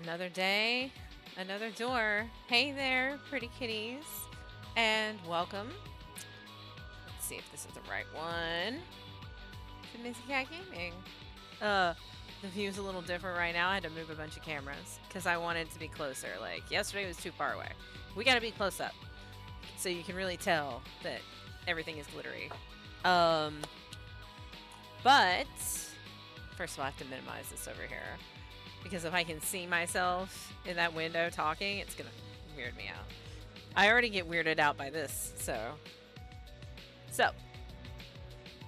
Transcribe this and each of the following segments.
Another day, another door. Hey there, pretty kitties, and welcome. Let's see if this is the right one. To Mizzicatoween Gaming. Uh, the view's a little different right now. I had to move a bunch of cameras because I wanted to be closer. Like yesterday was too far away. We got to be close up so you can really tell that everything is glittery. But first of all, I have to minimize this over here because if I can see myself in that window talking, it's gonna weird me out. I already get weirded out by this, so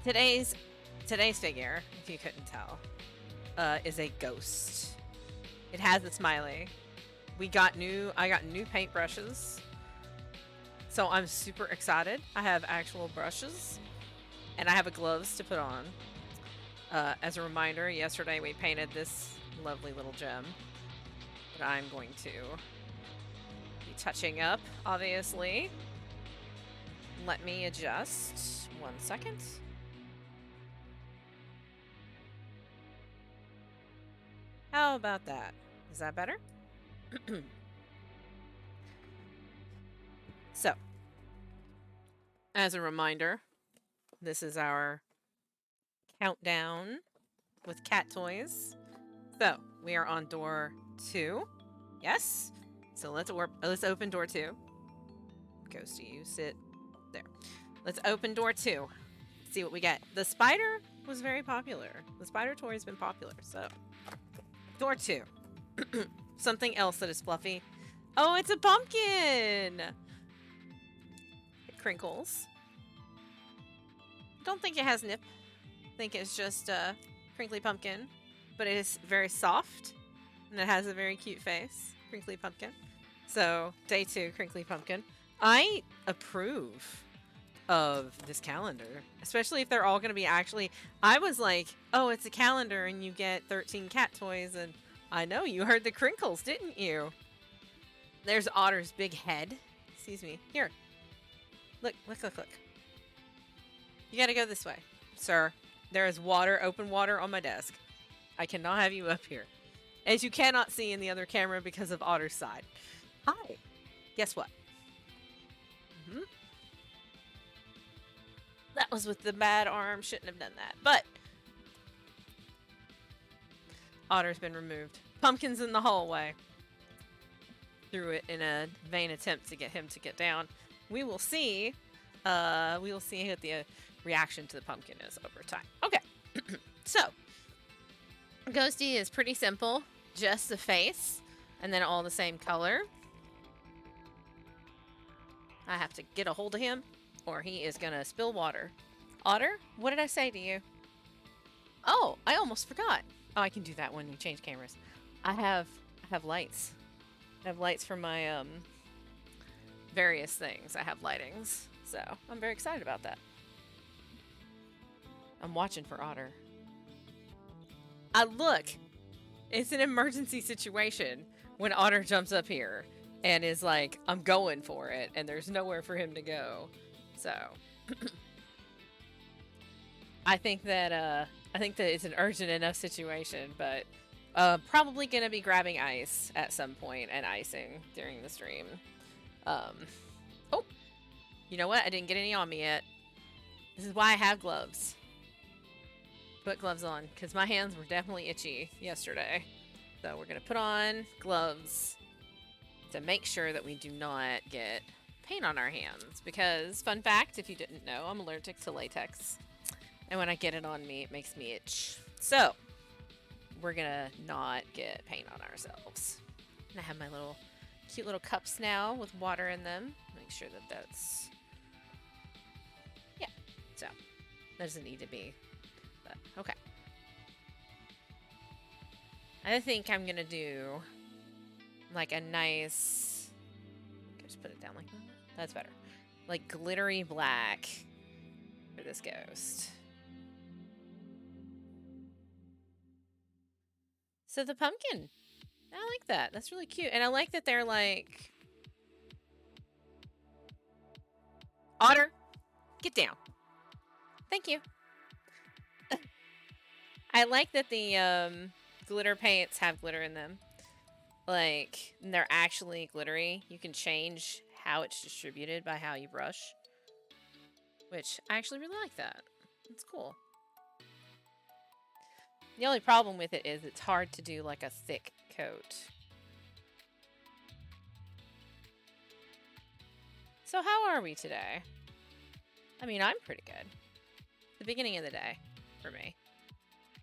today's figure, if you couldn't tell, is a ghost. It has a smiley. I got new paintbrushes, so I'm super excited. I have actual brushes, and I have a gloves to put on. As a reminder, yesterday we painted this lovely little gem that I'm going to be touching up, obviously. Let me adjust 1 second. How about that? Is that better? So, as a reminder, this is our countdown with cat toys. So, we are on door 2. Yes? So let's open door 2. Ghosty, you sit there. Let's open door 2. See what we get. The spider was very popular. The spider toy has been popular, so door 2. Something else that is fluffy. Oh, it's a pumpkin! It crinkles. Don't think it has nip. Think it's just a crinkly pumpkin, but it is very soft and it has a very cute face. Crinkly pumpkin. So, day 2, crinkly pumpkin. I approve of this calendar, especially if they're all going to be actually. I was like, oh, it's a calendar and you get 13 cat toys, and I know you heard the crinkles, didn't you? There's Otter's big head. Excuse me. Here. Look. You got to go this way, sir. There is water, open water on my desk. I cannot have you up here. As you cannot see in the other camera because of Otter's side. Hi. Guess what? That was with the bad arm. Shouldn't have done that. But Otter's been removed. Pumpkin's in the hallway. Threw it in a vain attempt to get him to get down. We will see. We will see what the reaction to the pumpkin is over time. Okay. So, Ghosty is pretty simple. Just the face. And then all the same color. I have to get a hold of him, or he is going to spill water. Otter, what did I say to you? Oh, I almost forgot. Oh, I can do that when we change cameras. I have lights. I have lights for my various things. I have lightings. So, I'm very excited about that. I'm watching for Otter. Look, it's an emergency situation when Otter jumps up here and is like, I'm going for it, and there's nowhere for him to go. So, I think that it's an urgent enough situation, but probably gonna be grabbing ice at some point and icing during the stream. Oh, you know what? I didn't get any on me yet. This is why I have gloves. Put gloves on, because my hands were definitely itchy yesterday. So we're gonna put on gloves to make sure that we do not get paint on our hands. Because, fun fact, if you didn't know, I'm allergic to latex. And when I get it on me, it makes me itch. So, we're gonna not get paint on ourselves. And I have my little cute little cups now with water in them. Make sure that that's... Yeah, so, that doesn't need to be... But, okay. I think I'm gonna do like a nice... Just put it down like that. That's better. Like glittery black for this ghost. So the pumpkin. I like that. That's really cute. And I like that they're like... Otter, get down. Thank you. I like that the glitter paints have glitter in them. like, they're actually glittery. You can change how it's distributed by how you brush, which I actually really like that. It's cool. The only problem with it is it's hard to do like a thick coat. So how are we today? I mean, I'm pretty good. The beginning of the day for me.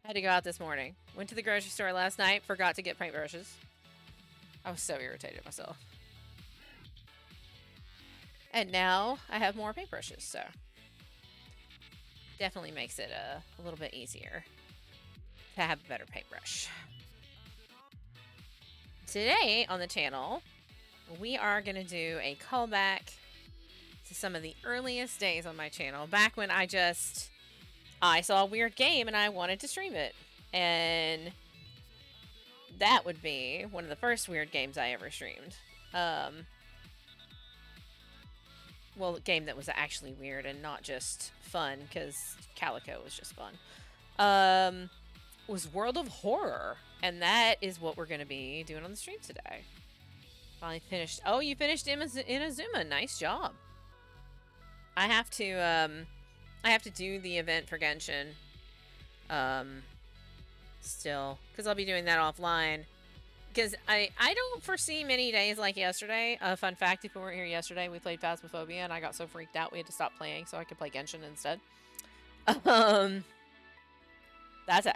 I had to go out this morning. Went to the grocery store last night, forgot to get paintbrushes. I was so irritated at myself. And now I have more paintbrushes, so definitely makes it a little bit easier to have a better paintbrush. Today on the channel, we are going to do a callback to some of the earliest days on my channel, back when I saw a weird game and I wanted to stream it. And that would be one of the first weird games I ever streamed. Well, a game that was actually weird and not just fun, because Calico was just fun. Was World of Horror, and that is what we're going to be doing on the stream today. Finally finished. Oh, you finished Inazuma. Nice job. I have to do the event for Genshin. Still, because I'll be doing that offline. Because I don't foresee many days like yesterday. Fun fact, if we weren't here yesterday, we played Phasmophobia, and I got so freaked out we had to stop playing so I could play Genshin instead. That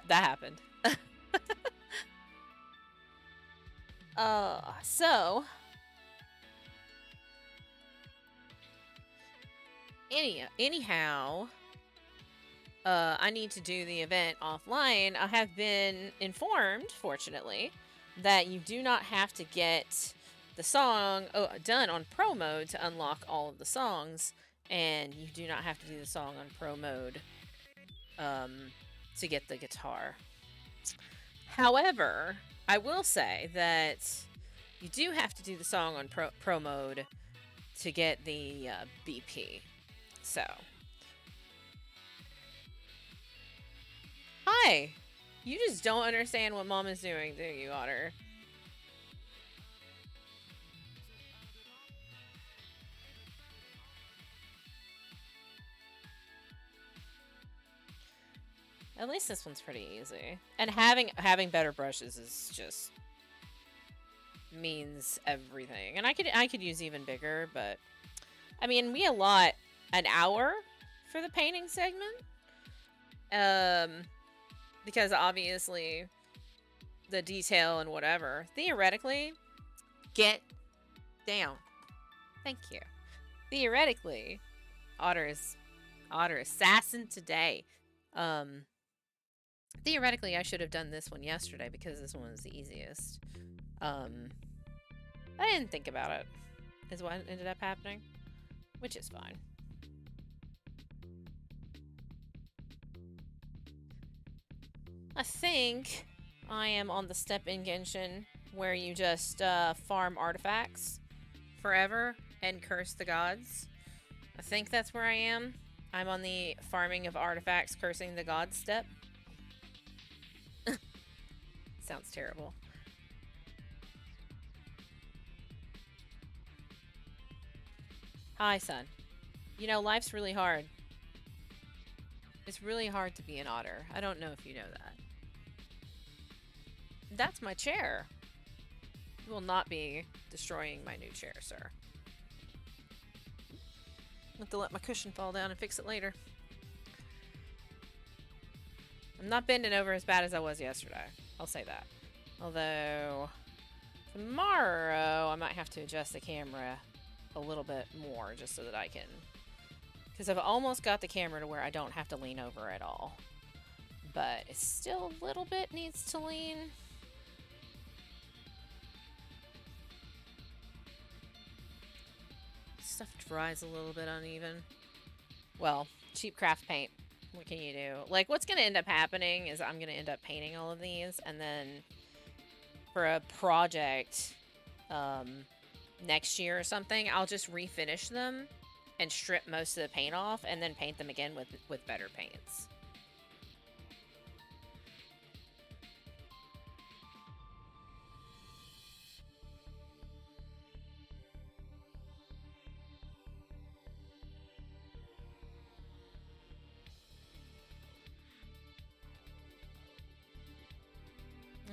happened. So anyhow, I need to do the event offline. I have been informed, fortunately, that you do not have to get the song done on pro mode to unlock all of the songs, and you do not have to do the song on pro mode to get the guitar. However, I will say that you do have to do the song on pro mode to get the BP. So, hi! You just don't understand what Mom is doing, do you, Otter? At least this one's pretty easy. And having better brushes is just means everything. And I could use even bigger, but I mean, we allot an hour for the painting segment. Because obviously the detail and whatever. Theoretically, get down. Thank you. Theoretically, Otter is assassin today. Theoretically, I should have done this one yesterday because this one was the easiest. I didn't think about it, is what ended up happening, which is fine. I think I am on the step in Genshin where you just farm artifacts forever and curse the gods. I think that's where I am. I'm on the farming of artifacts, cursing the gods step. Sounds terrible. Hi, son. You know, life's really hard. It's really hard to be an otter. I don't know if you know that. That's my chair. You will not be destroying my new chair, sir. I'll have to let my cushion fall down and fix it later. I'm not bending over as bad as I was yesterday. I'll say that. Although, tomorrow I might have to adjust the camera a little bit more just so that I can... Because I've almost got the camera to where I don't have to lean over at all. But it still a little bit needs to lean. Stuff dries a little bit uneven. Well, cheap craft paint. What can you do? Like, what's going to end up happening is I'm going to end up painting all of these, and then for a project next year or something, I'll just refinish them and strip most of the paint off and then paint them again with better paints.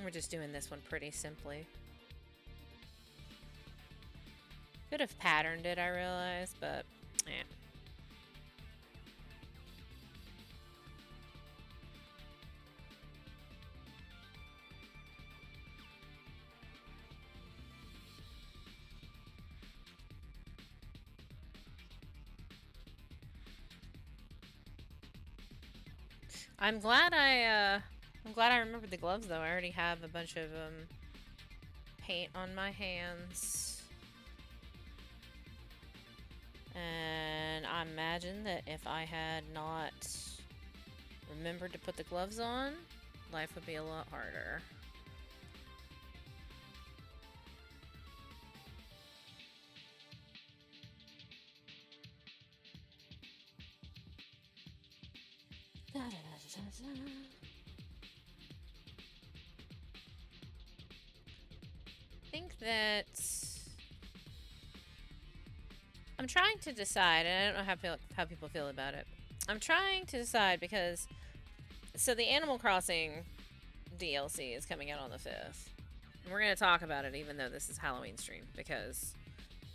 We're just doing this one pretty simply. Could have patterned it, I realize, but eh. I'm glad I remembered the gloves though. I already have a bunch of paint on my hands. And I imagine that if I had not remembered to put the gloves on, life would be a lot harder. I think that I'm trying to decide, and I don't know how people feel about it. I'm trying to decide because so the Animal Crossing DLC is coming out on the 5th. And we're going to talk about it even though this is Halloween stream because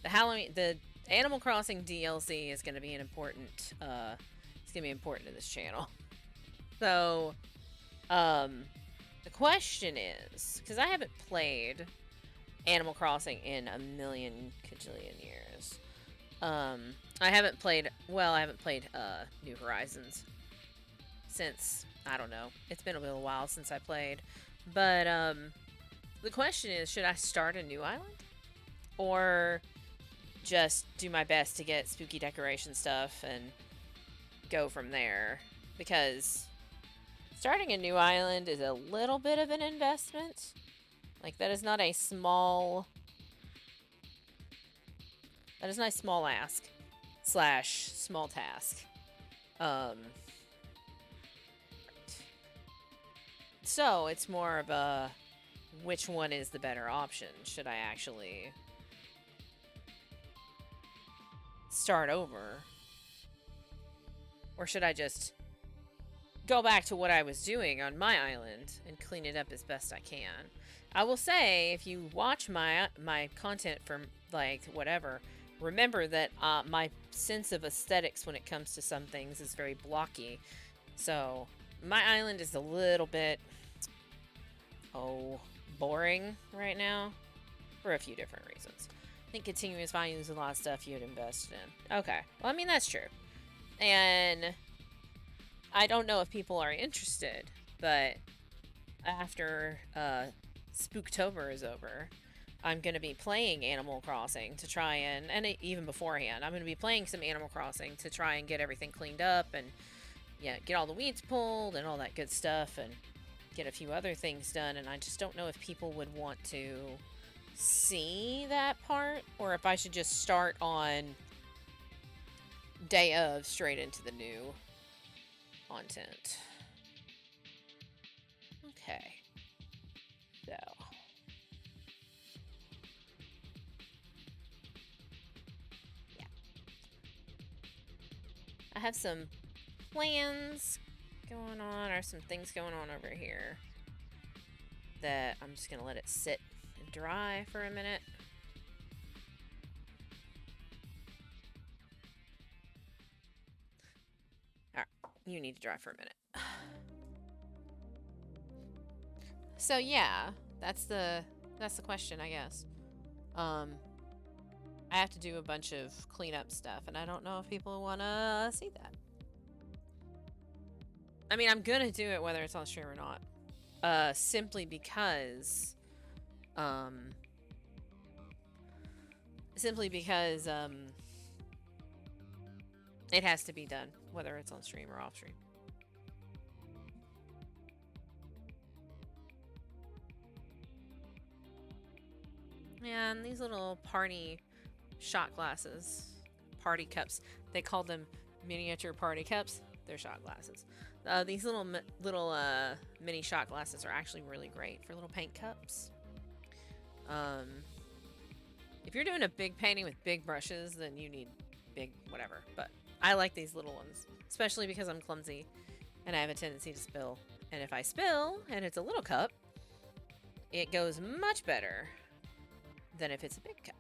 the Animal Crossing DLC is going to be an important it's going to be important to this channel. So the question is, cuz I haven't played Animal Crossing in a million cajillion years. I haven't played New Horizons since, I don't know, it's been a little while since I played. But the question is, should I start a new island? Or just do my best to get spooky decoration stuff and go from there? Because starting a new island is a little bit of an investment. Like, that is not a small ask / small task. So it's more of a which one is the better option? Should I actually start over? Or should I just go back to what I was doing on my island and clean it up as best I can? I will say, if you watch my content from, like, whatever, remember that my sense of aesthetics when it comes to some things is very blocky. So, my island is a little bit, boring right now for a few different reasons. I think continuous volume is a lot of stuff you'd invest in. Okay, well, I mean, that's true. And I don't know if people are interested, but after Spooktober is over, I'm going to be playing Animal Crossing to try and even beforehand, I'm going to be playing some Animal Crossing to try and get everything cleaned up and, yeah, get all the weeds pulled and all that good stuff and get a few other things done. And I just don't know if people would want to see that part or if I should just start on day of straight into the new content. Okay. So. Yeah. I have some plans going on, or some things going on over here that I'm just going to let it sit and dry for a minute. Alright, you need to dry for a minute. So yeah, that's the question, I guess. I have to do a bunch of cleanup stuff, and I don't know if people want to see that. I mean, I'm gonna do it whether it's on stream or not. Simply because, it has to be done, whether it's on stream or off stream. And these little party shot glasses, party cups, they call them miniature party cups. They're shot glasses. These little mini shot glasses are actually really great for little paint cups. If you're doing a big painting with big brushes, then you need big whatever. But I like these little ones, especially because I'm clumsy and I have a tendency to spill. And if I spill and it's a little cup, it goes much better than if it's a big cup.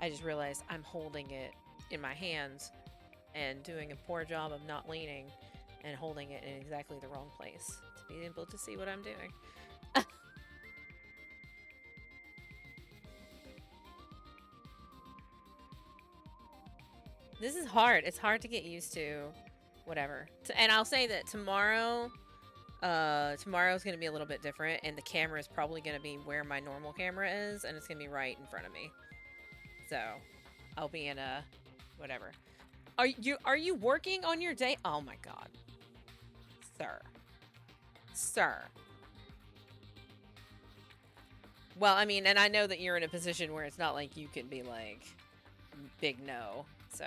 I just realized I'm holding it in my hands and doing a poor job of not leaning and holding it in exactly the wrong place to be able to see what I'm doing. This is hard. It's hard to get used to. Whatever. And I'll say that tomorrow's going to be a little bit different, and the camera is probably going to be where my normal camera is, and it's going to be right in front of me. So, I'll be in a whatever. Are you working on your day? Oh my god. Sir. Well, I mean, and I know that you're in a position where it's not like you can be like big no. So,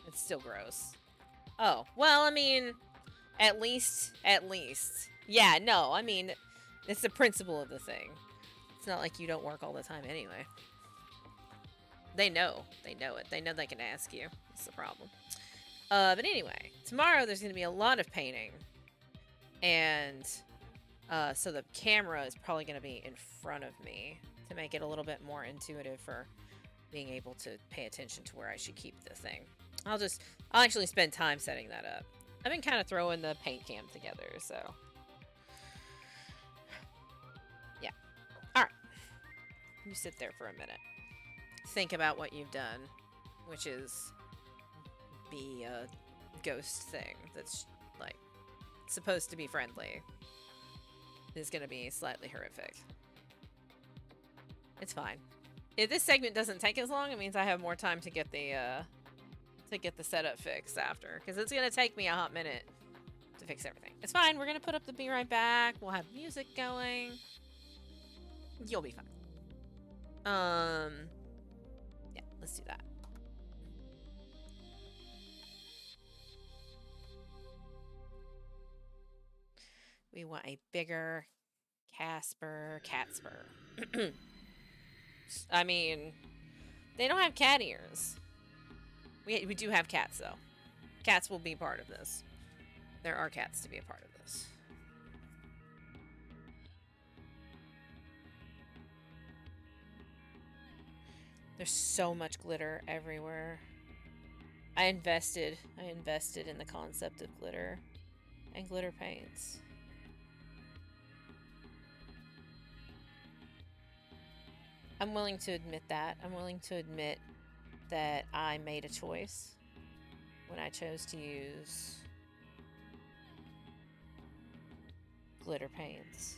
it's still gross. Oh, well, I mean, at least. Yeah, no, I mean, it's the principle of the thing. It's not like you don't work all the time anyway. They know it. They know they can ask you. That's the problem. But anyway, tomorrow there's going to be a lot of painting. And, so the camera is probably going to be in front of me to make it a little bit more intuitive for being able to pay attention to where I should keep the thing. I'll actually spend time setting that up. I've been kind of throwing the paint cam together, so. Yeah. Alright. You sit there for a minute. Think about what you've done, which is be a ghost thing that's, like, supposed to be friendly. Is gonna be slightly horrific. It's fine. If this segment doesn't take as long, it means I have more time to get the setup fixed after. Because it's going to take me a hot minute to fix everything. It's fine. We're going to put up the Be Right Back. We'll have music going. You'll be fine. Yeah, let's do that. We want a bigger Catsper. I mean, they don't have cat ears. We do have cats, though. Cats will be part of this. There are cats to be a part of this. There's so much glitter everywhere. I invested in the concept of glitter and glitter paints. I'm willing to admit that. I'm willing to admit that I made a choice when I chose to use glitter paints.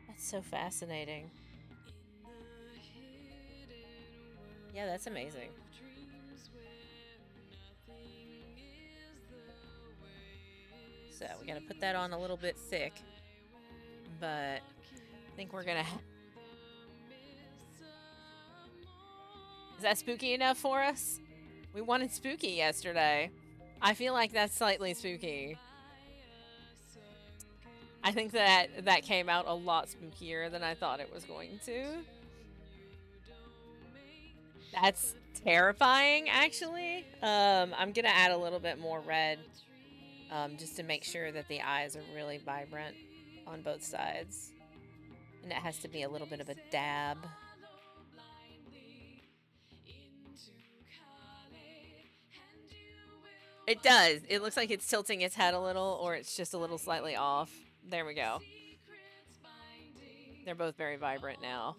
That's so fascinating. Yeah, that's amazing. So we gotta put that on a little bit thick, but I think we're gonna Is that spooky enough for us? We wanted spooky yesterday. I feel like that's slightly spooky. I think that came out a lot spookier than I thought it was going to. That's terrifying, actually. I'm gonna add a little bit more red, just to make sure that the eyes are really vibrant on both sides. And it has to be a little bit of a dab. It does. It looks like it's tilting its head a little, or it's just a little slightly off. There we go. They're both very vibrant now.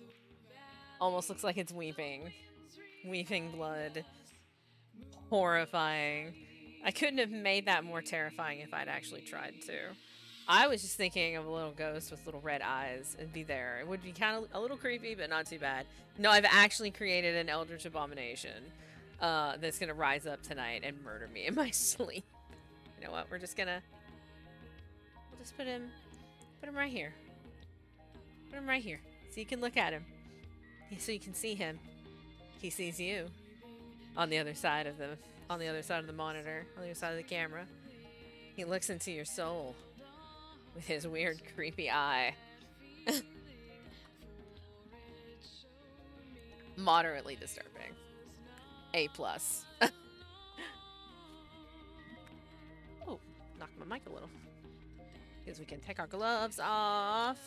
Almost looks like it's weeping. Weeping blood. Horrifying. I couldn't have made that more terrifying if I'd actually tried to. I was just thinking of a little ghost with little red eyes. It'd be there. It would be kind of a little creepy, but not too bad. No, I've actually created an eldritch abomination that's gonna rise up tonight and murder me in my sleep. You know what? We'll just put him right here. Put him right here, so you can look at him. So you can see him. He sees you on the other side of the monitor, on the other side of the camera. He looks into your soul with his weird, creepy eye. Moderately disturbing. A+. my mic a little. Because we can take our gloves off.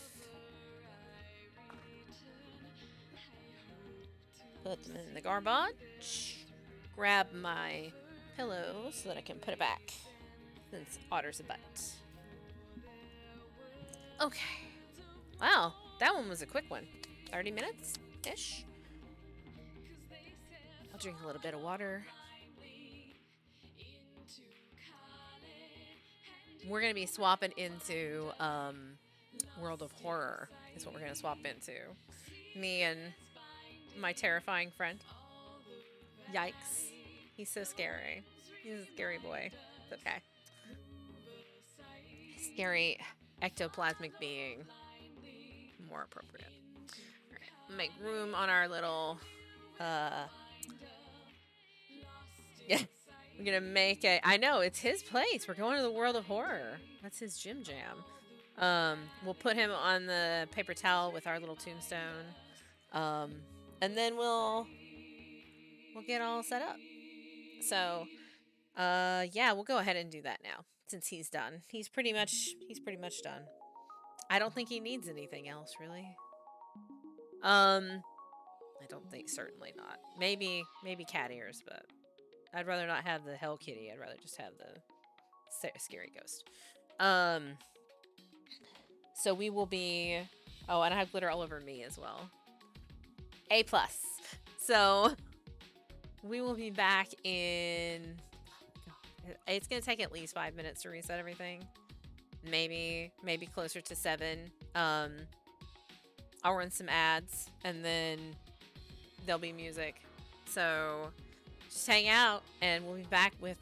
Put them in the garbage. Grab my pillow so that I can put it back. Since Otter's a butt. Okay. Wow, that one was a quick one. 30 minutes-ish. I'll drink a little bit of water. We're going to be swapping into World of Horror is what we're going to swap into. Me and my terrifying friend. Yikes. He's so scary. He's a scary boy. It's okay. Scary ectoplasmic being. More appropriate. All right. Make room on our little... Yeah. We're going to make a... I know, it's his place. We're going to the World of Horror. That's his gym jam. We'll put him on the paper towel with our little tombstone. And then we'll get all set up. So, yeah, we'll go ahead and do that now since he's done. He's pretty much done. I don't think he needs anything else, really. I don't think, certainly not. Maybe cat ears, but I'd rather not have the hell kitty. I'd rather just have the scary ghost. So we will be... Oh, and I have glitter all over me as well. A+. So we will be back in... It's going to take at least 5 minutes to reset everything. Maybe closer to 7. I'll run some ads, and then there'll be music. So just hang out, and we'll be back with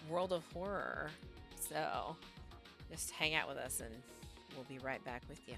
World of Horror. So just hang out with us, and we'll be right back with you.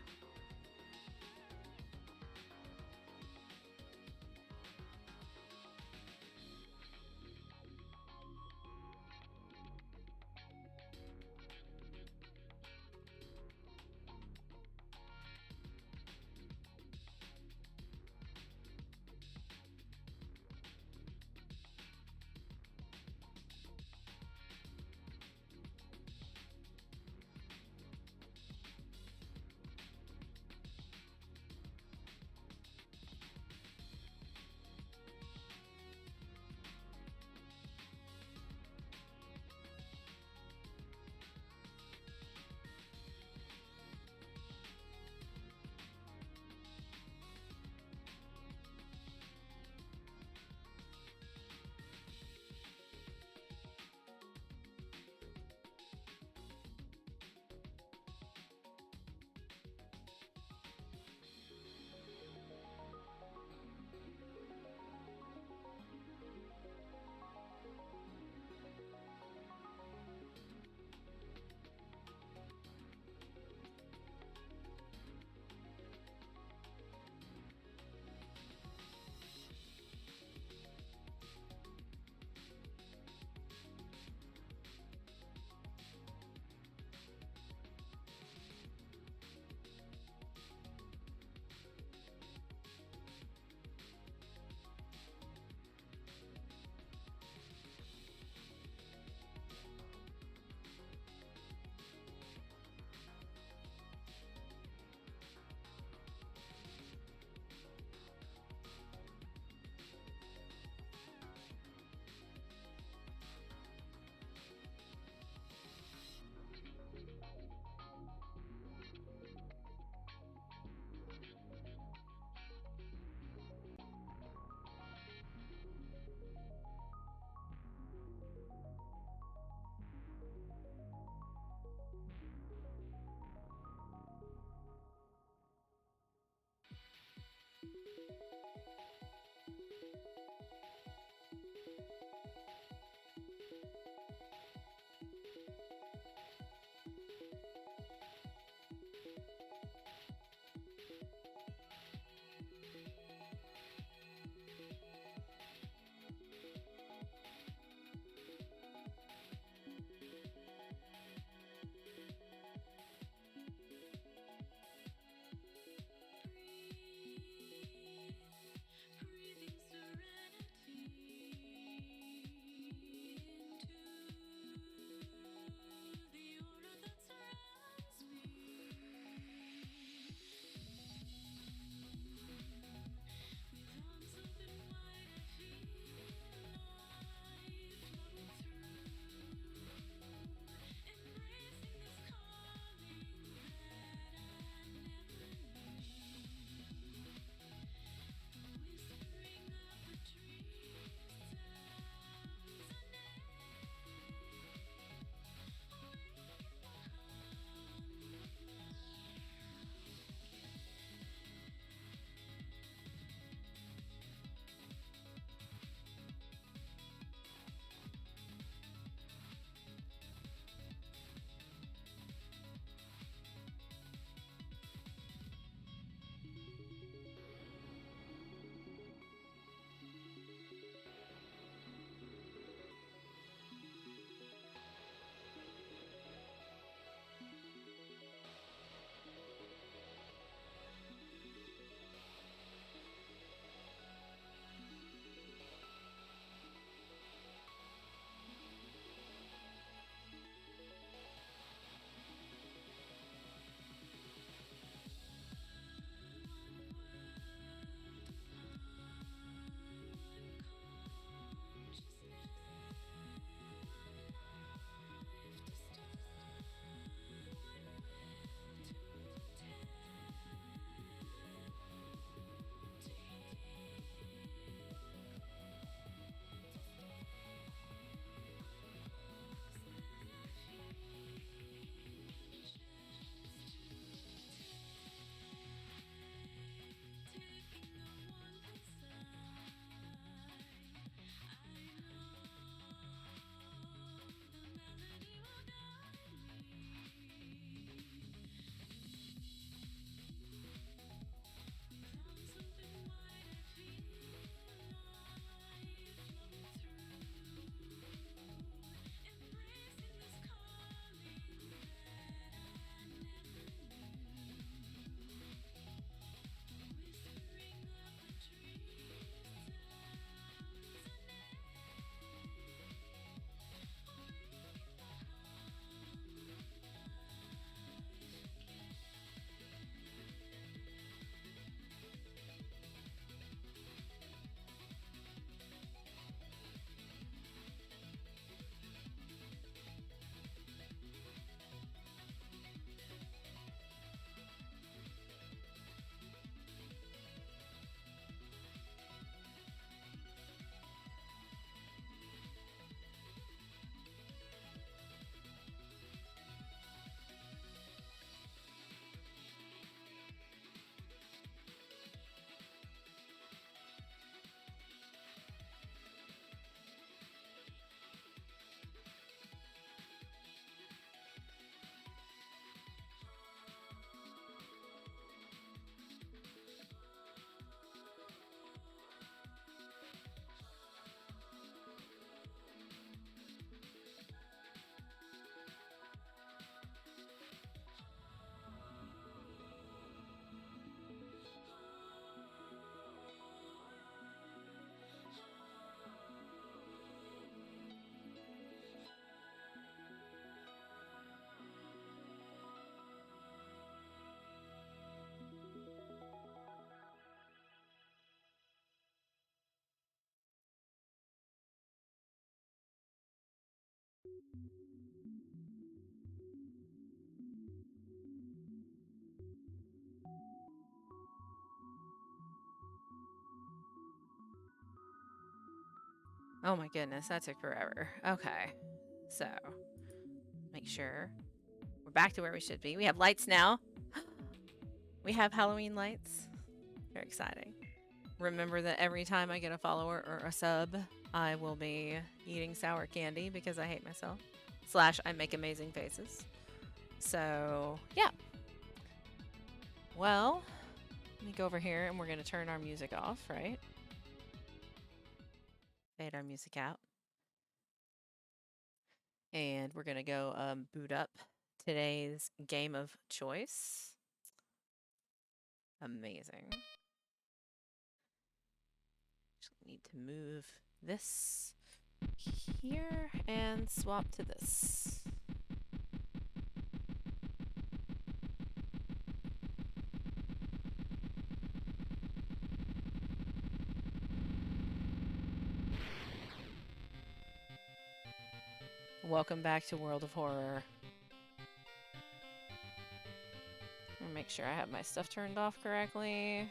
Oh my goodness, that took forever. Okay. So, make sure we're back to where we should be. We have lights now. We have Halloween lights. Very exciting. Remember that every time I get a follower or a sub, I will be eating sour candy because I hate myself. / I make amazing faces. So, yeah. Well, let me go over here and we're going to turn our music off, right? Fade our music out. And we're going to go boot up today's game of choice. Amazing. Just need to move this here and swap to this. Welcome back to World of Horror. I'll make sure I have my stuff turned off correctly.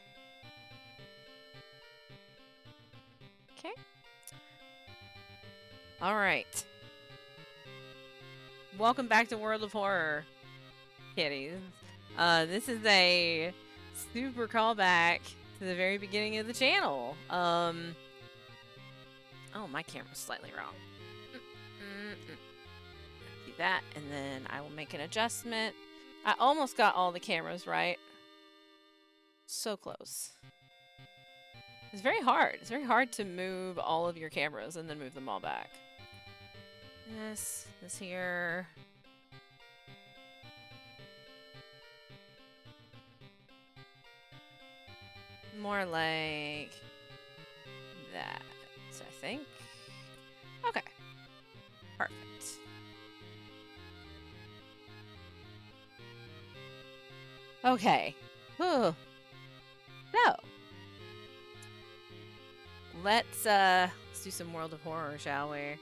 Okay. All right. Welcome back to World of Horror, kitties. This is a super callback to the very beginning of the channel. Oh, my camera's slightly wrong. Do that, and then I will make an adjustment. I almost got all the cameras right. So close. It's very hard. It's very hard to move all of your cameras and then move them all back. This here. More like that, I think. Okay. Perfect. Okay. Whew. So, let's do some World of Horror, shall we?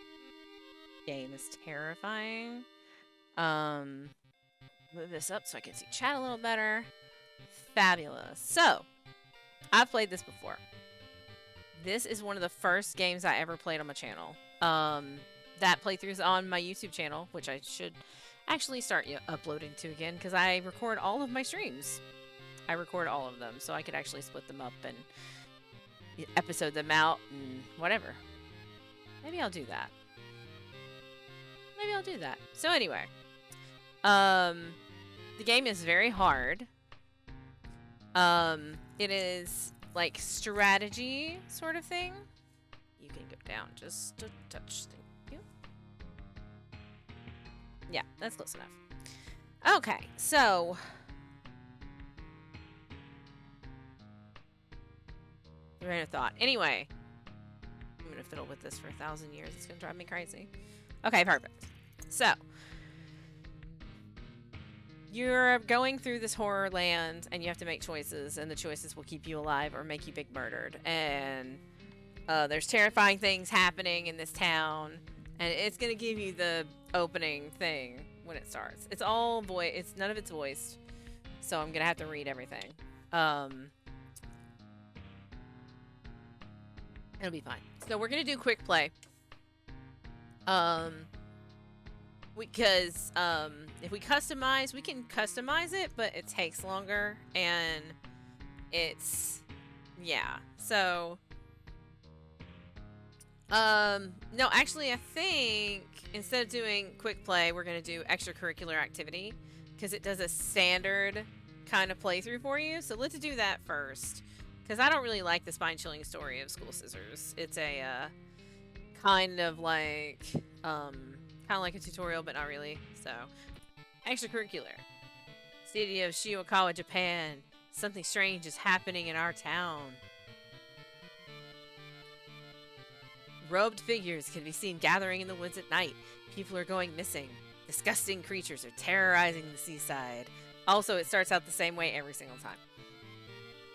Game is terrifying. Move this up so I can see chat a little better. Fabulous. So, I've played this before. This is one of the first games I ever played on my channel. That playthrough's on my YouTube channel, which I should actually start uploading to again, because I record all of my streams. I record all of them, so I could actually split them up and episode them out and whatever. Maybe I'll do that. So anyway, the game is very hard. It is like strategy sort of thing. You can go down just a touch. Thank you. Yeah, that's close enough. Okay, so train of thought. Anyway, I'm gonna fiddle with this for 1,000 years. It's gonna drive me crazy. Okay, perfect. So you're going through this horror land and you have to make choices, and the choices will keep you alive or make you big murdered. And there's terrifying things happening in this town, and it's gonna give you the opening thing when it starts. It's all none of it's voiced, so I'm gonna have to read everything. It'll be fine. So we're gonna do quick play. Because if we customize, we can customize it, but it takes longer, and it's, yeah. So, no, actually, I think instead of doing quick play, we're gonna do extracurricular activity, because it does a standard kind of playthrough for you. So let's do that first, because I don't really like the spine-chilling story of School Scissors. It's a kind of like a tutorial, but not really. So, extracurricular. City of Shiwakawa, Japan. Something strange is happening in our town. Robed figures can be seen gathering in the woods at night. People are going missing. Disgusting creatures are terrorizing the seaside. Also, it starts out the same way every single time.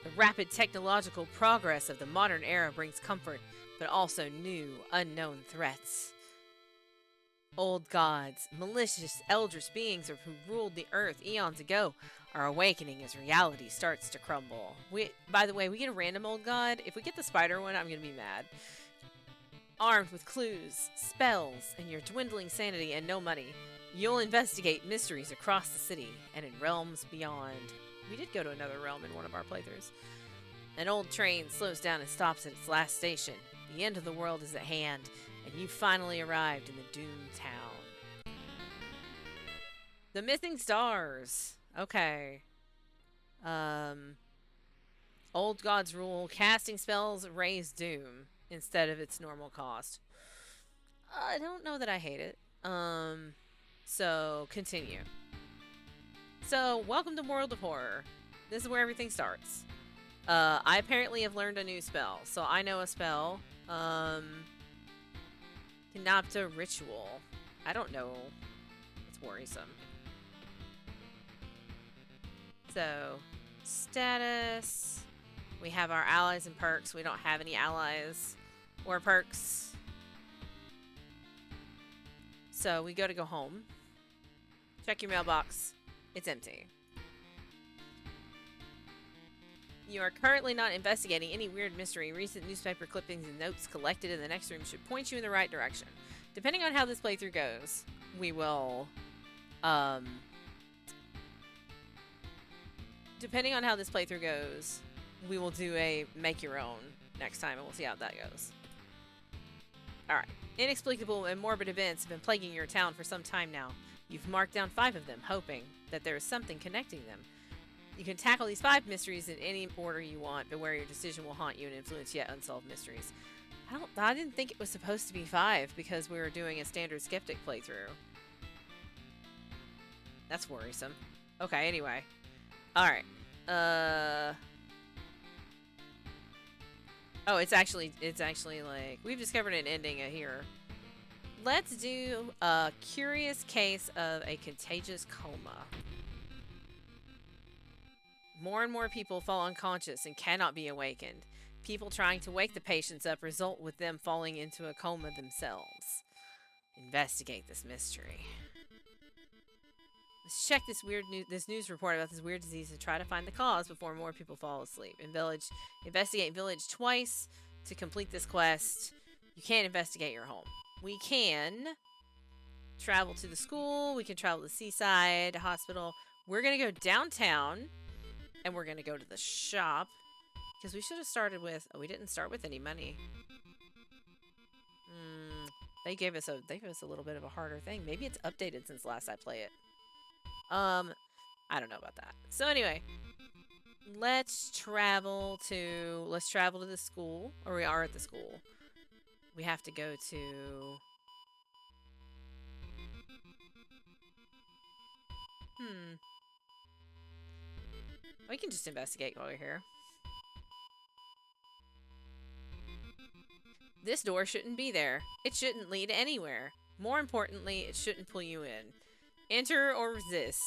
The rapid technological progress of the modern era brings comfort, but also new, unknown threats. Old gods, malicious eldritch beings who ruled the earth eons ago, are awakening as reality starts to crumble. By the way, we get a random old god. If we get the spider one, I'm gonna be mad. Armed with clues, spells, and your dwindling sanity and no money, you'll investigate mysteries across the city and in realms beyond. We did go to another realm in one of our playthroughs. An old train slows down and stops at its last station. The end of the world is at hand, and you finally arrived in the doomed town. The missing stars. Okay. Old gods rule. Casting spells raise doom instead of its normal cost. I don't know that I hate it. So continue. So, welcome to World of Horror. This is where everything starts. I apparently have learned a new spell. So I know a spell. Canopta Ritual. I don't know. It's worrisome. So, status. We have our allies and perks. We don't have any allies or perks. So, we go home. Check your mailbox. It's empty. You are currently not investigating any weird mystery. Recent newspaper clippings and notes collected in the next room should point you in the right direction. Depending on how this playthrough goes, we will, do a make your own next time, and we'll see how that goes. Alright. Inexplicable and morbid events have been plaguing your town for some time now. You've marked down 5 of them, hoping that there is something connecting them. You can tackle these 5 mysteries in any order you want, but where your decision will haunt you and influence yet unsolved mysteries. I didn't think it was supposed to be 5 because we were doing a standard skeptic playthrough. That's worrisome. Okay, anyway. Alright. Oh, it's actually like, we've discovered an ending here. Let's do a curious case of a contagious coma. More and more people fall unconscious and cannot be awakened. People trying to wake the patients up result with them falling into a coma themselves. Investigate this mystery. Let's check this news report about this weird disease and try to find the cause before more people fall asleep. Investigate village twice to complete this quest. You can't investigate your home. We can travel to the school. We can travel to the seaside, hospital. We're going to go downtown. And we're going to go to the shop. Because we should have started with... Oh, we didn't start with any money. They gave us a little bit of a harder thing. Maybe it's updated since last I played it. I don't know about that. So anyway. Let's travel to the school. Or we are at the school. We have to go to... We can just investigate while we're here. This door shouldn't be there. It shouldn't lead anywhere. More importantly, it shouldn't pull you in. Enter or resist.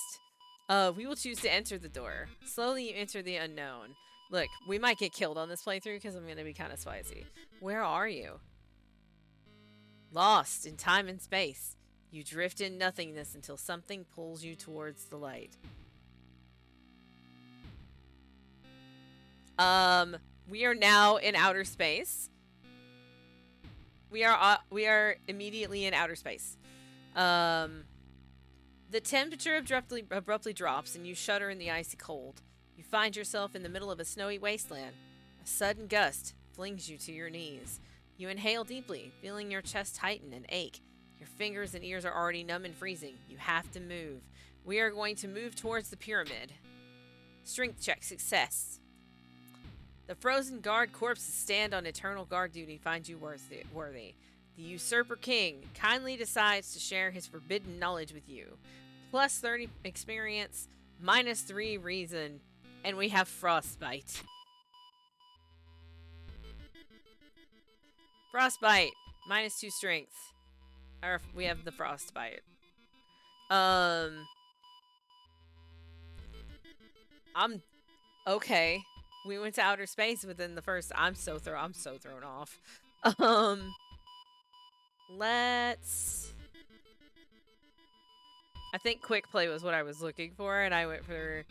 We will choose to enter the door. Slowly you enter the unknown. Look, we might get killed on this playthrough because I'm going to be kind of spicy. Where are you? Lost in time and space. You drift in nothingness until something pulls you towards the light. We are now in outer space. We are immediately in outer space. The temperature abruptly drops and you shudder in the icy cold. You find yourself in the middle of a snowy wasteland. A sudden gust flings you to your knees. You inhale deeply, feeling your chest tighten and ache. Your fingers and ears are already numb and freezing. You have to move. We are going to move towards the pyramid. Strength check success. The frozen guard corpses stand on eternal guard duty find you worthy. The usurper king kindly decides to share his forbidden knowledge with you. Plus 30 experience, minus 3 reason, and we have frostbite. Frostbite, minus 2 strength. Or we have the frostbite. I'm okay. We went to outer space within the first. I'm so thrown off. Let's I think quick play was what I was looking for, and I went for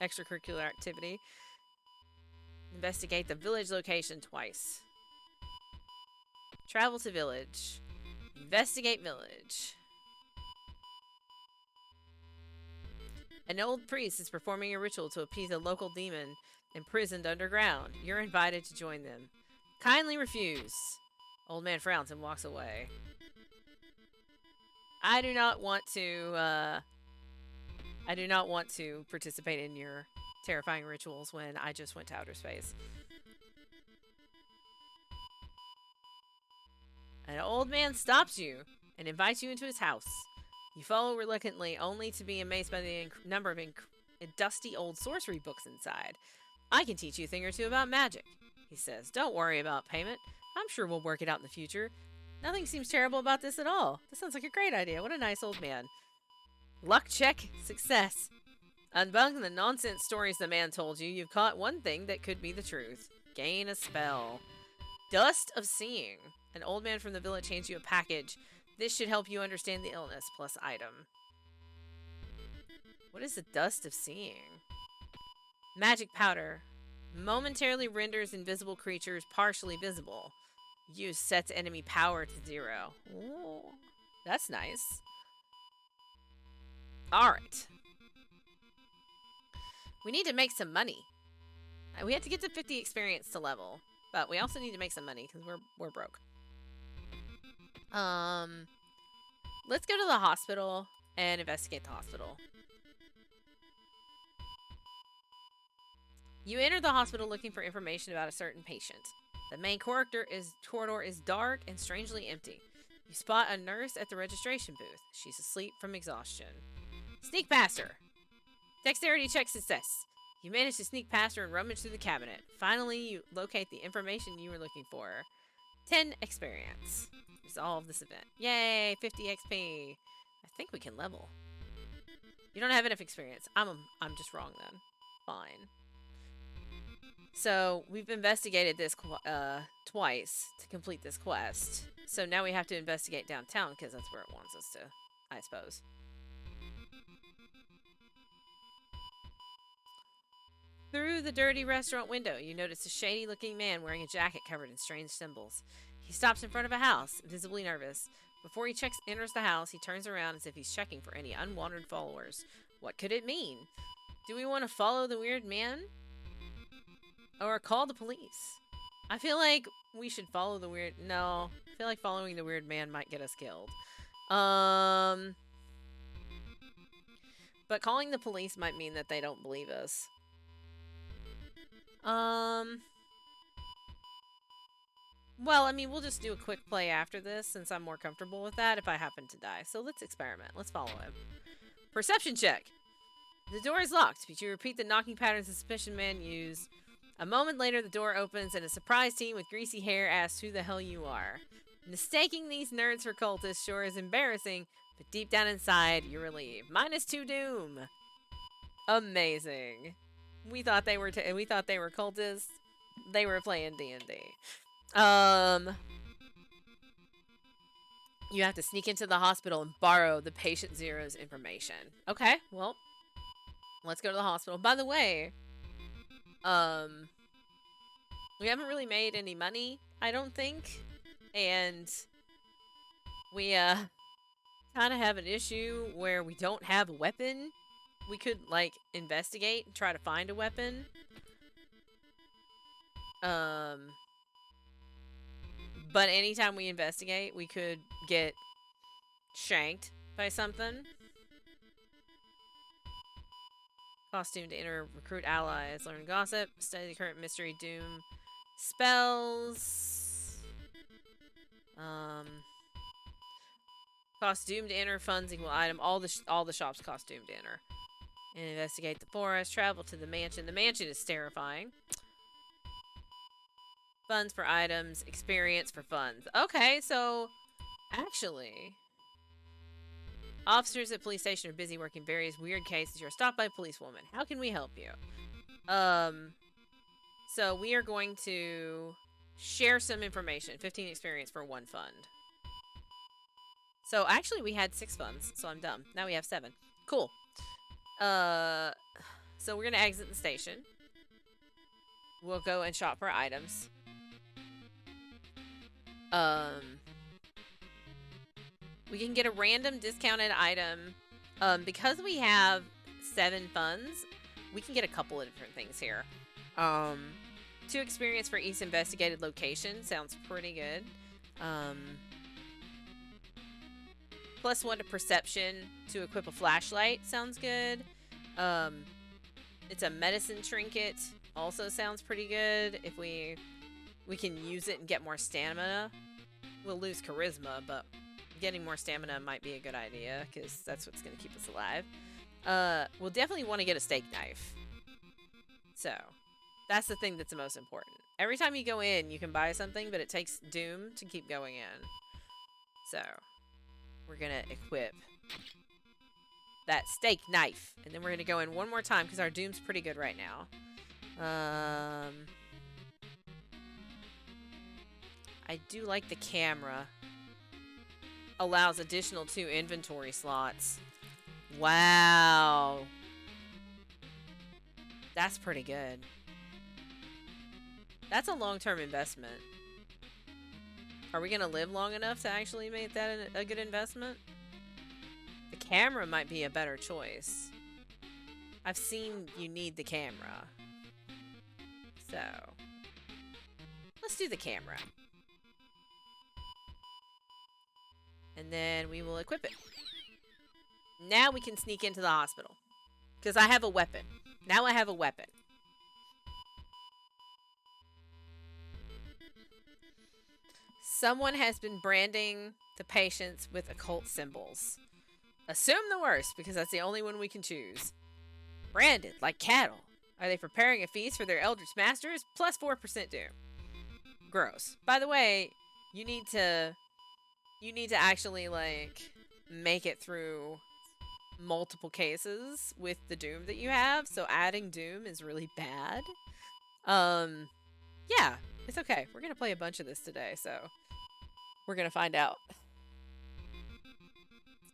extracurricular activity. Investigate the village location twice. Travel to village. Investigate village. An old priest is performing a ritual to appease a local demon imprisoned underground. You're invited to join them. Kindly refuse. Old man frowns and walks away. I do not want to participate in your terrifying rituals when I just went to outer space. An old man stops you and invites you into his house. You follow reluctantly, only to be amazed by the number of dusty old sorcery books inside. I can teach you a thing or two about magic, he says. Don't worry about payment. I'm sure we'll work it out in the future. Nothing seems terrible about this at all. This sounds like a great idea. What a nice old man. Luck check. Success. Unbunk the nonsense stories the man told you. You've caught one thing that could be the truth. Gain a spell. Dust of Seeing. An old man from the village hands you a package. This should help you understand the illness, plus item. What is the Dust of Seeing? Magic powder. Momentarily renders invisible creatures partially visible. Use sets enemy power to 0. Ooh, that's nice. Alright. We need to make some money. We have to get to 50 experience to level. But we also need to make some money because we're broke. Let's go to the hospital and investigate the hospital. You enter the hospital looking for information about a certain patient. The main corridor is dark and strangely empty. You spot a nurse at the registration booth. She's asleep from exhaustion. Sneak past her. Dexterity check success. You manage to sneak past her and rummage through the cabinet. Finally, you locate the information you were looking for. 10 experience. Resolve this event. Yay, 50 XP. I think we can level. You don't have enough experience. I'm just wrong then. Fine. So, we've investigated this twice to complete this quest. So now we have to investigate downtown because that's where it wants us to, I suppose. Through the dirty restaurant window, you notice a shady-looking man wearing a jacket covered in strange symbols. He stops in front of a house, visibly nervous. Before he enters the house, he turns around as if he's checking for any unwanted followers. What could it mean? Do we want to follow the weird man? Or call the police? I feel like we should follow the weird... No. I feel like following the weird man might get us killed. But calling the police might mean that they don't believe us. Well, I mean, we'll just do a quick play after this since I'm more comfortable with that if I happen to die. So let's experiment. Let's follow him. Perception check. The door is locked, but you repeat the knocking pattern suspicion man used. A moment later, the door opens and a surprise teen with greasy hair asks who the hell you are. Mistaking these nerds for cultists sure is embarrassing, but deep down inside, you're relieved. -2 doom. Amazing. We thought they were cultists. They were playing D&D. You have to sneak into the hospital and borrow the patient zero's information. Okay, well, let's go to the hospital. By the way, we haven't really made any money, I don't think. And we, kind of have an issue where we don't have a weapon. We could, like, investigate and try to find a weapon. But anytime we investigate, we could get shanked by something. Costume to enter, recruit allies, learn gossip, study the current mystery, doom, spells. Costume to enter, funds equal item. All the shops costume to enter. And investigate the forest, travel to the mansion. The mansion is terrifying. Funds for items, experience for funds. Okay, so actually, officers at police station are busy working various weird cases. You're stopped by a policewoman. How can we help you? So we are going to share some information. 15 experience for 1 fund. So actually we had 6 funds, so I'm dumb. Now we have 7. Cool. So we're gonna exit the station. We'll go and shop for items. We can get a random discounted item. Because we have 7 funds, we can get a couple of different things here. 2 experience for each investigated location sounds pretty good. +1 to perception to equip a flashlight sounds good. It's a medicine trinket, also sounds pretty good. If we can use it and get more stamina. We'll lose charisma, but getting more stamina might be a good idea, because that's what's going to keep us alive. We'll definitely want to get a steak knife. So, that's the thing that's the most important. Every time you go in, you can buy something, but it takes Doom to keep going in. So, we're going to equip that steak knife. And then we're going to go in one more time, because our Doom's pretty good right now. I do like the camera. Allows additional 2 inventory slots. Wow. That's pretty good. That's a long-term investment. Are we going to live long enough to actually make that a good investment? The camera might be a better choice. I've seen you need the camera. So, let's do the camera. And then we will equip it. Now we can sneak into the hospital. Because I have a weapon. Now I have a weapon. Someone has been branding the patients with occult symbols. Assume the worst, because that's the only one we can choose. Branded, like cattle. Are they preparing a feast for their eldritch masters? Plus 4% doom. Gross. By the way, you need to actually, like, make it through multiple cases with the doom that you have. So adding doom is really bad. Yeah, it's okay. We're going to play a bunch of this today, so we're going to find out.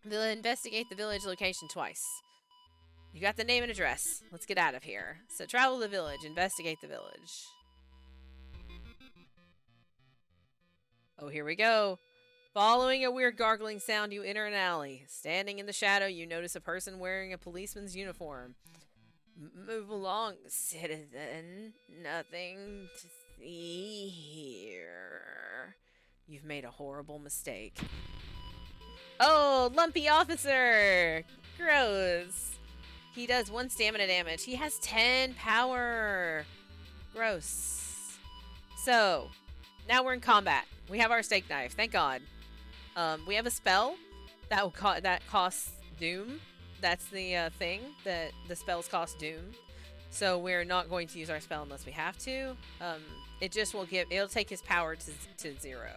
They'll investigate the village location twice. You got the name and address. Let's get out of here. So travel the village, investigate the village. Oh, here we go. Following a weird gargling sound, you enter an alley. Standing in the shadow, you notice a person wearing a policeman's uniform. Move along, citizen. Nothing to see here. You've made a horrible mistake. Oh, lumpy officer! Gross. He does 1 stamina damage. He has 10 power. Gross. So, now we're in combat. We have our steak knife. Thank God. We have a spell that costs doom. That's the thing, that the spells cost doom. So we're not going to use our spell unless we have to. It just will it'll take his power to 0.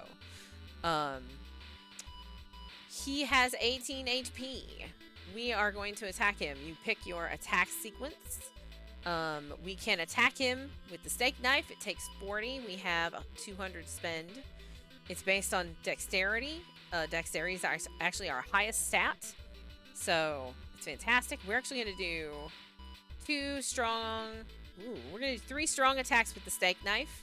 He has 18 HP. We are going to attack him. You pick your attack sequence. We can attack him with the steak knife. It takes 40. We have 200 spend. It's based on dexterity. Dexterity is actually our highest stat. So, it's fantastic. We're actually going to do 2 strong... Ooh, we're going to do 3 strong attacks with the steak knife.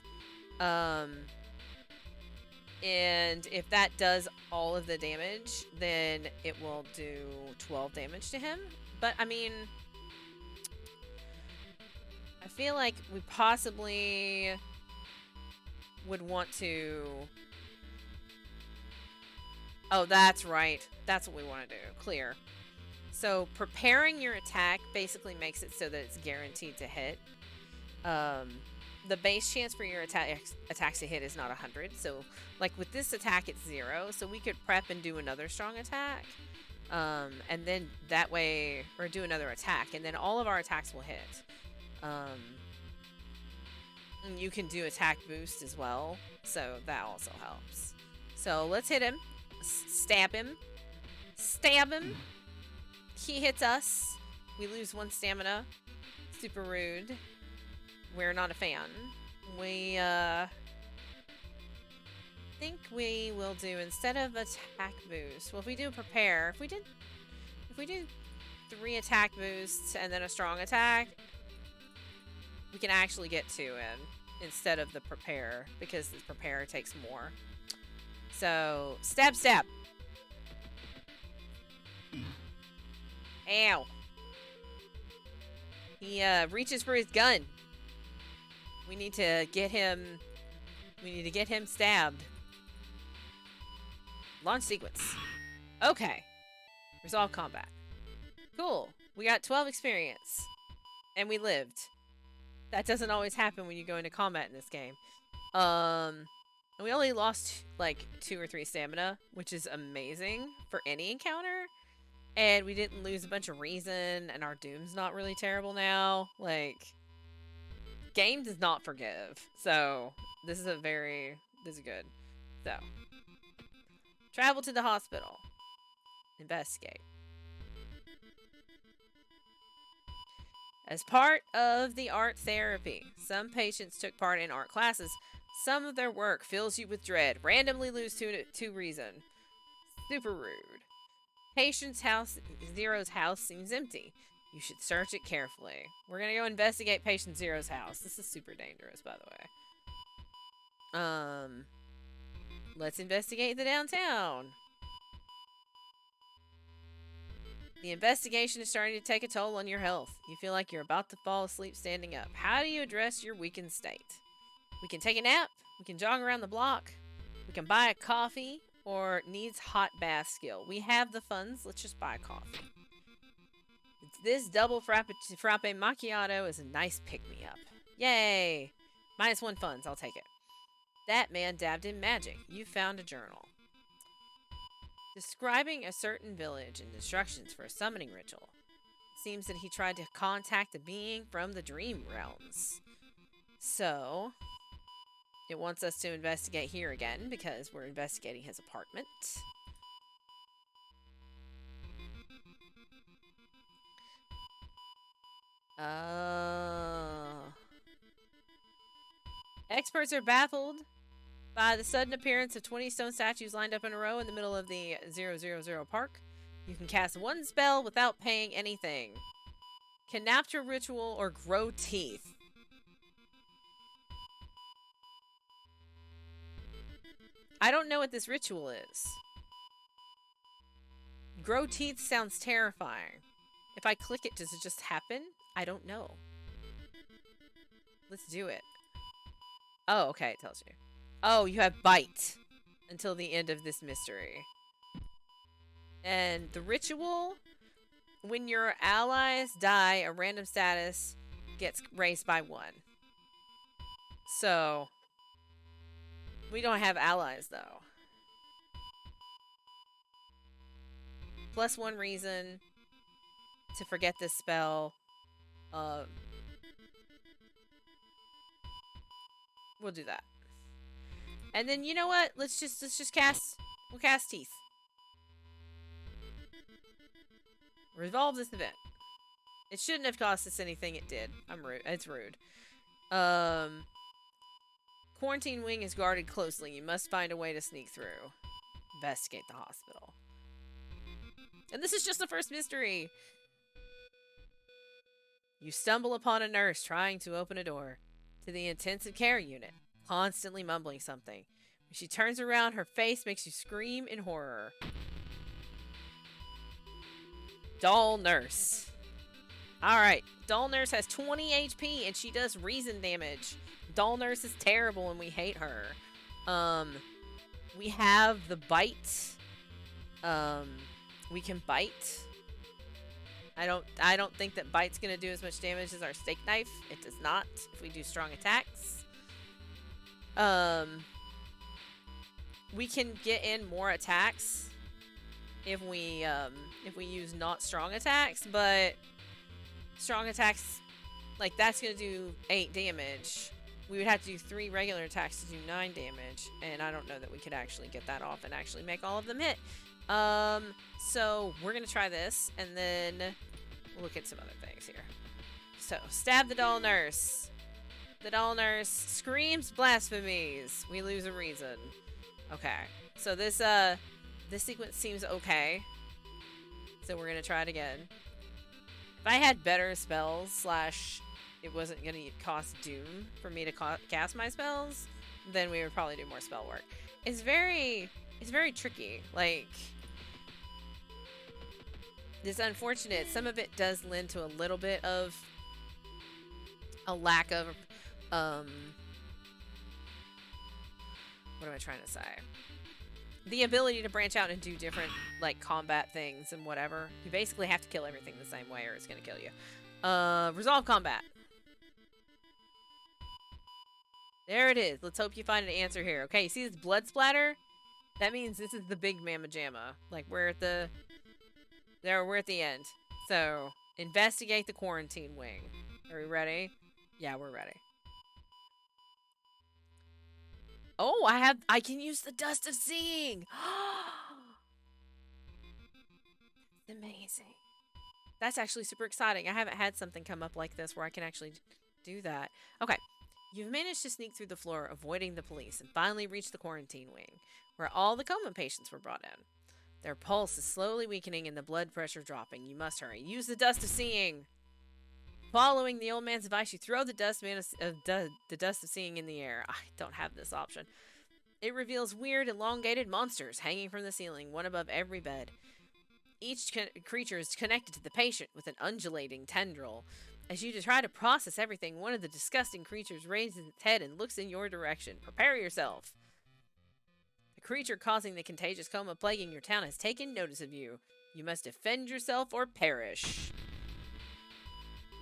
And if that does all of the damage, then it will do 12 damage to him. But, I mean... I feel like we possibly would want to... Oh, that's right. That's what we want to do. Clear. So, preparing your attack basically makes it so that it's guaranteed to hit. The base chance for your attacks to hit is not 100. So, like with this attack, it's 0. So, we could prep and do another strong attack. And then that way... Or do another attack. And then all of our attacks will hit. You can do attack boost as well. So, that also helps. So, let's hit him. Stab him. Stab him. He hits us. We lose 1 stamina. Super rude. We're not a fan. We think we will do, instead of attack boost, well, if we do prepare, if we do 3 attack boosts and then a strong attack, we can actually get 2 in instead of the prepare, because the prepare takes more. So, stab. Ow. He reaches for his gun. We need to get him stabbed. Launch sequence. Okay. Resolve combat. Cool. We got 12 experience. And we lived. That doesn't always happen when you go into combat in this game. We only lost like 2 or 3 stamina, which is amazing for any encounter. And we didn't lose a bunch of reason, and our doom's not really terrible now. Like, game does not forgive. So, this is good. So, travel to the hospital. Investigate. As part of the art therapy, some patients took part in art classes. Some of their work fills you with dread. Randomly lose to reason. Super rude. Patient's house, Zero's house seems empty. You should search it carefully. We're gonna go investigate Patient Zero's house. This is super dangerous, by the way. Let's investigate the downtown. The investigation is starting to take a toll on your health. You feel like you're about to fall asleep standing up. How do you address your weakened state? We can take a nap. We can jog around the block. We can buy a coffee. Or needs hot bath skill. We have the funds. Let's just buy coffee. This double frappe macchiato is a nice pick-me-up. Yay! -1 funds. I'll take it. That man dabbed in magic. You found a journal. Describing a certain village and instructions for a summoning ritual. It seems that he tried to contact a being from the dream realms. So, it wants us to investigate here again because we're investigating his apartment. Experts are baffled by the sudden appearance of 20 stone statues lined up in a row in the middle of the 000 park. You can cast 1 spell without paying anything. Canaptra ritual or grow teeth. I don't know what this ritual is. Grow teeth sounds terrifying. If I click it, does it just happen? I don't know. Let's do it. Oh, okay, it tells you. Oh, you have bite until the end of this mystery. And the ritual, when your allies die, a random status gets raised by 1. So, we don't have allies, though. +1 reason to forget this spell. We'll do that. And then, you know what? Let's just cast... We'll cast teeth. Resolve this event. It shouldn't have cost us anything. It did. I'm rude. It's rude. Quarantine wing is guarded closely. You must find a way to sneak through. Investigate the hospital. And this is just the first mystery. You stumble upon a nurse trying to open a door to the intensive care unit, constantly mumbling something. When she turns around, her face makes you scream in horror. Doll nurse. Alright, doll nurse has 20 HP and she does reason damage. Doll nurse is terrible and we hate her. We have the bite. We can bite. I don't think that bite's gonna do as much damage as our steak knife. It does not if we do strong attacks. We can get in more attacks if we use not strong attacks, but strong attacks, like, that's gonna do 8 damage. We would have to do 3 regular attacks to do 9 damage, and I don't know that we could actually get that off and actually make all of them hit. So we're gonna try this, and then we'll look at some other things here. So, stab the doll nurse. The doll nurse screams blasphemies. We lose a reason. Okay. So this sequence seems okay. So we're gonna try it again. If I had better spells slash it wasn't gonna cost doom for me to cast my spells, then we would probably do more spell work. It's very tricky. Like, it's unfortunate. Some of it does lend to a little bit of a lack of what am I trying to say? The ability to branch out and do different, like, combat things and whatever. You basically have to kill everything the same way or it's gonna kill you. Resolve combat. There it is. Let's hope you find an answer here. Okay, you see this blood splatter? That means this is the big mamma jamma. Like, we're at the end. So, investigate the quarantine wing. Are we ready? Yeah, we're ready. Oh, I can use the dust of seeing. Amazing. That's actually super exciting. I haven't had something come up like this where I can actually do that. Okay. You've managed to sneak through the floor, avoiding the police, and finally reached the quarantine wing, where all the coma patients were brought in. Their pulse is slowly weakening and the blood pressure dropping. You must hurry. Use the dust of seeing. Following the old man's advice, you throw the dust of seeing in the air. I don't have this option. It reveals weird, elongated monsters hanging from the ceiling, one above every bed. Each creature is connected to the patient with an undulating tendril. As you try to process everything, one of the disgusting creatures raises its head and looks in your direction. Prepare yourself. The creature causing the contagious coma plaguing your town has taken notice of you. You must defend yourself or perish.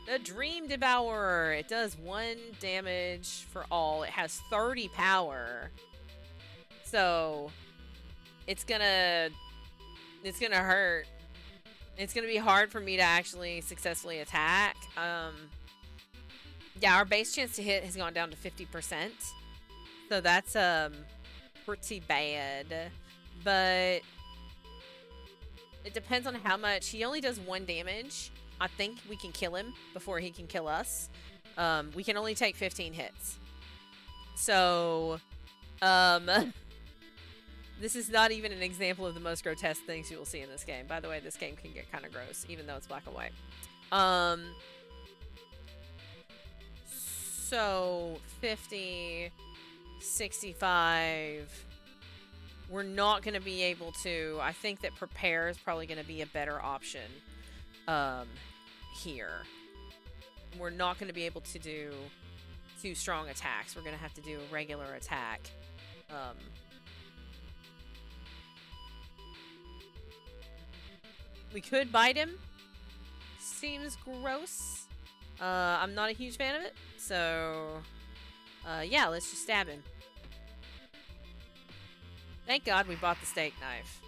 The Dream Devourer. It does 1 damage for all. It has 30 power. So, it's gonna hurt. It's gonna be hard for me to actually successfully attack. Yeah, our base chance to hit has gone down to 50%. So that's pretty bad. But it depends on how much. He only does 1 damage. I think we can kill him before he can kill us. We can only take 15 hits. So, this is not even an example of the most grotesque things you will see in this game. By the way, this game can get kind of gross, even though it's black and white. So, 50, 65. We're not going to be able to... I think that Prepare is probably going to be a better option here. We're not going to be able to do 2 strong attacks. We're going to have to do a regular attack. We could bite him. Seems gross. I'm not a huge fan of it. So, yeah, let's just stab him. Thank God we bought the steak knife.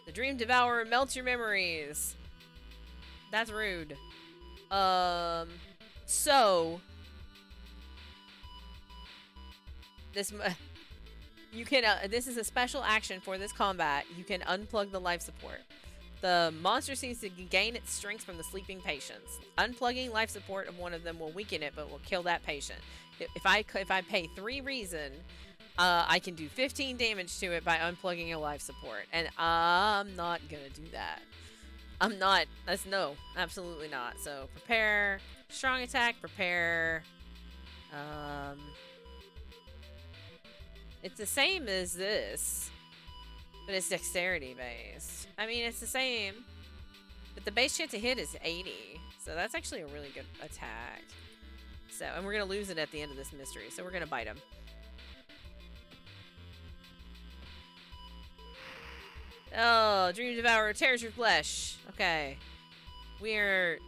The Dream Devourer melts your memories. That's rude. So this you can this is a special action for this combat. You can unplug the life support. The monster seems to gain its strength from the sleeping patients. Unplugging life support of one of them will weaken it, but will kill that patient. If I pay 3 reason, I can do 15 damage to it by unplugging a life support, and I'm not gonna do that. I'm not. That's no, absolutely not. So prepare, strong attack, prepare. It's the same as this, but it's dexterity based. I mean, it's the same, but the base chance to hit is 80. So that's actually a really good attack. So, and we're gonna lose it at the end of this mystery. So we're gonna bite him. Oh, Dream Devourer tears your flesh. Okay. We're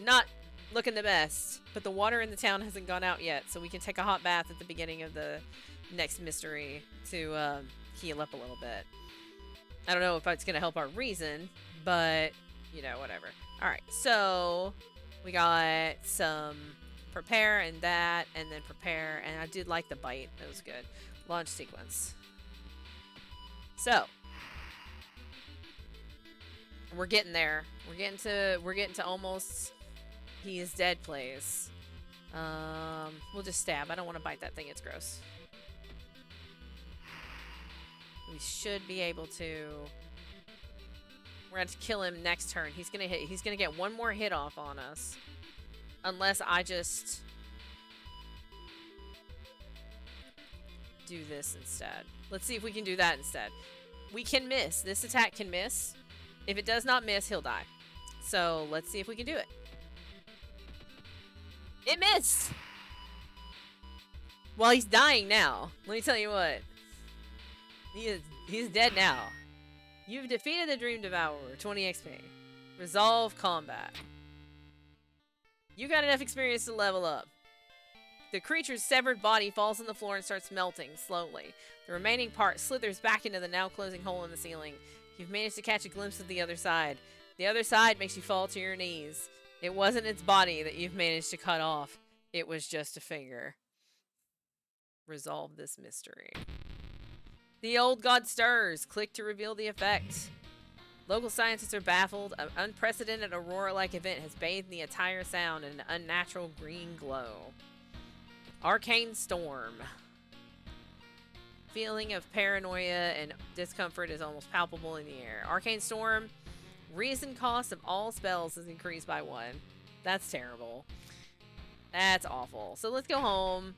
not looking the best, but the water in the town hasn't gone out yet, so we can take a hot bath at the beginning of the next mystery to heal up a little bit. I don't know if it's going to help our reason, but, you know, whatever. Alright, so we got some prepare and that, and then prepare, and I did like the bite. It was good. Launch sequence. So, we're getting there. We're getting to almost he is dead place. We'll just stab. I don't want to bite that thing. It's gross. We should be able to... We're going to kill him next turn. He's going to hit. He's going to get one more hit off on us. Unless I just... do this instead. Let's see if we can do that instead. We can miss. This attack can miss. If it does not miss, he'll die. So, let's see if we can do it. It missed! Well, he's dying now. Let me tell you what. He's dead now. You've defeated the Dream Devourer. 20 XP. Resolve combat. You got enough experience to level up. The creature's severed body falls on the floor and starts melting slowly. The remaining part slithers back into the now closing hole in the ceiling. You've managed to catch a glimpse of the other side. The other side makes you fall to your knees. It wasn't its body that you've managed to cut off. It was just a finger. Resolve this mystery. The old god stirs. Click to reveal the effect. Local scientists are baffled. An unprecedented aurora-like event has bathed the entire sound in an unnatural green glow. Arcane storm. Feeling of paranoia and discomfort is almost palpable in the air. Arcane storm. Reason cost of all spells is increased by 1. That's terrible. That's awful. So let's go home.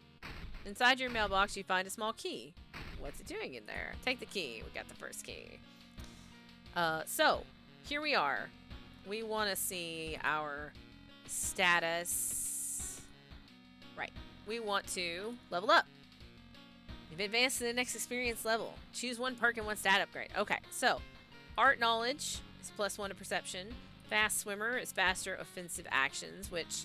Inside your mailbox, you find a small key. What's it doing in there? Take the key. We got the first key. So, here we are. We want to see our status. Right. We want to level up. You've advanced to the next experience level. Choose one perk and one stat upgrade. Okay, so Art Knowledge is +1 to Perception. Fast Swimmer is faster offensive actions, which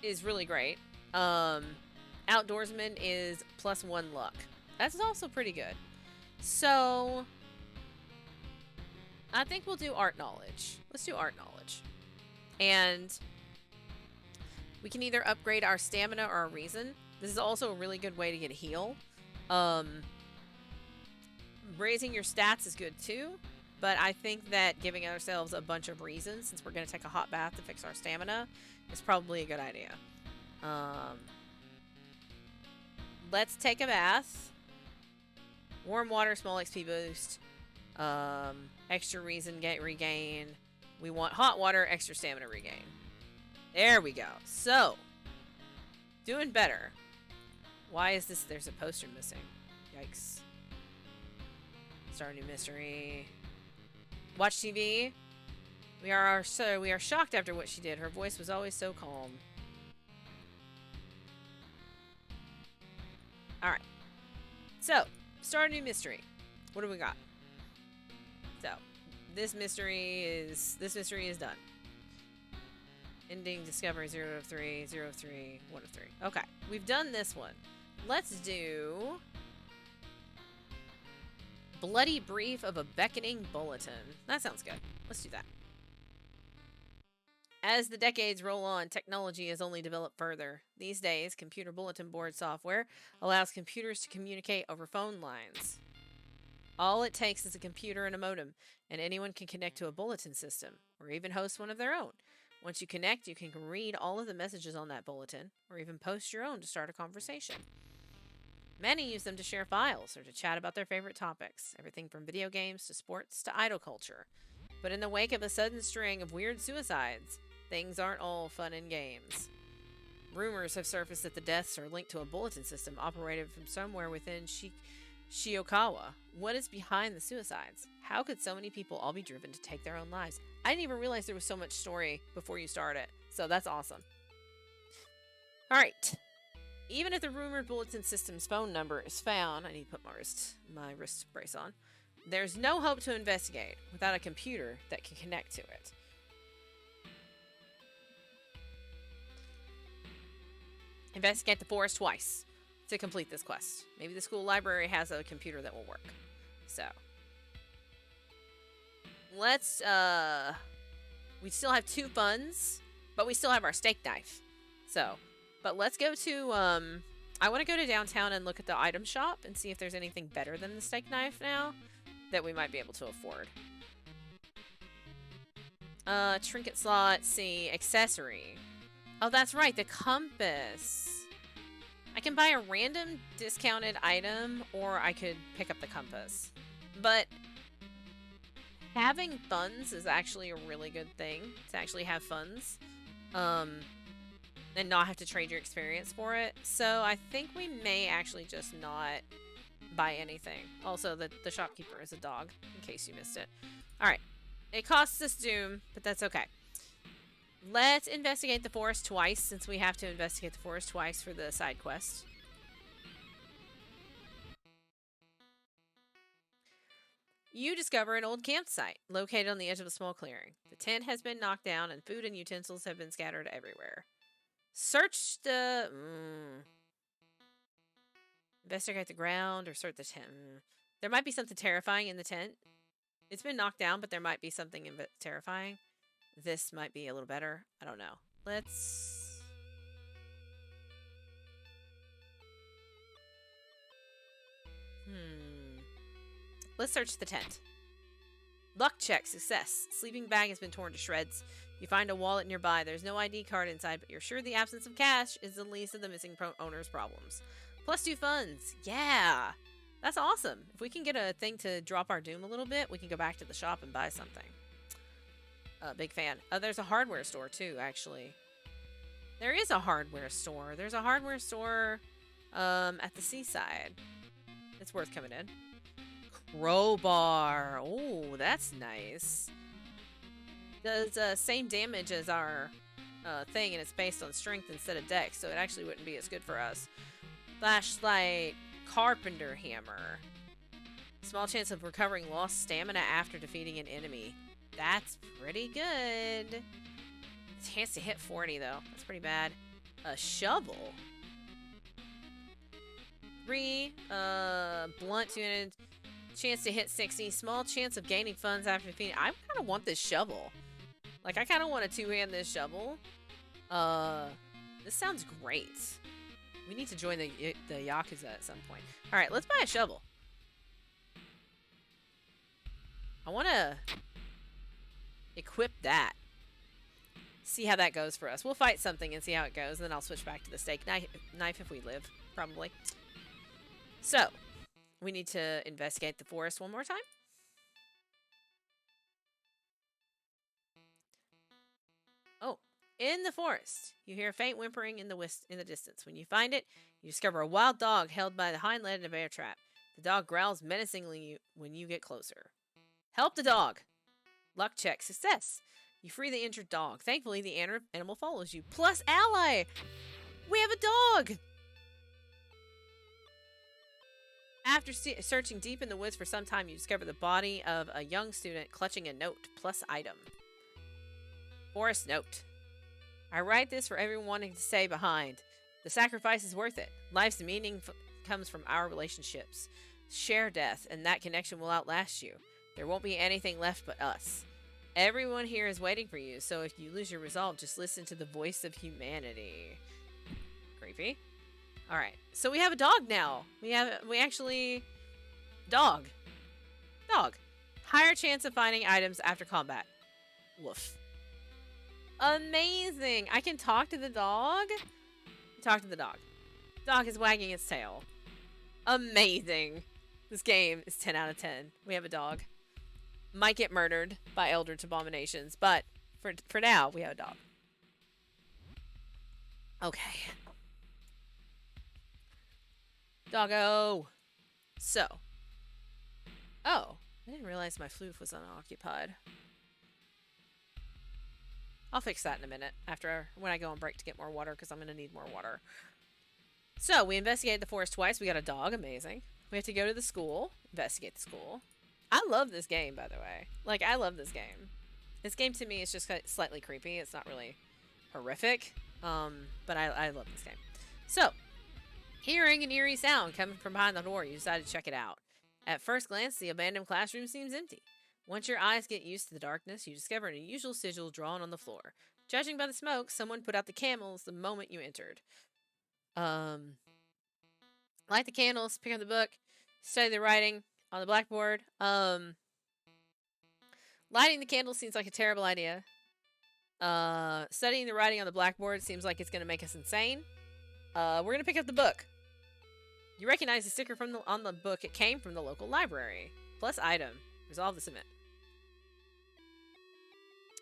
is really great. Outdoorsman is +1 luck. That's also pretty good. So, I think we'll do Art Knowledge. Let's do Art Knowledge. And we can either upgrade our stamina or our reason. This is also a really good way to get a heal. Raising your stats is good too, but I think that giving ourselves a bunch of reasons, since we're going to take a hot bath to fix our stamina, is probably a good idea. Let's take a bath. Warm water, small XP boost. Extra reason regain. We want hot water, extra stamina regain. There we go. So, doing better. Why is this? There's a poster missing. Yikes. Start a new mystery. Watch TV. We are shocked after what she did. Her voice was always so calm. Alright. So, start a new mystery. What do we got? So, this mystery is done. Ending discovery 0 of 3, 0 of 3, 1 of 3. Okay, we've done this one. Let's do Bloody Brief of a Beckoning Bulletin. That sounds good. Let's do that. As the decades roll on, technology has only developed further. These days, computer bulletin board software allows computers to communicate over phone lines. All it takes is a computer and a modem, and anyone can connect to a bulletin system, or even host one of their own. Once you connect, you can read all of the messages on that bulletin, or even post your own to start a conversation. Many use them to share files, or to chat about their favorite topics, everything from video games to sports to idol culture. But in the wake of a sudden string of weird suicides, things aren't all fun and games. Rumors have surfaced that the deaths are linked to a bulletin system operated from somewhere within Shiokawa. What is behind the suicides? How could so many people all be driven to take their own lives? I didn't even realize there was so much story before you start it, so that's awesome. Alright. Even if the rumored bulletin system's phone number is found, I need to put my wrist brace on, there's no hope to investigate without a computer that can connect to it. Investigate the forest twice to complete this quest. Maybe the school library has a computer that will work. So, let's, we still have 2 funds, but we still have our steak knife. So, but let's go to, I want to go to downtown and look at the item shop and see if there's anything better than the steak knife now that we might be able to afford. Trinket slot, see, accessory. Oh, that's right, the compass. I can buy a random discounted item, or I could pick up the compass. But having funds is actually a really good thing, to actually have funds. And not have to trade your experience for it. So I think we may actually just not buy anything. Also, the shopkeeper is a dog, in case you missed it. Alright. It costs us doom, but that's okay. Let's investigate the forest twice, since we have to investigate the forest twice for the side quest. You discover an old campsite located on the edge of a small clearing. The tent has been knocked down and food and utensils have been scattered everywhere. Search the... Investigate the ground or search the tent. There might be something terrifying in the tent. It's been knocked down, but there might be something terrifying. This might be a little better. I don't know. Let's... Let's search the tent. Luck check. Success. Sleeping bag has been torn to shreds. You find a wallet nearby. There's no ID card inside, but you're sure the absence of cash is the least of the missing owner's problems. +2 funds. Yeah. That's awesome. If we can get a thing to drop our doom a little bit, we can go back to the shop and buy something. Big fan. There's a hardware store, too, actually. There is a hardware store. There's a hardware store at the seaside. It's worth coming in. Crowbar. Oh, that's nice. Does same damage as our thing, and it's based on strength instead of dex, so it actually wouldn't be as good for us. Flashlight. Carpenter hammer. Small chance of recovering lost stamina after defeating an enemy. That's pretty good. Chance to hit 40, though. That's pretty bad. A shovel. 3. Blunt 200. Chance to hit 60. Small chance of gaining funds after defeating. I kind of want this shovel. Like, I kind of want to two-hand this shovel. This sounds great. We need to join the Yakuza at some point. Alright, let's buy a shovel. I want to equip that. See how that goes for us. We'll fight something and see how it goes, and then I'll switch back to the steak knife if we live, probably. So, we need to investigate the forest one more time. Oh, in the forest, you hear a faint whimpering in the distance. When you find it, you discover a wild dog held by the hind leg in a bear trap. The dog growls menacingly when you get closer. Help the dog. Luck check. Success. You free the injured dog. Thankfully, the animal follows you. Plus ally. We have a dog. After searching deep in the woods for some time, you discover the body of a young student clutching a note. Plus item. Forest note. I write this for everyone wanting to stay behind. The sacrifice is worth it. Life's meaning comes from our relationships. Share death, and that connection will outlast you. There won't be anything left but us. Everyone here is waiting for you, so if you lose your resolve, just listen to the voice of humanity. Creepy. Alright, so we have a dog now. We actually... Dog. Higher chance of finding items after combat. Woof. Amazing! I can talk to the dog? Talk to the dog. Dog is wagging its tail. Amazing. This game is 10 out of 10. We have a dog. Might get murdered by eldritch abominations, but for now, we have a dog. Okay. Doggo. So. Oh. I didn't realize my floof was unoccupied. I'll fix that in a minute when I go on break to get more water, because I'm going to need more water. So, we investigated the forest twice. We got a dog. Amazing. We have to go to the school. Investigate the school. I love this game, by the way. Like, I love this game. This game, to me, is just slightly creepy. It's not really horrific. But I love this game. So, hearing an eerie sound coming from behind the door, you decide to check it out. At first glance, the abandoned classroom seems empty. Once your eyes get used to the darkness, you discover an unusual sigil drawn on the floor. Judging by the smoke, someone put out the candles the moment you entered. Light the candles, pick up the book, study the writing on the blackboard. Lighting the candles seems like a terrible idea. Studying the writing on the blackboard seems like it's going to make us insane. We're going to pick up the book. You recognize the sticker on the book. It came from the local library. Plus item. Resolve this event.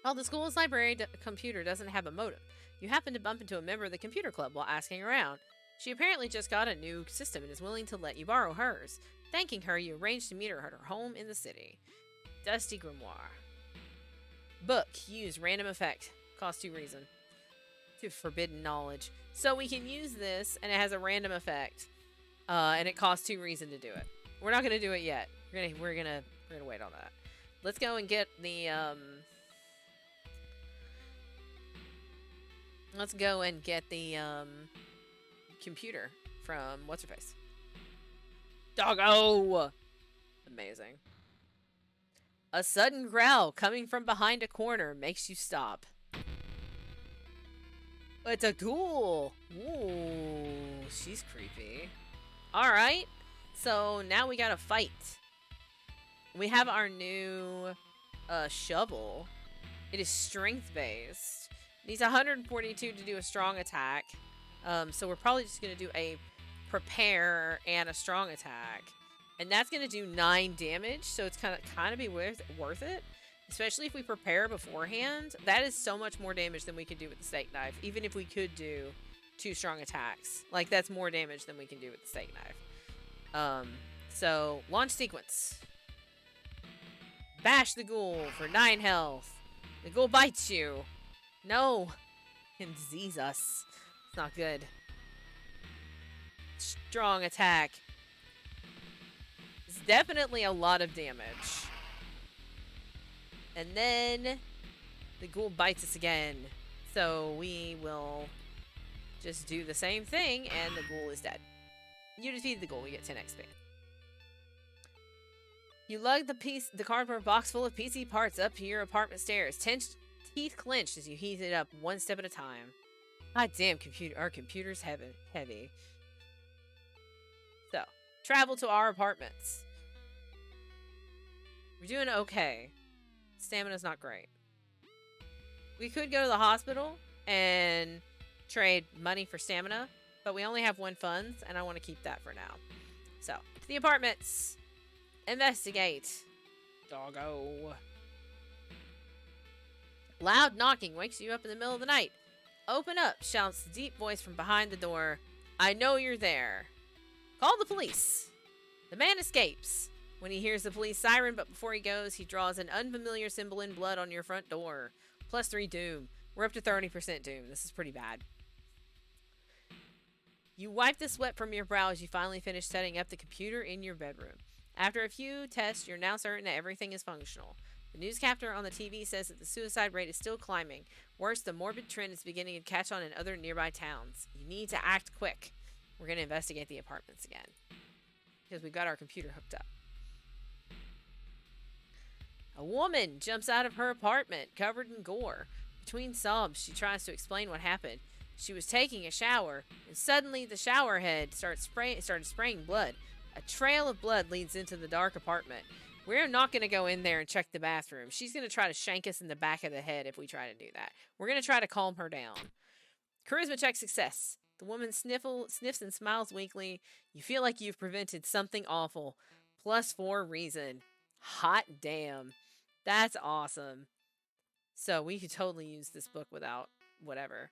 While the school's library computer doesn't have a modem, you happen to bump into a member of the computer club while asking around. She apparently just got a new system and is willing to let you borrow hers. Thanking her, you arrange to meet her at her home in the city. Dusty Grimoire. Book. Use random effect. Cost 2 reason. To forbidden knowledge. So we can use this, and it has a random effect. And it costs 2 reason to do it. We're not gonna do it yet. We're gonna wait on that. Let's go and get the let's go and get the computer from what's her face. Doggo! Amazing. A sudden growl coming from behind a corner makes you stop. It's a ghoul. Ooh, she's creepy. Alright, so now we gotta fight. We have our new shovel. It is strength-based. Needs 142 to do a strong attack. So we're probably just going to do a prepare and a strong attack. And that's going to do 9 damage, so it's kind of be worth it. Especially if we prepare beforehand. That is so much more damage than we could do with the steak knife. Even if we could do 2 strong attacks. Like, that's more damage than we can do with the steak knife. So, launch sequence. Bash the ghoul for 9 health. The ghoul bites you. No. Can disease us. It's not good. Strong attack. It's definitely a lot of damage. And then the ghoul bites us again. So we will just do the same thing and the ghoul is dead. You defeated the ghoul, you get 10 XP. You lug the cardboard box full of PC parts up to your apartment stairs. Teeth clenched as you heat it up one step at a time. God damn, our computer's heavy. So, travel to our apartments. We're doing okay. Stamina's not great. We could go to the hospital and trade money for stamina, but we only have 1 funds, and I want to keep that for now. So, to the apartments. Investigate. Doggo. Loud knocking wakes you up in the middle of the night. Open up, shouts the deep voice from behind the door. I know you're there. Call the police. The man escapes when he hears the police siren, but before he goes, he draws an unfamiliar symbol in blood on your front door. +3 doom. We're up to 30% doom. This is pretty bad. You wipe the sweat from your brow as you finally finish setting up the computer in your bedroom. After a few tests, you're now certain that everything is functional. The newscaster on the TV says that the suicide rate is still climbing. Worse, the morbid trend is beginning to catch on in other nearby towns. You need to act quick. We're going to investigate the apartments again. Because we've got our computer hooked up. A woman jumps out of her apartment, covered in gore. Between sobs, she tries to explain what happened. She was taking a shower, and suddenly the shower head started spraying blood. A trail of blood leads into the dark apartment. We're not going to go in there and check the bathroom. She's going to try to shank us in the back of the head if we try to do that. We're going to try to calm her down. Charisma check success. The woman sniffs and smiles weakly. You feel like you've prevented something awful. +4 reason. Hot damn. That's awesome. So we could totally use this book without whatever.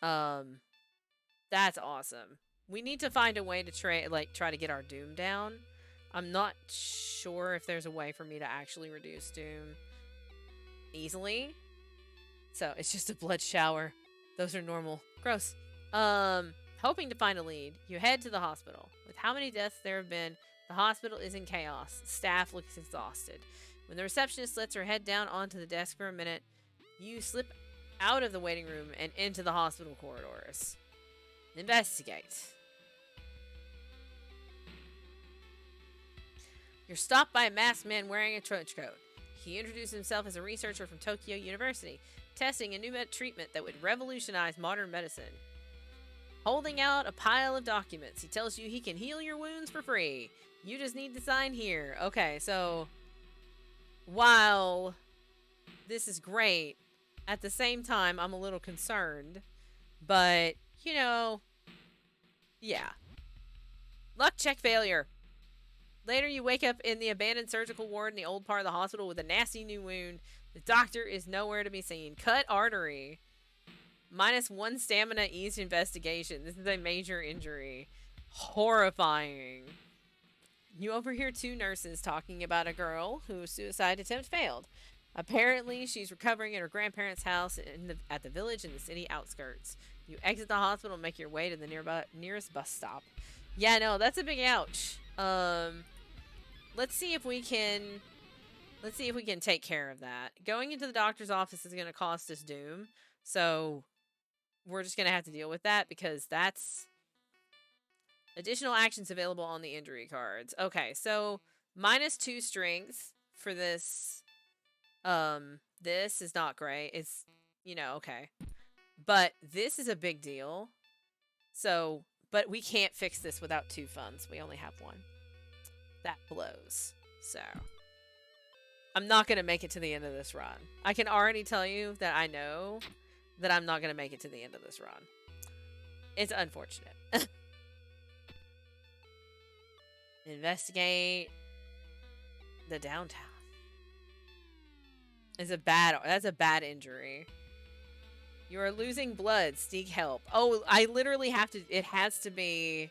That's awesome. We need to find a way to try to get our doom down. I'm not sure if there's a way for me to actually reduce doom easily. So it's just a blood shower. Those are normal. Gross. Hoping to find a lead, you head to the hospital. With how many deaths there have been, the hospital is in chaos. Staff looks exhausted. When the receptionist lets her head down onto the desk for a minute, you slip out of the waiting room and into the hospital corridors. Investigate. You're stopped by a masked man wearing a trench coat. He introduced himself as a researcher from Tokyo University, testing a new treatment that would revolutionize modern medicine. Holding out a pile of documents, he tells you he can heal your wounds for free. You just need to sign here. Okay, so while this is great, at the same time, I'm a little concerned. But, you know, yeah. Luck check failure. Later, you wake up in the abandoned surgical ward in the old part of the hospital with a nasty new wound. The doctor is nowhere to be seen. Cut artery. -1 stamina eased investigation. This is a major injury. Horrifying. You overhear 2 nurses talking about a girl whose suicide attempt failed. Apparently, she's recovering at her grandparents' house at the village in the city outskirts. You exit the hospital and make your way to the nearest bus stop. Yeah, no, that's a big ouch. Let's see if we can take care of that. Going into the doctor's office is going to cost us doom. So we're just going to have to deal with that because that's additional actions available on the injury cards. Okay, so -2 strength for this. This is not great. It's, okay. But this is a big deal. So, but we can't fix this without 2 funds. We only have 1. That blows. So, I'm not going to make it to the end of this run. I can already tell you that I know that I'm not going to make it to the end of this run. It's unfortunate. Investigate the downtown. That's a bad injury. You are losing blood. Seek help. Oh, I literally have to. It has to be.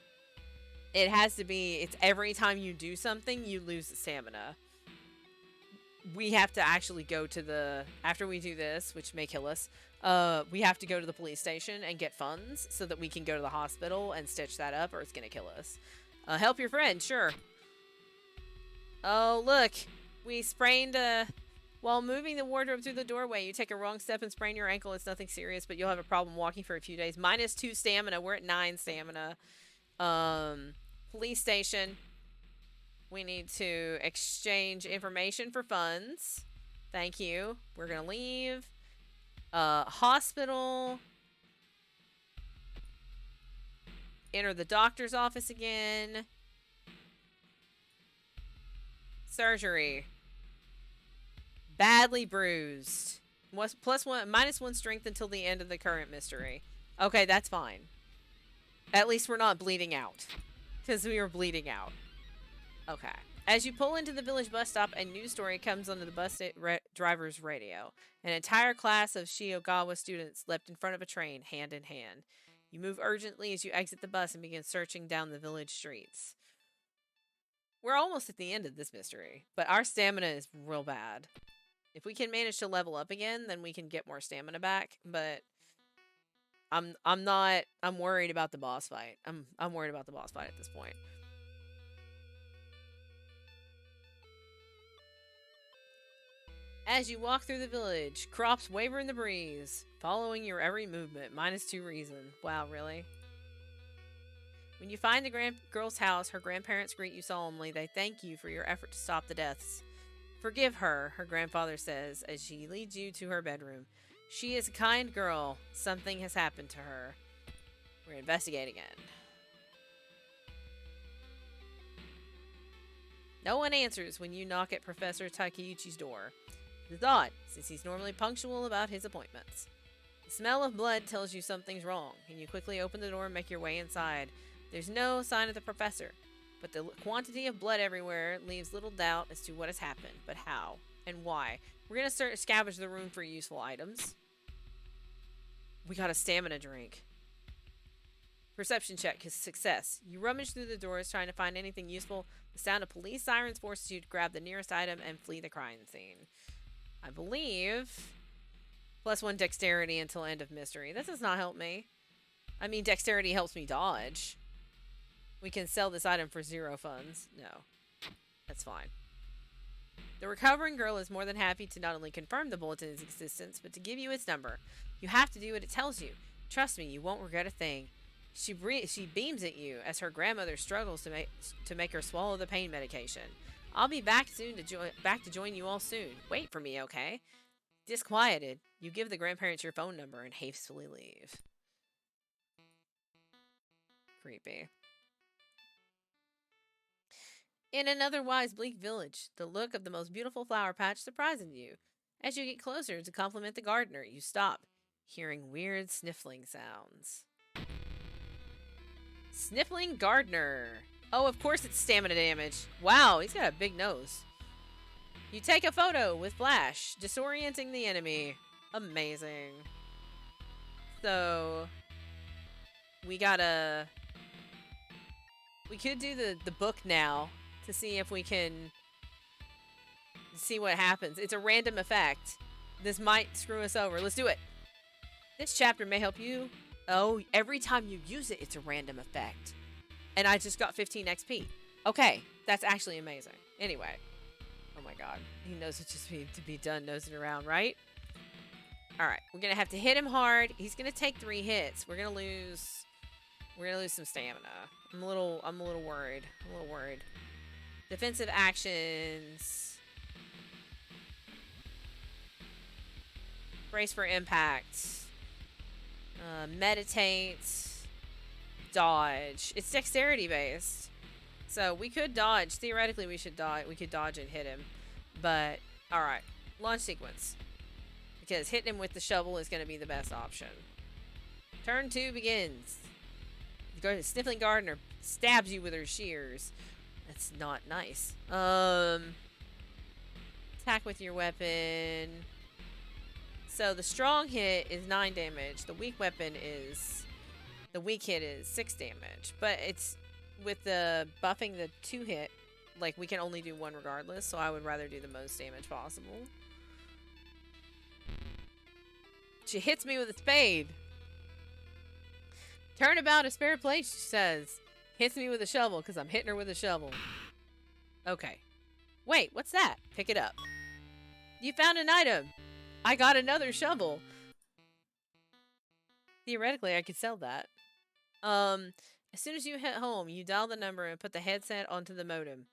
It's every time you do something, you lose stamina. We have to actually go to after we do this, which may kill us. We have to go to the police station and get funds so that we can go to the hospital and stitch that up, or it's gonna kill us. Help your friend, sure. Oh, look. We sprained, while moving the wardrobe through the doorway, you take a wrong step and sprain your ankle. It's nothing serious, but you'll have a problem walking for a few days. -2 stamina. We're at 9 stamina. Police station. We need to exchange information for funds. Thank you. We're gonna leave. Hospital. Enter the doctor's office again. Surgery. Badly bruised. -1 strength until the end of the current mystery. Okay, that's fine. At least we're not bleeding out. Because we were bleeding out. Okay. As you pull into the village bus stop, a news story comes onto the bus driver's radio. An entire class of Shiogama students leapt in front of a train, hand in hand. You move urgently as you exit the bus and begin searching down the village streets. We're almost at the end of this mystery, but our stamina is real bad. If we can manage to level up again, then we can get more stamina back, but I'm worried about the boss fight. I'm worried about the boss fight at this point. As you walk through the village, crops waver in the breeze, following your every movement. -2 reason. Wow, really? When you find the girl's house, her grandparents greet you solemnly. They thank you for your effort to stop the deaths. Forgive her, her grandfather says, as she leads you to her bedroom. She is a kind girl. Something has happened to her. We're investigating it. No one answers when you knock at Professor Takeuchi's door. It's odd, since he's normally punctual about his appointments. The smell of blood tells you something's wrong, and you quickly open the door and make your way inside. There's no sign of the professor, but the quantity of blood everywhere leaves little doubt as to what has happened, but how and why. We're going to scavenge the room for useful items. We got a stamina drink. Perception check is success. You rummage through the doors trying to find anything useful. The sound of police sirens forces you to grab the nearest item and flee the crime scene. I believe +1 dexterity until end of mystery. This does not help me. I mean, dexterity helps me dodge. We can sell this item for 0 funds. No. That's fine. The recovering girl is more than happy to not only confirm the bulletin's existence, but to give you its number. You have to do what it tells you. Trust me, you won't regret a thing. She beams at you as her grandmother struggles to make her swallow the pain medication. I'll be back soon to join you all soon. Wait for me, okay? Disquieted, you give the grandparents your phone number and hastily leave. Creepy. In an otherwise bleak village, the look of the most beautiful flower patch surprises you. As you get closer to compliment the gardener, you stop, hearing weird sniffling sounds. Sniffling gardener. Oh, of course it's stamina damage. Wow, he's got a big nose. You take a photo with flash, disorienting the enemy. Amazing. So, we gotta... We could do the book now to see if we can see what happens. It's a random effect. This might screw us over. Let's do it. This chapter may help you. Oh, every time you use it, it's a random effect. And I just got 15 XP. Okay, that's actually amazing. Anyway. Oh my god. He knows it just to be done nosing around, right? Alright, we're gonna have to hit him hard. He's gonna take 3 hits. We're gonna lose some stamina. I'm a little worried. I'm a little worried. Defensive actions. Brace for impact. Meditate. Dodge. It's dexterity based. So we could dodge. Theoretically, we should dodge. We could dodge and hit him. But, alright. Launch sequence. Because hitting him with the shovel is going to be the best option. Turn 2 begins. The Sniffling Gardener stabs you with her shears. That's not nice. Attack with your weapon. So the strong hit is 9 damage. The weak weapon is... The weak hit is 6 damage. But it's... With the buffing the 2 hit, like, we can only do 1 regardless. So I would rather do the most damage possible. She hits me with a spade. Turnabout a spare plate, she says. Hits me with a shovel because I'm hitting her with a shovel. Okay. Wait, what's that? Pick it up. You found an item. I got another shovel. Theoretically, I could sell that. As soon as you hit home, you dial the number and put the headset onto the modem.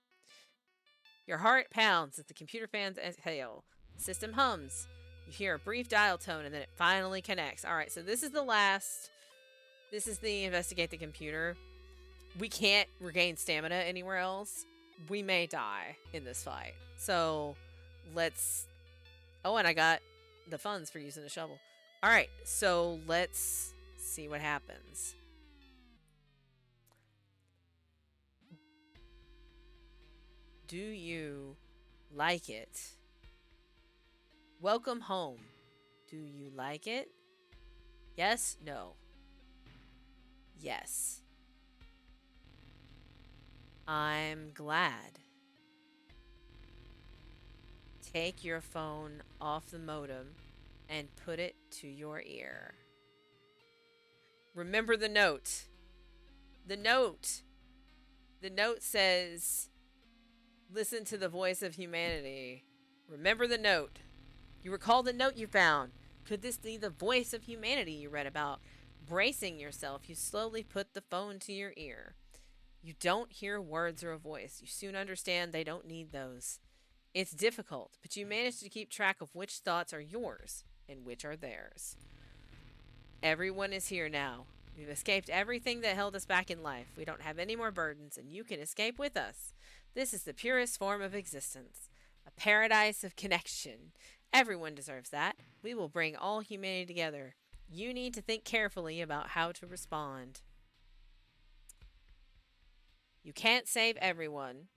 Your heart pounds as the computer fans exhale. The system hums. You hear a brief dial tone and then it finally connects. Alright, so this is the last... This is the investigate the computer. We can't regain stamina anywhere else. We may die in this fight. So, let's... Oh, and I got the funds for using a shovel. Alright, so let's see what happens. Do you like it? Welcome home. Do you like it? Yes? No. Yes. I'm glad. Take your phone off the modem and put it to your ear. Remember the note. The note. The note says, listen to the voice of humanity. Remember the note. You recall the note you found. Could this be the voice of humanity you read about? Bracing yourself, you slowly put the phone to your ear. You don't hear words or a voice. You soon understand they don't need those. It's difficult, but you manage to keep track of which thoughts are yours and which are theirs. Everyone is here now. We've escaped everything that held us back in life. We don't have any more burdens, and you can escape with us. This is the purest form of existence. A paradise of connection. Everyone deserves that. We will bring all humanity together. You need to think carefully about how to respond. You can't save everyone.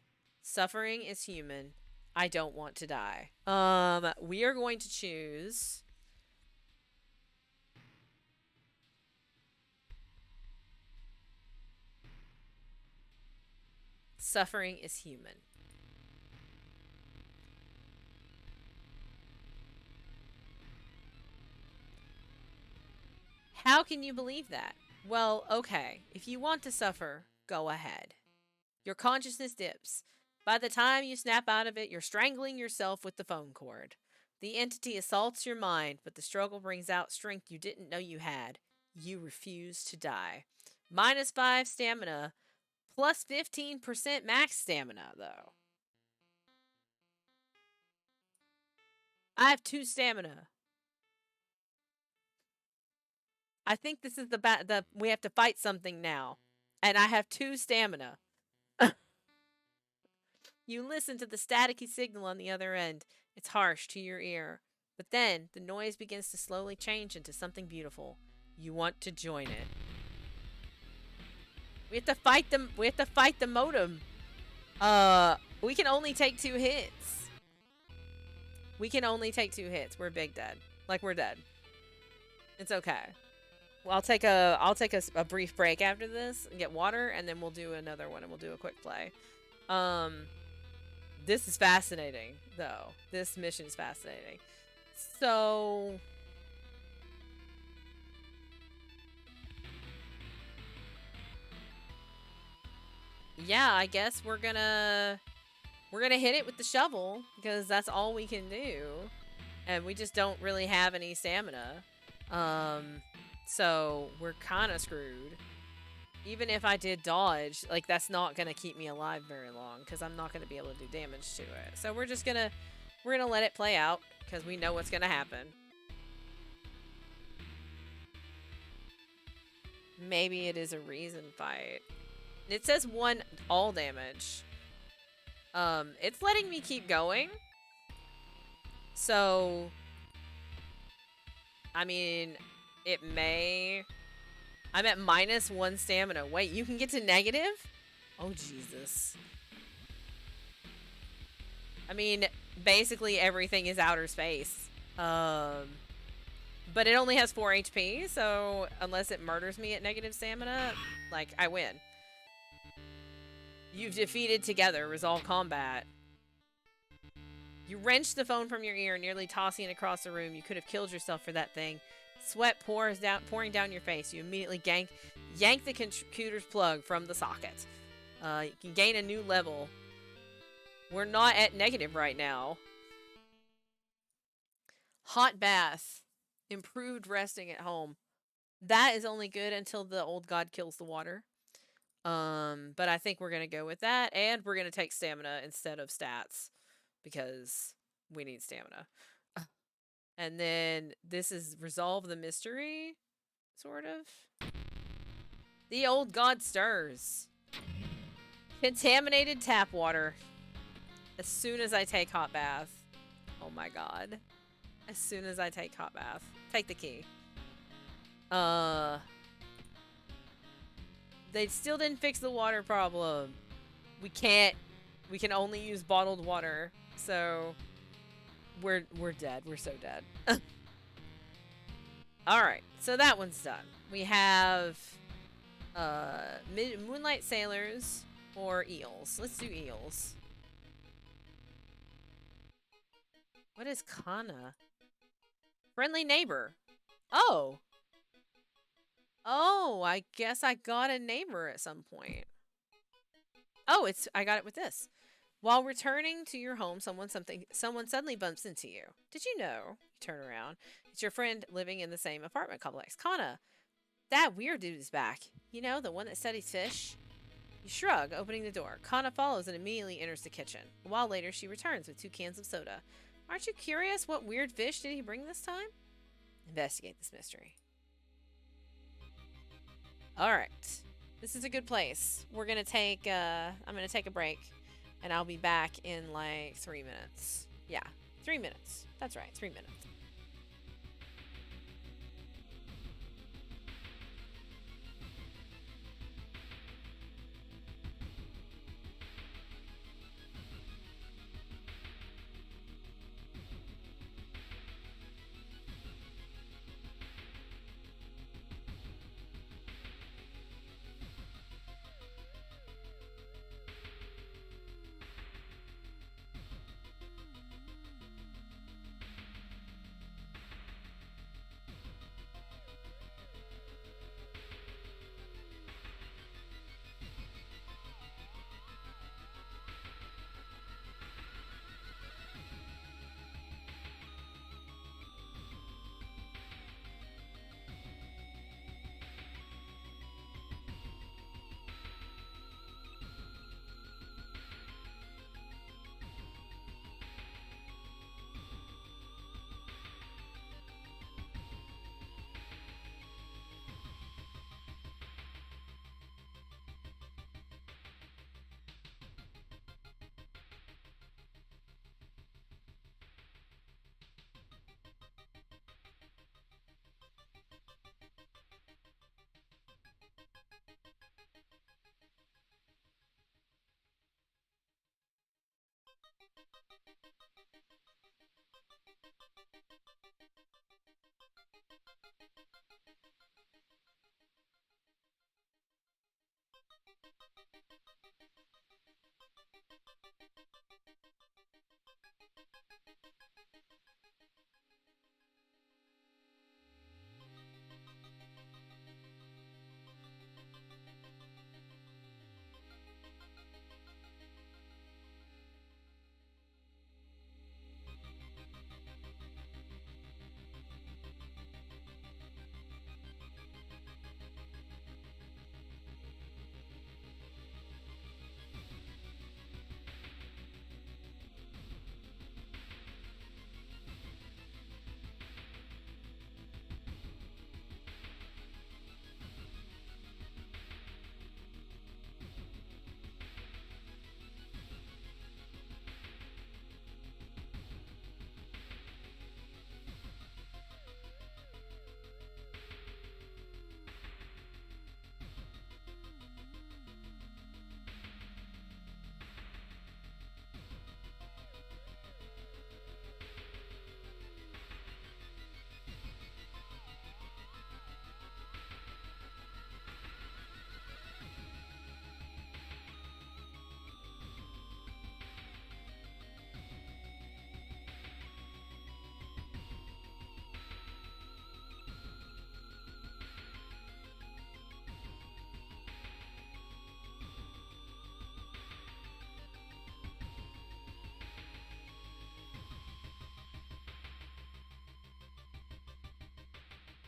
Suffering is human. I don't want to die. We are going to choose... Suffering is human. How can you believe that? Well, okay. If you want to suffer, go ahead. Your consciousness dips. By the time you snap out of it, you're strangling yourself with the phone cord. The entity assaults your mind, but the struggle brings out strength you didn't know you had. You refuse to die. -5 stamina, plus 15% max stamina, though. I have 2 stamina. I think this is we have to fight something now. And I have 2 stamina. You listen to the staticky signal on the other end. It's harsh to your ear. But then, the noise begins to slowly change into something beautiful. You want to join it. We have to fight them. We have to fight the modem. We can only take 2 hits. We can only take 2 hits. We're big dead. Like, we're dead. It's okay. Well, I'll take a brief break after this and get water, and then we'll do another one, and we'll do a quick play. This is fascinating, though. This mission is fascinating. So... yeah, I guess we're gonna hit it with the shovel, because that's all we can do. And we just don't really have any stamina. So we're kind of screwed. Even if I did dodge, like, that's not gonna keep me alive very long, because I'm not gonna be able to do damage to it. So we're gonna let it play out, because we know what's gonna happen. Maybe it is a reason fight. It says 1 all damage. It's letting me keep going. So, I mean, it may... I'm at -1 stamina. Wait, you can get to negative? Oh, Jesus. I mean, basically everything is outer space. But it only has 4 HP, so unless it murders me at negative stamina, like, I win. You've defeated together. Resolve combat. You wrenched the phone from your ear, nearly tossing it across the room. You could have killed yourself for that thing. Sweat pouring down your face. You immediately yank the computer's plug from the socket. You can gain a new level. We're not at negative right now. Hot bath. Improved resting at home. That is only good until the old god kills the water. But I think we're going to go with that. And we're going to take stamina instead of stats, because we need stamina. And then this is resolve the mystery, sort of. The old god stirs. Contaminated tap water. As soon as I take hot bath. Oh my god. As soon as I take hot bath. Take the key. They still didn't fix the water problem. We can only use bottled water. So we're dead. We're so dead. Alright, so that one's done. We have Moonlight Sailors or Eels. Let's do Eels. What is Kana? Friendly neighbor. Oh. Oh, I guess I got a neighbor at some point. Oh, I got it with this. While returning to your home, someone suddenly bumps into you. Did you know? You turn around. It's your friend living in the same apartment complex. Kana, that weird dude is back. You know, the one that studies fish? You shrug, opening the door. Kana follows and immediately enters the kitchen. A while later, she returns with 2 cans of soda. Aren't you curious what weird fish did he bring this time? Investigate this mystery. Alright. This is a good place. We're gonna take, I'm gonna take a break. And I'll be back in like 3 minutes. Yeah, 3 minutes. That's right, 3 minutes.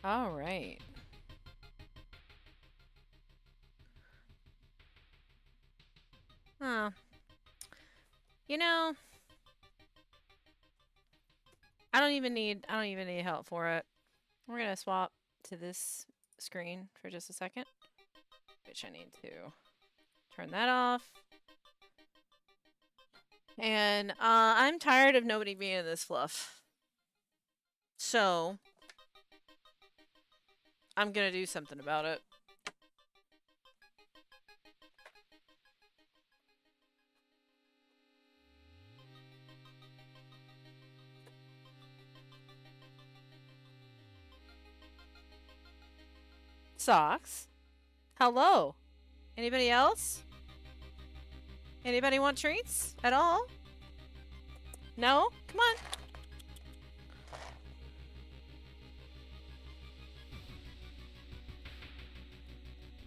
All right. Huh. You know, I don't even need help for it. We're gonna swap to this screen for just a second, which I need to turn that off. And I'm tired of nobody being in this fluff. So I'm gonna do something about it. Socks. Hello. Anybody else? Anybody want treats at all? No? Come on.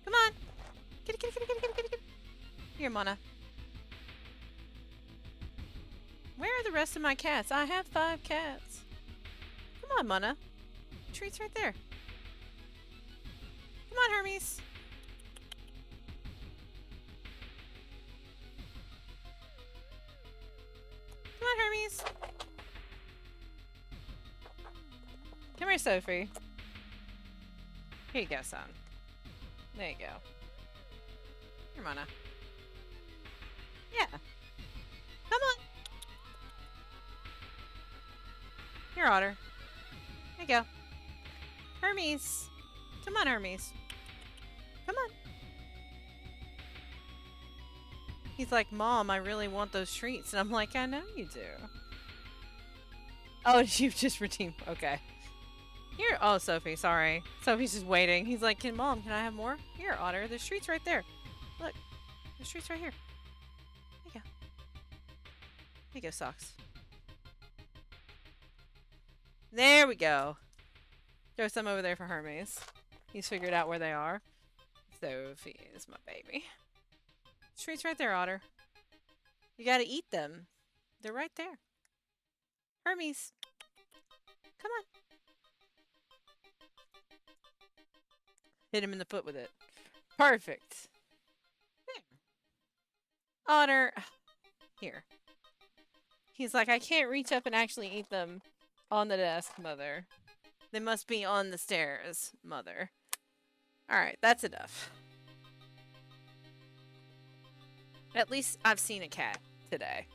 Come on. Get it, get it, get it, get it, get it, get it. Here, Mona. Where are the rest of my cats? I have 5 cats. Come on, Mona. Treats right there. Come on, Hermes. Come on, Hermes. Come here, Sophie. Here you go, son. There you go. Here, Mona. Yeah. Come on. Here, Otter. There you go. Hermes. Come on, Hermes. Come on. He's like, Mom, I really want those treats. And I'm like, I know you do. Oh, you just redeemed. Okay. Here. Oh, Sophie, sorry. Sophie's just waiting. He's like, Mom, can I have more? Here, Otter. There's treats right there. Look. There's treats right here. There you go. There you go, Socks. There we go. Throw some over there for Hermes. He's figured out where they are. Sophie is my baby. Treats right there, Otter. You gotta eat them. They're right there. Hermes. Come on. Hit him in the foot with it. Perfect. There. Otter. Here. He's like, I can't reach up and actually eat them on the desk, Mother. They must be on the stairs, Mother. Alright, that's enough. At least I've seen a cat today.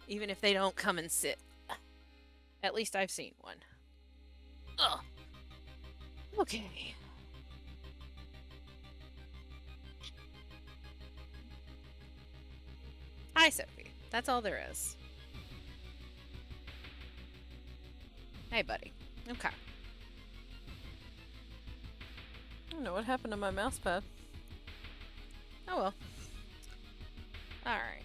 Even if they don't come and sit. At least I've seen one. Ugh. Okay. Hi, Sophie. That's all there is. Hey, buddy. Okay. I don't know what happened to my mouse pad. Oh well. Alright.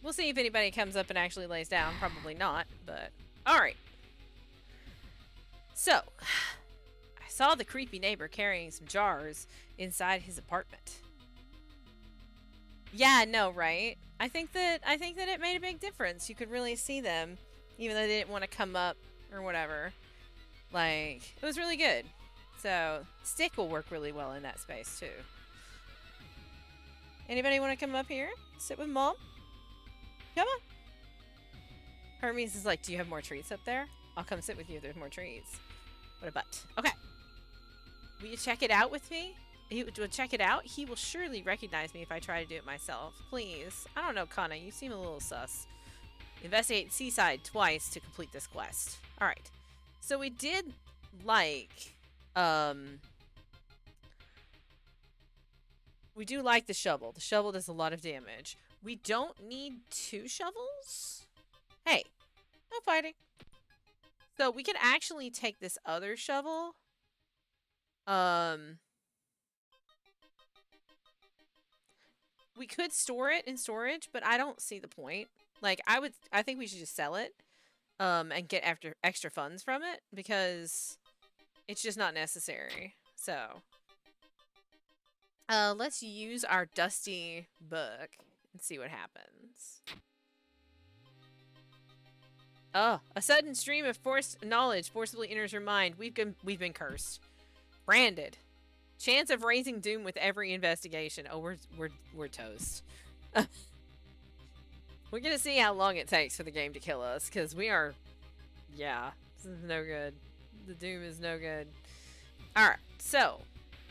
We'll see if anybody comes up and actually lays down. Probably not, but... Alright. So, I saw the creepy neighbor carrying some jars inside his apartment. Yeah, no, right? I think that it made a big difference. You could really see them, even though they didn't want to come up or whatever. Like, it was really good. So, stick will work really well in that space, too. Anybody want to come up here? Sit with Mom? Come on. Hermes is like, do you have more treats up there? I'll come sit with you if there's more treats. What a butt. Okay. Will you check it out with me? He will check it out. He will surely recognize me if I try to do it myself. Please. I don't know, Kana. You seem a little sus. Investigate Seaside twice to complete this quest. Alright. So we did like... we do like the shovel. The shovel does a lot of damage. We don't need 2 shovels? Hey. No fighting. So we could actually take this other shovel. We could store it in storage, but I don't see the point. Like, I think we should just sell it, and get extra funds from it, because it's just not necessary. So, let's use our dusty book and see what happens. Oh, a sudden stream of forced knowledge forcibly enters your mind. We've been cursed. Branded. Chance of raising doom with every investigation. Oh, we're toast. We're gonna see how long it takes for the game to kill us, because we are, yeah, this is no good. The doom is no good. Alright, so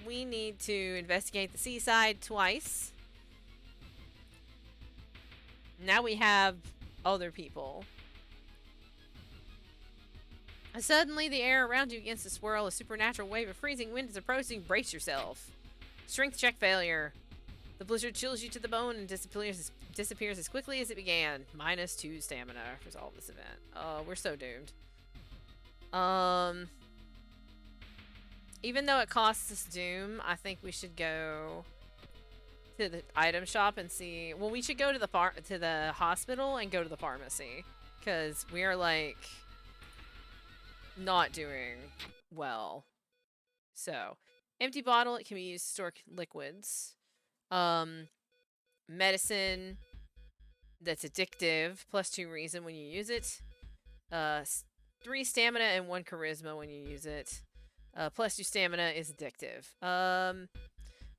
we need to investigate the seaside twice. Now we have other people. Suddenly, the air around you begins to swirl. A supernatural wave of freezing wind is approaching. Brace yourself. Strength check failure. The blizzard chills you to the bone and disappears as quickly as it began. -2 stamina. Resolve this event. Oh, we're so doomed. Even though it costs us doom, I think we should go to the item shop and see. Well, we should go to the hospital and go to the pharmacy, because we are like not doing well. So, empty bottle, it can be used to store liquids. Medicine that's addictive, +2 reason when you use it. 3 stamina and 1 charisma when you use it. +2 stamina is addictive.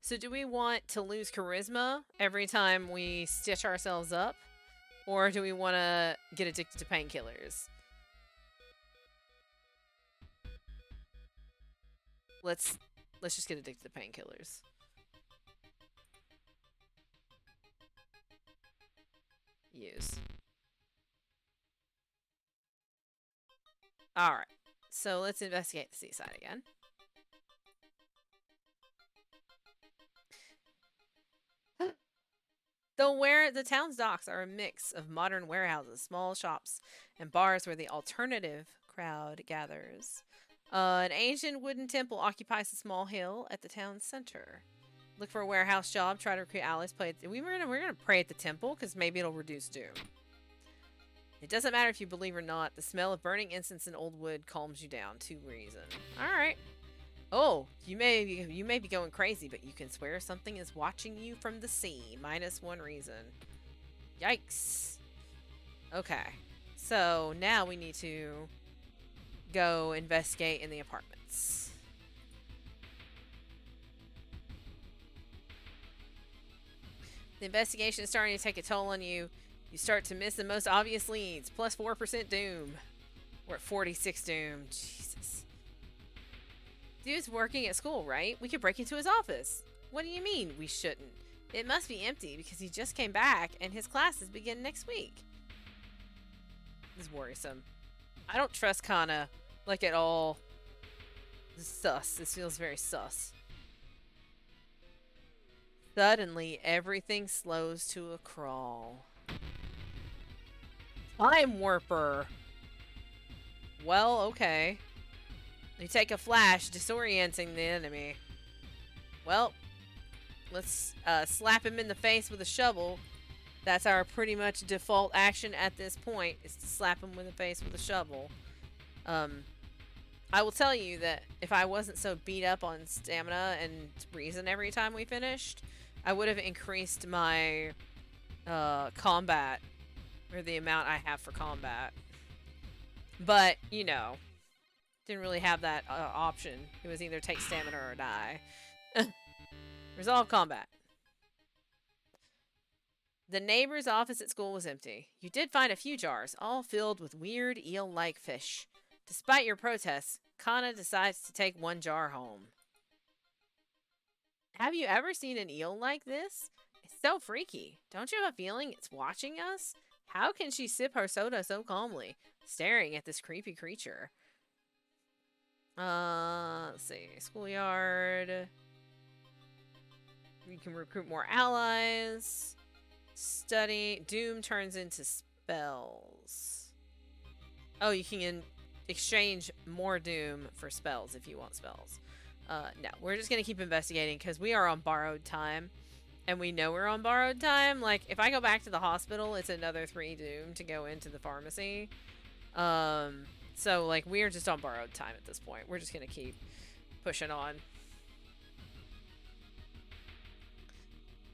So do we want to lose charisma every time we stitch ourselves up? Or do we want to get addicted to painkillers? Let's just get addicted to painkillers. Use. Alright. So let's investigate the seaside again. The town's docks are a mix of modern warehouses, small shops, and bars where the alternative crowd gathers. An ancient wooden temple occupies a small hill at the town's center. Look for a warehouse job. Try to recruit allies. We're gonna pray at the temple because maybe it'll reduce doom. It doesn't matter if you believe or not. The smell of burning incense and old wood calms you down. 2 reason. All right. Oh, you may be going crazy, but you can swear something is watching you from the sea. -1 reason. Yikes. Okay. So now we need to go investigate in the apartments. The investigation is starting to take a toll on you. You start to miss the most obvious leads. +4% doom. We're at 46 doom. Jesus. Dude's working at school, right? We could break into his office. What do you mean we shouldn't? It must be empty because he just came back and his classes begin next week. This is worrisome. I don't trust Kana, like, at all. This is sus. This feels very sus. Suddenly, everything slows to a crawl. Time warper. Well, okay. You take a flash, disorienting the enemy. Well, let's slap him in the face with a shovel. That's our pretty much default action at this point, is to slap him in the face with a shovel. I will tell you that if I wasn't so beat up on stamina and reason every time we finished, I would have increased my combat, or the amount I have for combat. But, you know, didn't really have that option. It was either take stamina or die. Resolve combat. The neighbor's office at school was empty. You did find a few jars, all filled with weird eel-like fish. Despite your protests, Kana decides to take 1 jar home. Have you ever seen an eel like this? It's so freaky. Don't you have a feeling it's watching us? How can she sip her soda so calmly, staring at this creepy creature? Let's see. Schoolyard. We can recruit more allies. Study. Doom turns into spells. Oh, you can exchange more doom for spells if you want spells. No, we're just going to keep investigating because we are on borrowed time. And we know we're on borrowed time. Like, if I go back to the hospital, it's another 3 doom to go into the pharmacy. So, like, we're just on borrowed time at this point. We're just going to keep pushing on.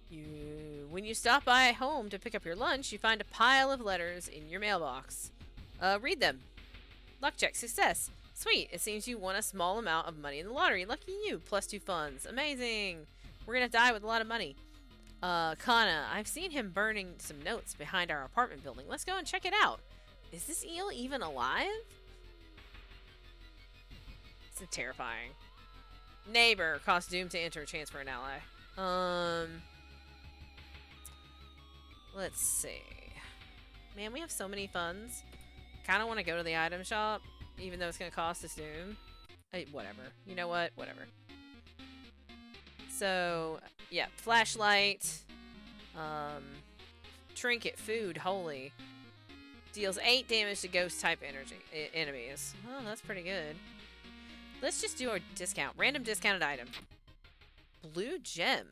When you stop by home to pick up your lunch, you find a pile of letters in your mailbox. Read them. Luck check. Success. Sweet. It seems you won a small amount of money in the lottery. Lucky you. +2 funds. Amazing. We're gonna die with a lot of money. Kana, I've seen him burning some notes behind our apartment building. Let's go and check it out. Is this eel even alive? It's terrifying. Neighbor. Cost doom to enter. Chance for an ally. Let's see. Man, we have so many funds. Kind of want to go to the item shop, even though it's going to cost us doom. Whatever. You know what? Whatever. So, yeah. Flashlight. Trinket. Food. Holy. Deals 8 damage to ghost-type enemies. Oh, that's pretty good. Let's just do our discount. Random discounted item. Blue gem.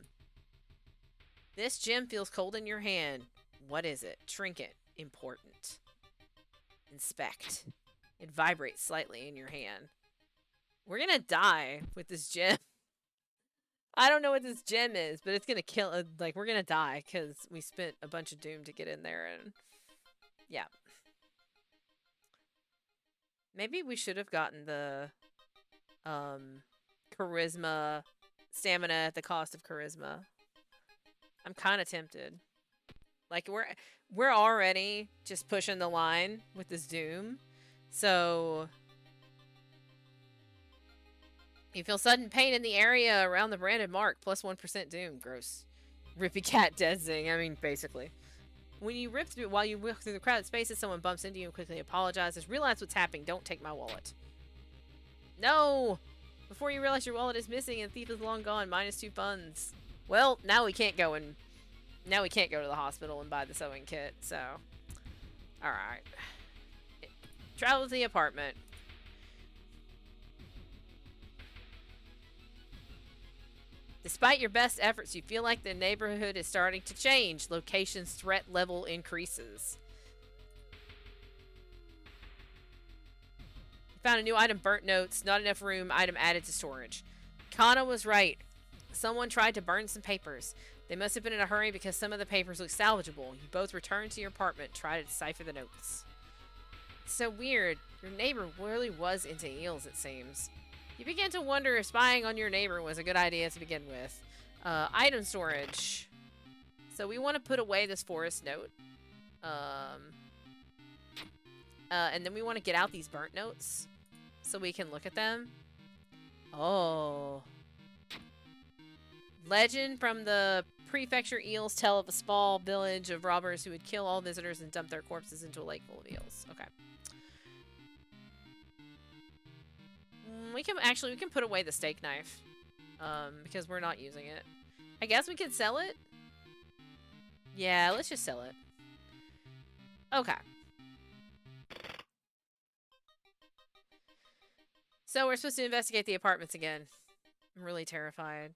This gem feels cold in your hand. What is it? Trinket. Important. Inspect. It vibrates slightly in your hand. We're gonna die with this gem. I don't know what this gem is, but it's gonna kill. Like, we're gonna die because we spent a bunch of doom to get in there, and yeah. Maybe we should have gotten the charisma, stamina at the cost of charisma. I'm kind of tempted. Like, we're already just pushing the line with this doom. So you feel sudden pain in the area around the branded mark. +1% doom. Gross. Rippy cat dead zing. I mean, basically. While you whip through the crowded spaces, someone bumps into you and quickly apologizes. Realize what's happening. Don't take my wallet. No! Before you realize your wallet is missing and the thief is long gone. -2 funds. Well, now we can't go to the hospital and buy the sewing kit, so. Alright. Travel to the apartment. Despite your best efforts, you feel like the neighborhood is starting to change. Location's threat level increases. You found a new item, burnt notes. Not enough room, item added to storage. Kana was right. Someone tried to burn some papers. They must have been in a hurry because some of the papers look salvageable. You both return to your apartment, try to decipher the notes. It's so weird. Your neighbor really was into eels, it seems. You begin to wonder if spying on your neighbor was a good idea to begin with. Item storage. So we want to put away this forest note. And then we want to get out these burnt notes so we can look at them. Oh. Legend from the prefecture eels tell of a small village of robbers who would kill all visitors and dump their corpses into a lake full of eels. Okay. We can put away the steak knife. Because we're not using it. I guess we could sell it? Yeah, let's just sell it. Okay. So we're supposed to investigate the apartments again. I'm really terrified.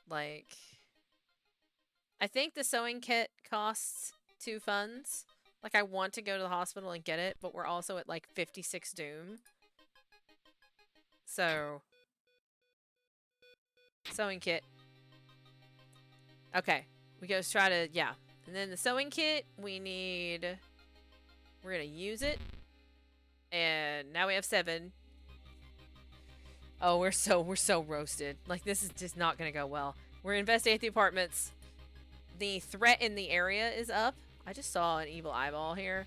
Like, I think the sewing kit costs 2 funds. Like, I want to go to the hospital and get it, but we're also at like 56 doom. So, sewing kit. Okay, we go try to, yeah. And then the sewing kit, we're gonna use it. And now we have 7. Oh, we're so roasted. Like, this is just not gonna go well. We're investigating the apartments. The threat in the area is up. I just saw an evil eyeball here.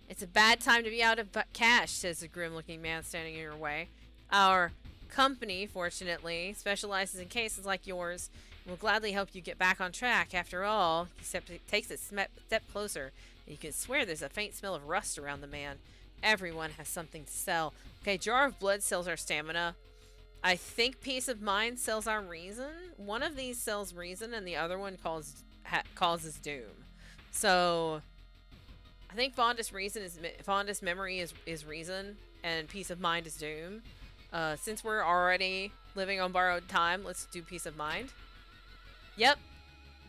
It's a bad time to be out of cash, says the grim-looking man standing in your way. Our company, fortunately, specializes in cases like yours and will gladly help you get back on track. After all, he takes a step closer, and you can swear there's a faint smell of rust around the man. Everyone has something to sell. Okay, Jar of Blood sells our stamina. I think Peace of Mind sells our reason. One of these sells reason, and the other one causes doom. So I think fondest memory is reason, and Peace of Mind is doom. Since we're already living on borrowed time, let's do Peace of Mind. Yep,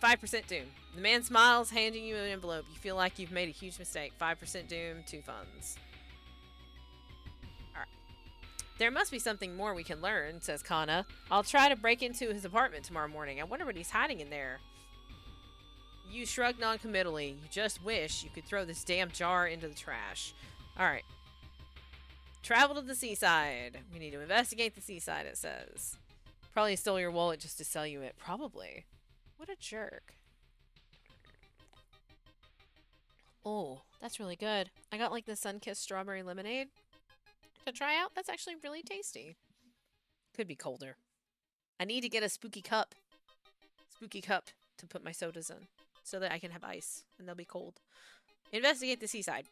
5% doom. The man smiles, handing you an envelope. You feel like you've made a huge mistake. 5% doom, 2 funds. Alright. There must be something more we can learn, says Kana. I'll try to break into his apartment tomorrow morning. I wonder what he's hiding in there. You shrug noncommittally. You just wish you could throw this damn jar into the trash. Alright. Travel to the seaside. We need to investigate the seaside, it says. Probably stole your wallet just to sell you it. Probably. What a jerk. Oh, that's really good. I got like the sun-kissed strawberry lemonade to try out. That's actually really tasty. Could be colder. I need to get a spooky cup. Spooky cup to put my sodas in so that I can have ice and they'll be cold. Investigate the seaside.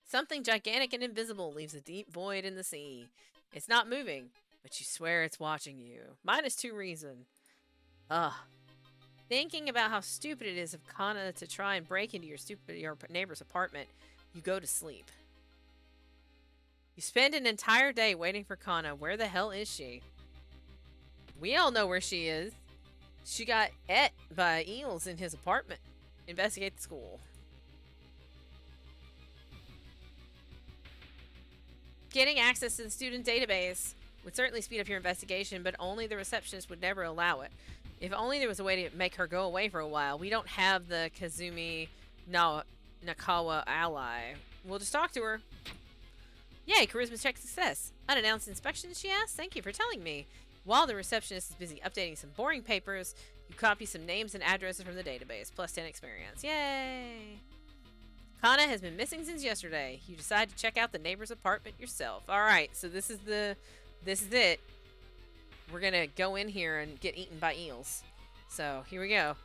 Something gigantic and invisible leaves a deep void in the sea. It's not moving, but you swear it's watching you. -2 reason. Ugh. Thinking about how stupid it is of Kana to try and break into your neighbor's apartment, you go to sleep. You spend an entire day waiting for Kana. Where the hell is she? We all know where she is. She got ate by eels in his apartment. Investigate the school. Getting access to the student database would certainly speed up your investigation, but only the receptionist would never allow it. If only there was a way to make her go away for a while. We don't have the Kazumi Nakawa ally. We'll just talk to her. Yay, charisma check success. Unannounced inspection, she asked? Thank you for telling me. While the receptionist is busy updating some boring papers, you copy some names and addresses from the database. +10 experience. Yay! Kana has been missing since yesterday. You decide to check out the neighbor's apartment yourself. Alright, so this is it. We're gonna go in here and get eaten by eels. So, here we go.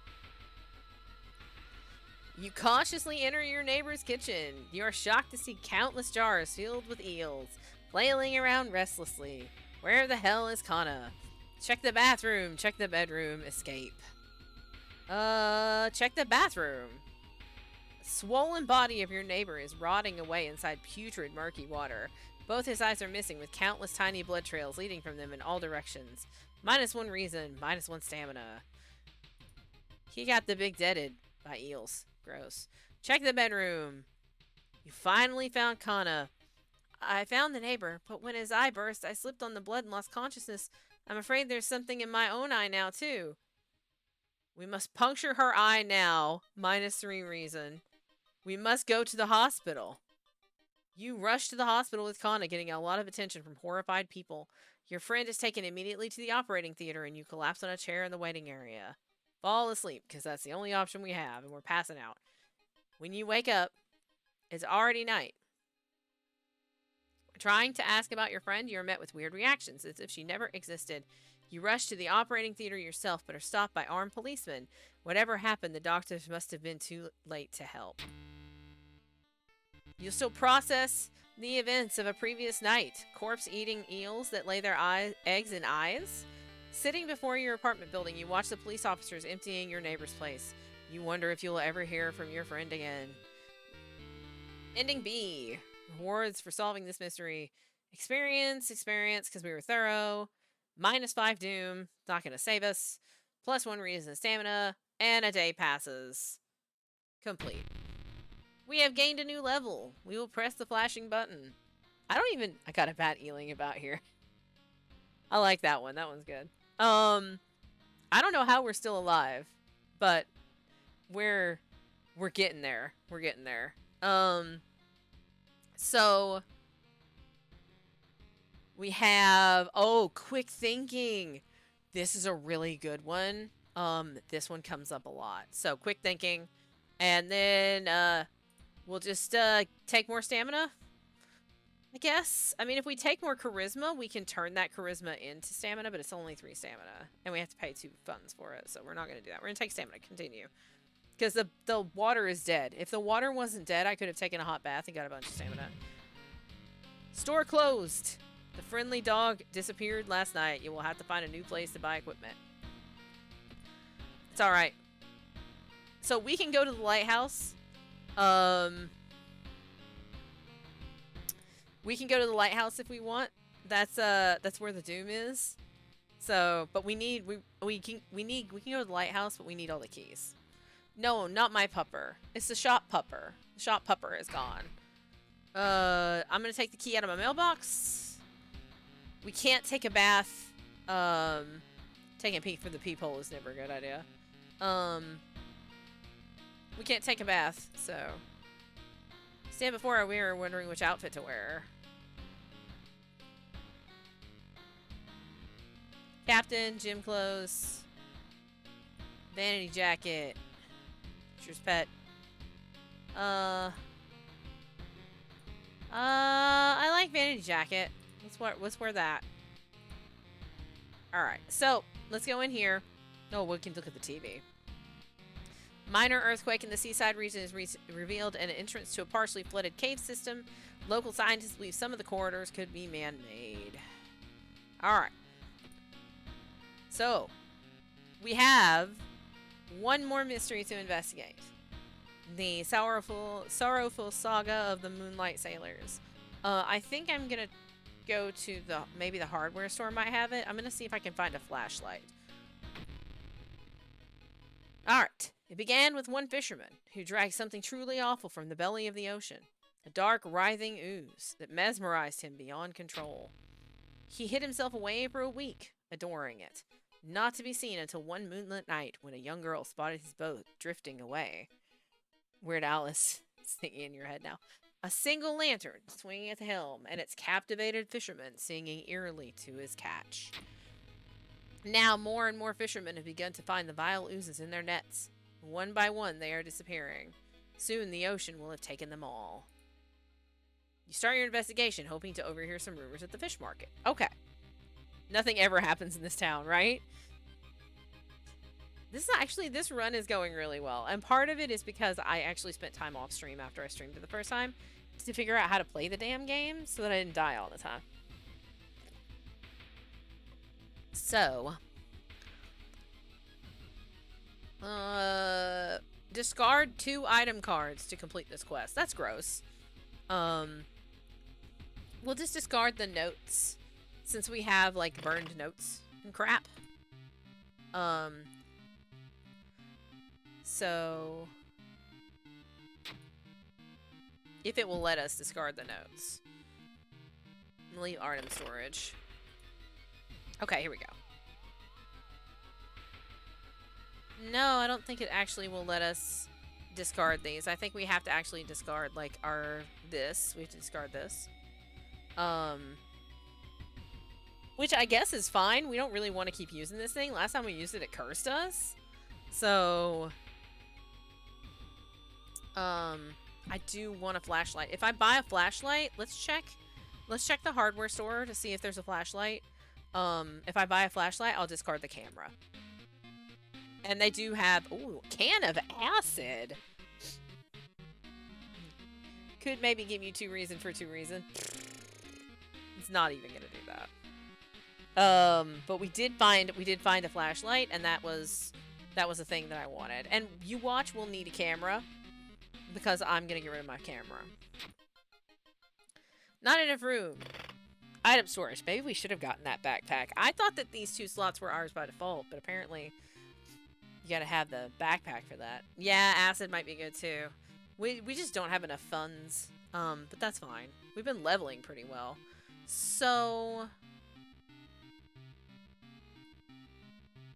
You cautiously enter your neighbor's kitchen. You are shocked to see countless jars filled with eels, flailing around restlessly. Where the hell is Kana? Check the bathroom, check the bedroom, escape. Check the bathroom. Swollen body of your neighbor is rotting away inside putrid, murky water. Both his eyes are missing, with countless tiny blood trails leading from them in all directions. -1 reason, -1 stamina. He got the big deaded by eels. Gross. Check the bedroom. You finally found Kana. I found the neighbor, but when his eye burst, I slipped on the blood and lost consciousness. I'm afraid there's something in my own eye now, too. We must puncture her eye now. -3 reason. We must go to the hospital. You rush to the hospital with Kana, getting a lot of attention from horrified people. Your friend is taken immediately to the operating theater, and you collapse on a chair in the waiting area. Fall asleep, because that's the only option we have, and we're passing out. When you wake up, it's already night. Trying to ask about your friend, you're met with weird reactions, as if she never existed. You rush to the operating theater yourself, but are stopped by armed policemen. Whatever happened, the doctors must have been too late to help. You'll still process the events of a previous night. Corpse-eating eels that lay their eggs in eyes. Sitting before your apartment building, you watch the police officers emptying your neighbor's place. You wonder if you'll ever hear from your friend again. Ending B. Rewards for solving this mystery. Experience, because we were thorough. -5 doom, not going to save us. +1 reason stamina, and a day passes. Complete. We have gained a new level. We will press the flashing button. I got a bad feeling about here. I like that one. That one's good. I don't know how we're still alive, but we're getting there. We're getting there. So we have, quick thinking. This is a really good one. This one comes up a lot. So quick thinking, and then we'll just take more stamina, I guess. I mean, if we take more charisma, we can turn that charisma into stamina, but it's only 3 stamina, and we have to pay 2 funds for it, so we're not going to do that. We're going to take stamina. Continue. Because the water is dead. If the water wasn't dead, I could have taken a hot bath and got a bunch of stamina. Store closed. The friendly dog disappeared last night. You will have to find a new place to buy equipment. It's alright. So we can go to the lighthouse. We can go to the lighthouse if we want. That's where the doom is. So, but we can go to the lighthouse, but we need all the keys. No, not my pupper. It's the shop pupper. The shop pupper is gone. I'm gonna take the key out of my mailbox. We can't take a bath Taking a peek through the peephole is never a good idea. We can't take a bath, so. Stand before our mirror wondering which outfit to wear. Captain, gym clothes, vanity jacket, teacher's pet. I like vanity jacket. Let's wear that. Alright, so let's go in here. Oh, we can look at the TV. Minor earthquake in the seaside region is revealed an entrance to a partially flooded cave system. Local scientists believe some of the corridors could be man-made. Alright. So, we have one more mystery to investigate. The sorrowful saga of the Moonlight Sailors. I think I'm gonna go to maybe the hardware store might have it. I'm gonna see if I can find a flashlight. Alright. It began with one fisherman who dragged something truly awful from the belly of the ocean. A dark, writhing ooze that mesmerized him beyond control. He hid himself away for a week, adoring it. Not to be seen until one moonlit night when a young girl spotted his boat drifting away. Weird Alice singing in your head now. A single lantern swinging at the helm, and its captivated fisherman singing eerily to his catch. Now more and more fishermen have begun to find the vile oozes in their nets. One by one, they are disappearing. Soon, the ocean will have taken them all. You start your investigation, hoping to overhear some rumors at the fish market. Okay. Nothing ever happens in this town, right? This run is going really well. And part of it is because I actually spent time off stream after I streamed it the first time to figure out how to play the damn game so that I didn't die all the time. So, discard 2 item cards to complete this quest. That's gross. We'll just discard the notes since we have like burned notes and crap. So if it will let us discard the notes. Leave item storage. Okay, here we go. No, I don't think it actually will let us discard these. I think we have to actually discard, like, this. We have to discard this. Which I guess is fine. We don't really want to keep using this thing. Last time we used it, it cursed us. So, I do want a flashlight. If I buy a flashlight, let's check the hardware store to see if there's a flashlight. If I buy a flashlight, I'll discard the camera. And they do have, ooh, can of acid. Could maybe give you 2 reason for 2 reason. It's not even gonna do that. But we did find a flashlight, and that was a thing that I wanted. And you watch, we'll need a camera because I'm gonna get rid of my camera. Not enough room. Item storage. Maybe we should have gotten that backpack. I thought that these 2 slots were ours by default, but apparently you gotta have the backpack for that. Yeah, acid might be good too. We just don't have enough funds. But that's fine. We've been leveling pretty well. So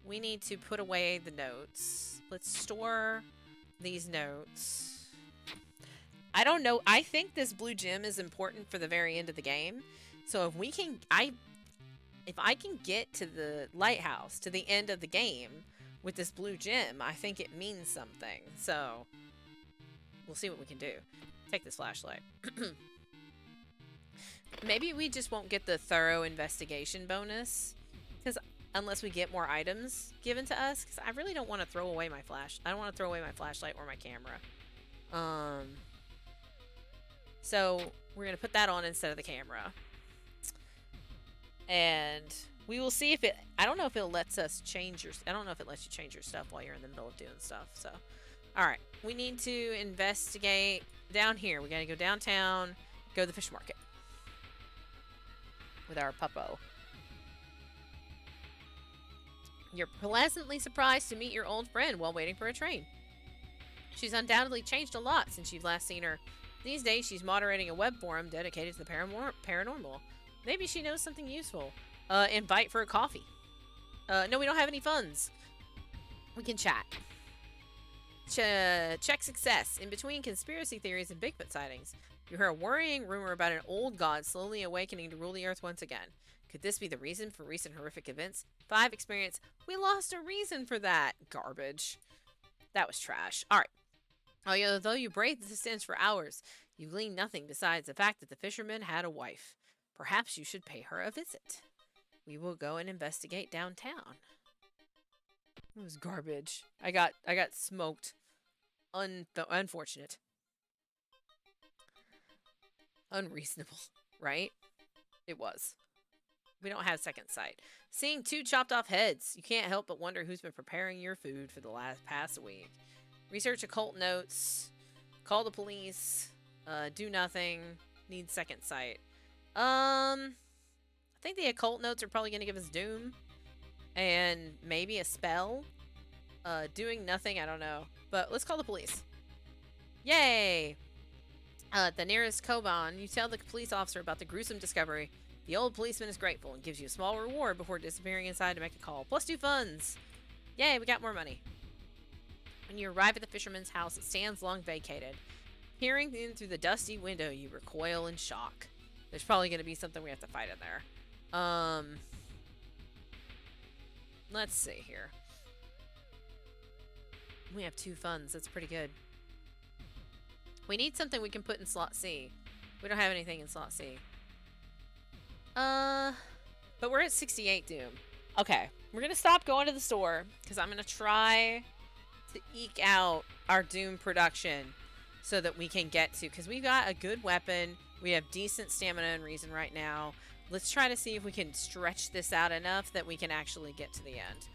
we need to put away the notes. Let's store these notes. I don't know. I think this blue gem is important for the very end of the game. So if we can, if I can get to the lighthouse, to the end of the game with this blue gem, I think it means something. So we'll see what we can do. Take this flashlight. Maybe we just won't get the thorough investigation bonus, because unless we get more items given to us, because I really don't want to throw away my flash. I don't want to throw away my flashlight or my camera. So we're gonna put that on instead of the camera, and we will see if it. I don't know if it lets us change your. I don't know if it lets you change your stuff while you're in the middle of doing stuff. So, all right, we need to investigate down here. We gotta go downtown, go to the fish market with our puppo. You're pleasantly surprised to meet your old friend while waiting for a train. She's undoubtedly changed a lot since you've last seen her. These days, she's moderating a web forum dedicated to the paranormal. Maybe she knows something useful. Invite for a coffee. No, we don't have any funds. We can chat. Check success. In between conspiracy theories and Bigfoot sightings, you hear a worrying rumor about an old god slowly awakening to rule the earth once again. Could this be the reason for recent horrific events? 5 experience. We lost a reason for that. Garbage. That was trash. Alright. Although you braved the stench for hours, you gleaned nothing besides the fact that the fisherman had a wife. Perhaps you should pay her a visit. We will go and investigate downtown. It was garbage. I got smoked. Unfortunate. Unreasonable, right? It was. We don't have second sight. Seeing 2 chopped off heads, you can't help but wonder who's been preparing your food for the past week. Research occult notes. Call the police. Do nothing. Need second sight. I think the occult notes are probably going to give us doom. And maybe a spell. Doing nothing, I don't know. But let's call the police. Yay! The nearest Koban, you tell the police officer about the gruesome discovery. The old policeman is grateful and gives you a small reward before disappearing inside to make a call. +2 funds! Yay, we got more money. When you arrive at the fisherman's house, it stands long vacated. Peering in through the dusty window, you recoil in shock. There's probably going to be something we have to fight in there. Let's see here. We have 2 funds. That's pretty good. We need something we can put in slot C. We don't have anything in slot C. But we're at 68 Doom. Okay. We're going to stop going to the store because I'm going to try to eke out our Doom production so that we can get to, because we've got a good weapon. We have decent stamina and reason right now. Let's try to see if we can stretch this out enough that we can actually get to the end.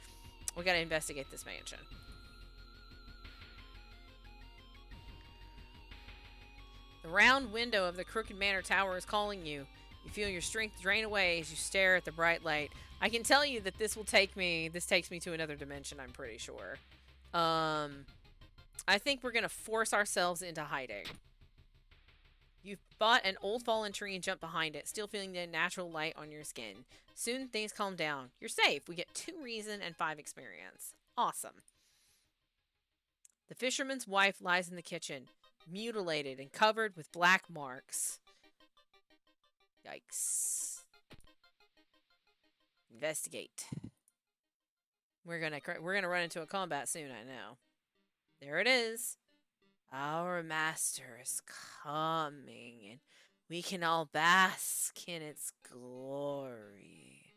We got to investigate this mansion. The round window of the Crooked Manor Tower is calling you. You feel your strength drain away as you stare at the bright light. I can tell you that this takes me to another dimension, I'm pretty sure. I think we're going to force ourselves into hiding. You've bought an old fallen tree and jumped behind it, still feeling the natural light on your skin. Soon things calm down. You're safe. We get 2 reason and 5 experience. Awesome. The fisherman's wife lies in the kitchen, mutilated and covered with black marks. Yikes. Investigate. We're gonna run into a combat soon, I know. There it is. Our master is coming, and we can all bask in its glory.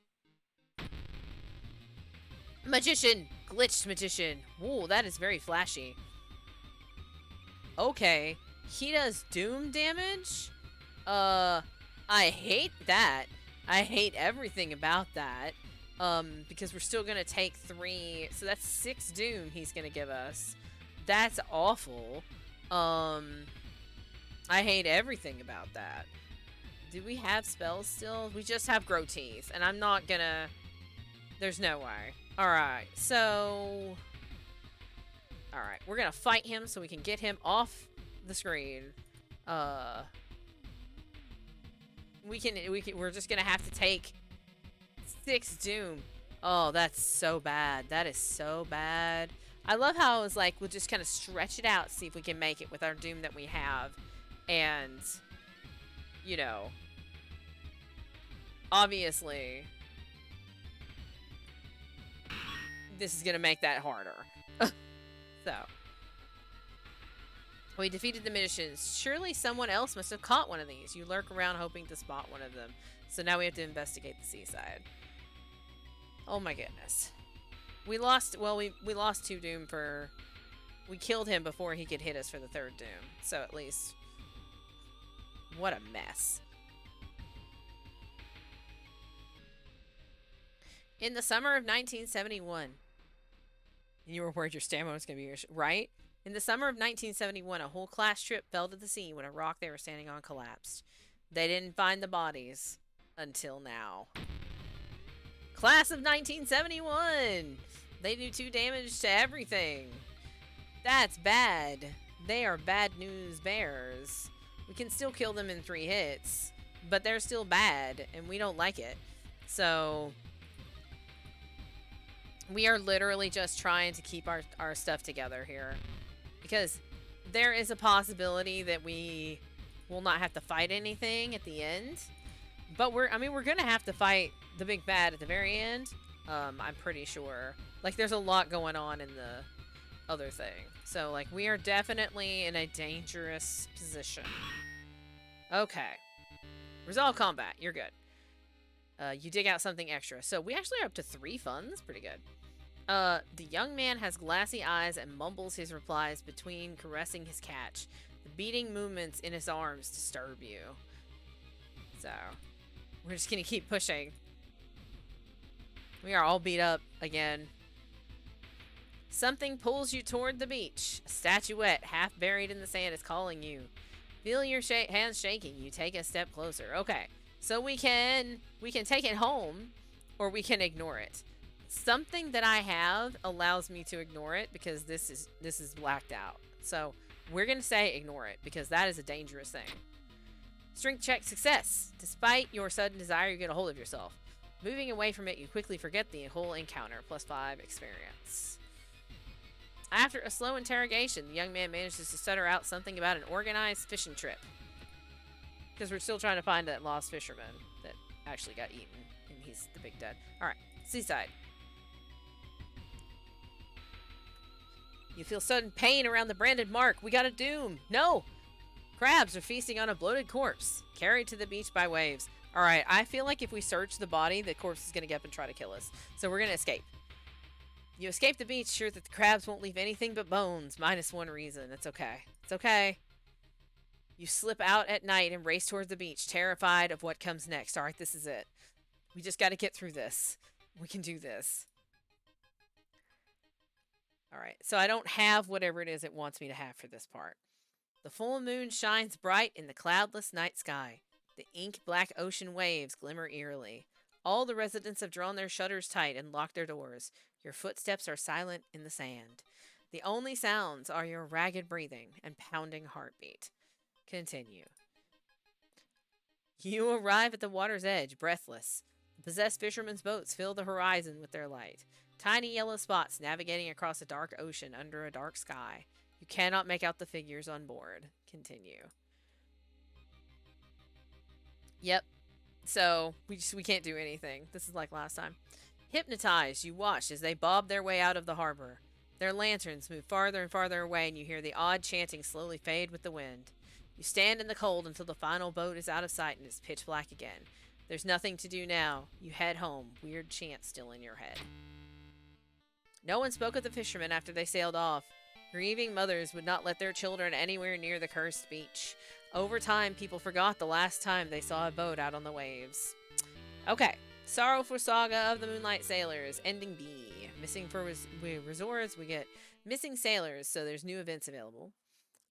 Magician! Glitched magician. Ooh, that is very flashy. Okay. He does doom damage? I hate that. I hate everything about that. Because we're still gonna take 3. So that's 6 doom he's gonna give us. That's awful. I hate everything about that. Do we have spells still? We just have grow teeth, and I'm not gonna... There's no way. Alright, so... Alright, we're gonna fight him so we can get him off the screen. We're just gonna have to take 6 doom. Oh, that's so bad. That is so bad. I love how it was like, we'll just kind of stretch it out, see if we can make it with our doom that we have. And, you know, obviously, this is going to make that harder. So, we defeated the magicians. Surely someone else must have caught one of these. You lurk around hoping to spot one of them. So now we have to investigate the seaside. Oh my goodness. We lost, well, we lost 2 doom for... We killed him before he could hit us for the 3rd doom. So at least... What a mess. In the summer of 1971... And you were worried your stamina was going to be... Right? In the summer of 1971, a whole class trip fell to the sea when a rock they were standing on collapsed. They didn't find the bodies until now. Class of 1971! They do 2 damage to everything. That's bad. They are bad news bears. We can still kill them in 3 hits, but they're still bad, and we don't like it. So, We are literally just trying to keep our stuff together here. Because there is a possibility that we will not have to fight anything at the end. But we're going to have to fight the big bad at the very end. I'm pretty sure. Like, there's a lot going on in the other thing. So, like, we are definitely in a dangerous position. Okay. Resolve combat. You're good. You dig out something extra. So, we actually are up to 3 funds. Pretty good. The young man has glassy eyes and mumbles his replies between caressing his catch. The beating movements in his arms disturb you. So, we're just gonna keep pushing. We are all beat up again. Something pulls you toward the beach. A statuette, half buried in the sand, is calling you. Feel your hands shaking. You take a step closer. Okay, so we can take it home, or we can ignore it. Something that I have allows me to ignore it because this is blacked out. So we're gonna say ignore it because that is a dangerous thing. Strength check success. Despite your sudden desire, you get a hold of yourself. Moving away from it, you quickly forget the whole encounter. +5 experience. After a slow interrogation, the young man manages to stutter out something about an organized fishing trip. Because we're still trying to find that lost fisherman that actually got eaten. And he's the big dead. Alright, seaside. You feel sudden pain around the branded mark. We got a doom. No! Crabs are feasting on a bloated corpse, carried to the beach by waves. Alright, I feel like if we search the body, the corpse is going to get up and try to kill us. So we're going to escape. You escape the beach, sure that the crabs won't leave anything but bones. -1 reason. It's okay. It's okay. You slip out at night and race towards the beach, terrified of what comes next. Alright, this is it. We just got to get through this. We can do this. Alright, so I don't have whatever it is it wants me to have for this part. The full moon shines bright in the cloudless night sky. The ink-black ocean waves glimmer eerily. All the residents have drawn their shutters tight and locked their doors. Your footsteps are silent in the sand. The only sounds are your ragged breathing and pounding heartbeat. Continue. You arrive at the water's edge, breathless. The possessed fishermen's boats fill the horizon with their light. Tiny yellow spots navigating across a dark ocean under a dark sky. You cannot make out the figures on board. Continue. Yep. So, we can't do anything. This is like last time. Hypnotized, you watch as they bob their way out of the harbor. Their lanterns move farther and farther away, and you hear the odd chanting slowly fade with the wind. You stand in the cold until the final boat is out of sight and it's pitch black again. There's nothing to do now. You head home, weird chant still in your head. No one spoke of the fishermen after they sailed off. Grieving mothers would not let their children anywhere near the cursed beach. Over time, people forgot the last time they saw a boat out on the waves. Okay. Sorrowful Saga of the Moonlight Sailors. Ending B. Missing for resorts, we get missing sailors, so there's new events available.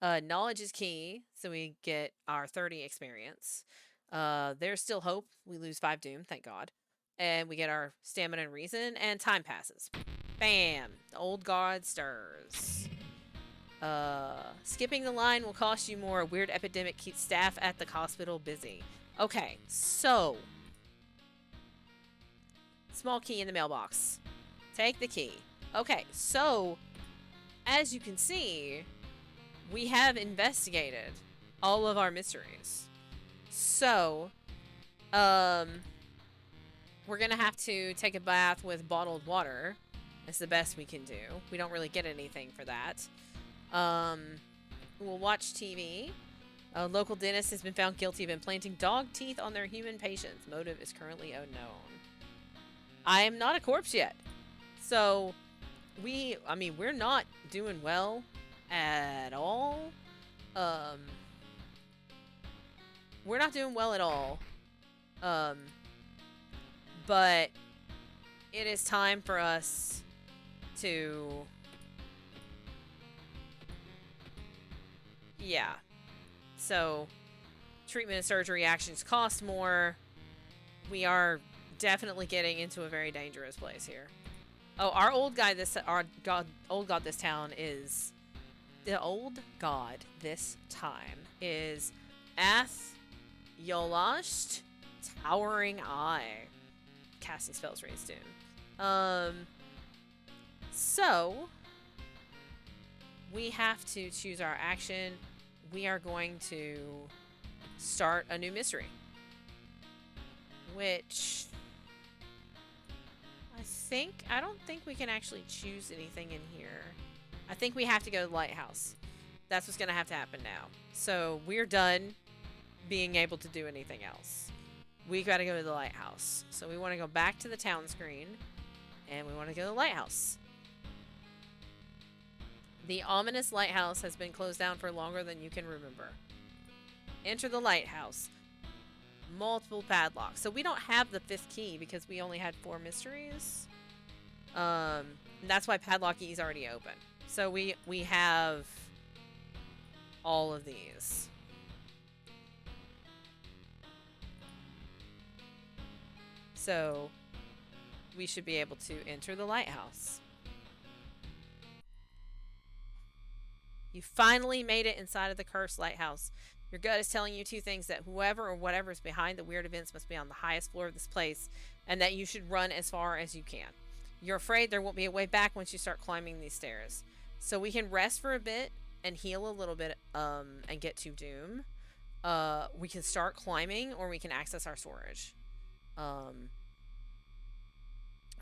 Knowledge is key, so we get our 30 experience. There's still hope. We lose 5 doom, thank God. And we get our stamina and reason, and time passes. Bam! The old god stirs. Skipping the line will cost you more. A weird epidemic keeps staff at the hospital busy. Okay, so. Small key in the mailbox. Take the key. Okay, so. As you can see, we have investigated all of our mysteries. So, we're gonna have to take a bath with bottled water. That's the best we can do. We don't really get anything for that. We'll watch TV. A local dentist has been found guilty of implanting dog teeth on their human patients. Motive is currently unknown. I am not a corpse yet. So, we're not doing well at all. We're not doing well at all. But it is time for us to... Yeah. So, treatment and surgery actions cost more. We are definitely getting into a very dangerous place here. Oh, our old guy old god this town is... The old god this time is Ath Yolasht Towering Eye. Casting spells raised doom. So, we have to choose our action. We are going to start a new mystery. Which... I don't think we can actually choose anything in here. I think we have to go to the lighthouse. That's what's going to have to happen now. So we're done being able to do anything else. We got to go to the lighthouse. So we want to go back to the town screen. And we want to go to the lighthouse. The ominous lighthouse has been closed down for longer than you can remember. Enter the lighthouse. Multiple padlocks. So we don't have the 5th key because we only had 4 mysteries. That's why padlock E is already open. So we have all of these. So we should be able to enter the lighthouse. You finally made it inside of the cursed lighthouse. Your gut is telling you 2 things: that whoever or whatever is behind the weird events must be on the highest floor of this place, and that you should run as far as you can. You're afraid there won't be a way back once you start climbing these stairs. So we can rest for a bit and heal a little bit and get to Doom. We can start climbing, or we can access our storage.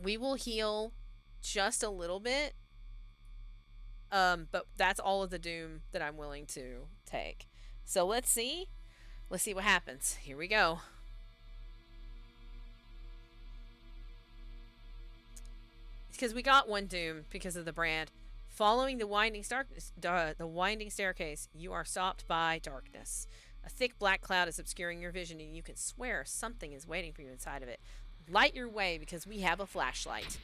We will heal just a little bit. But that's all of the Doom that I'm willing to take. So let's see. Let's see what happens. Here we go. Because we got 1 Doom because of the brand. Following the winding staircase, you are stopped by darkness. A thick black cloud is obscuring your vision, and you can swear something is waiting for you inside of it. Light your way because we have a flashlight.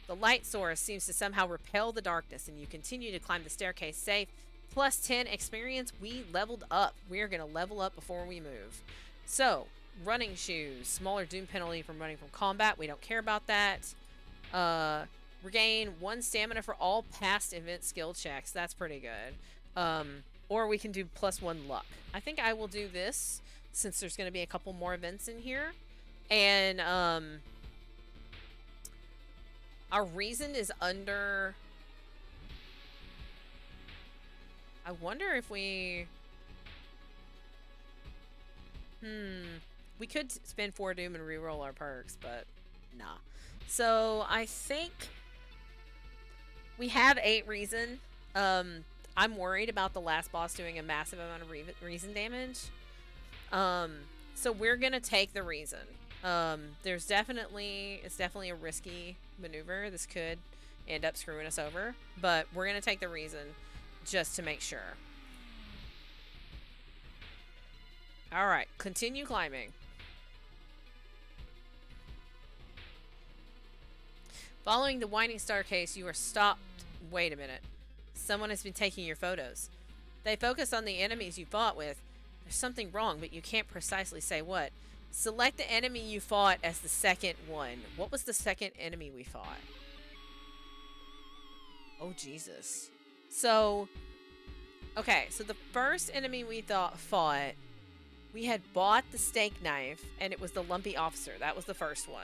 The light source seems to somehow repel the darkness, and you continue to climb the staircase safe. Plus 10 experience, we leveled up. We are going to level up before we move. So, running shoes. Smaller Doom penalty from running from combat. We don't care about that. Regain 1 stamina for all past event skill checks. That's pretty good. Or we can do plus 1 luck. I think I will do this since there's going to be a couple more events in here. And, our reason is under... I wonder if we... We could spend 4 Doom and reroll our perks, but nah. So, I think we have 8 reason. I'm worried about the last boss doing a massive amount of reason damage. So we're gonna take the reason. It's definitely a risky maneuver. This could end up screwing us over, but we're gonna take the reason just to make sure. Alright, continue climbing. Following the winding staircase, you are stopped. Wait a minute. Someone has been taking your photos. They focus on the enemies you fought with. There's something wrong, but you can't precisely say what. Select the enemy you fought as the second one. What was the second enemy we fought? Oh, Jesus. So, okay, so the first enemy we fought, we had bought the steak knife, and it was the lumpy officer. That was the first one.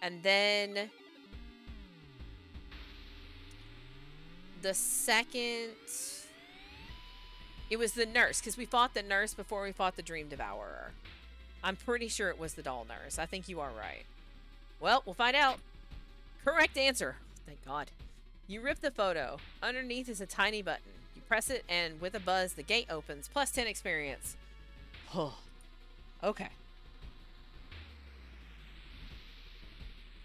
And then the second, it was the nurse, because we fought the nurse before we fought the Dream Devourer. I'm pretty sure it was the doll nurse. I think you are right. Well, we'll find out. Correct answer. Thank God. You rip the photo. Underneath is a tiny button. You press it, and with a buzz, the gate opens. Plus 10 experience. Oh. Okay.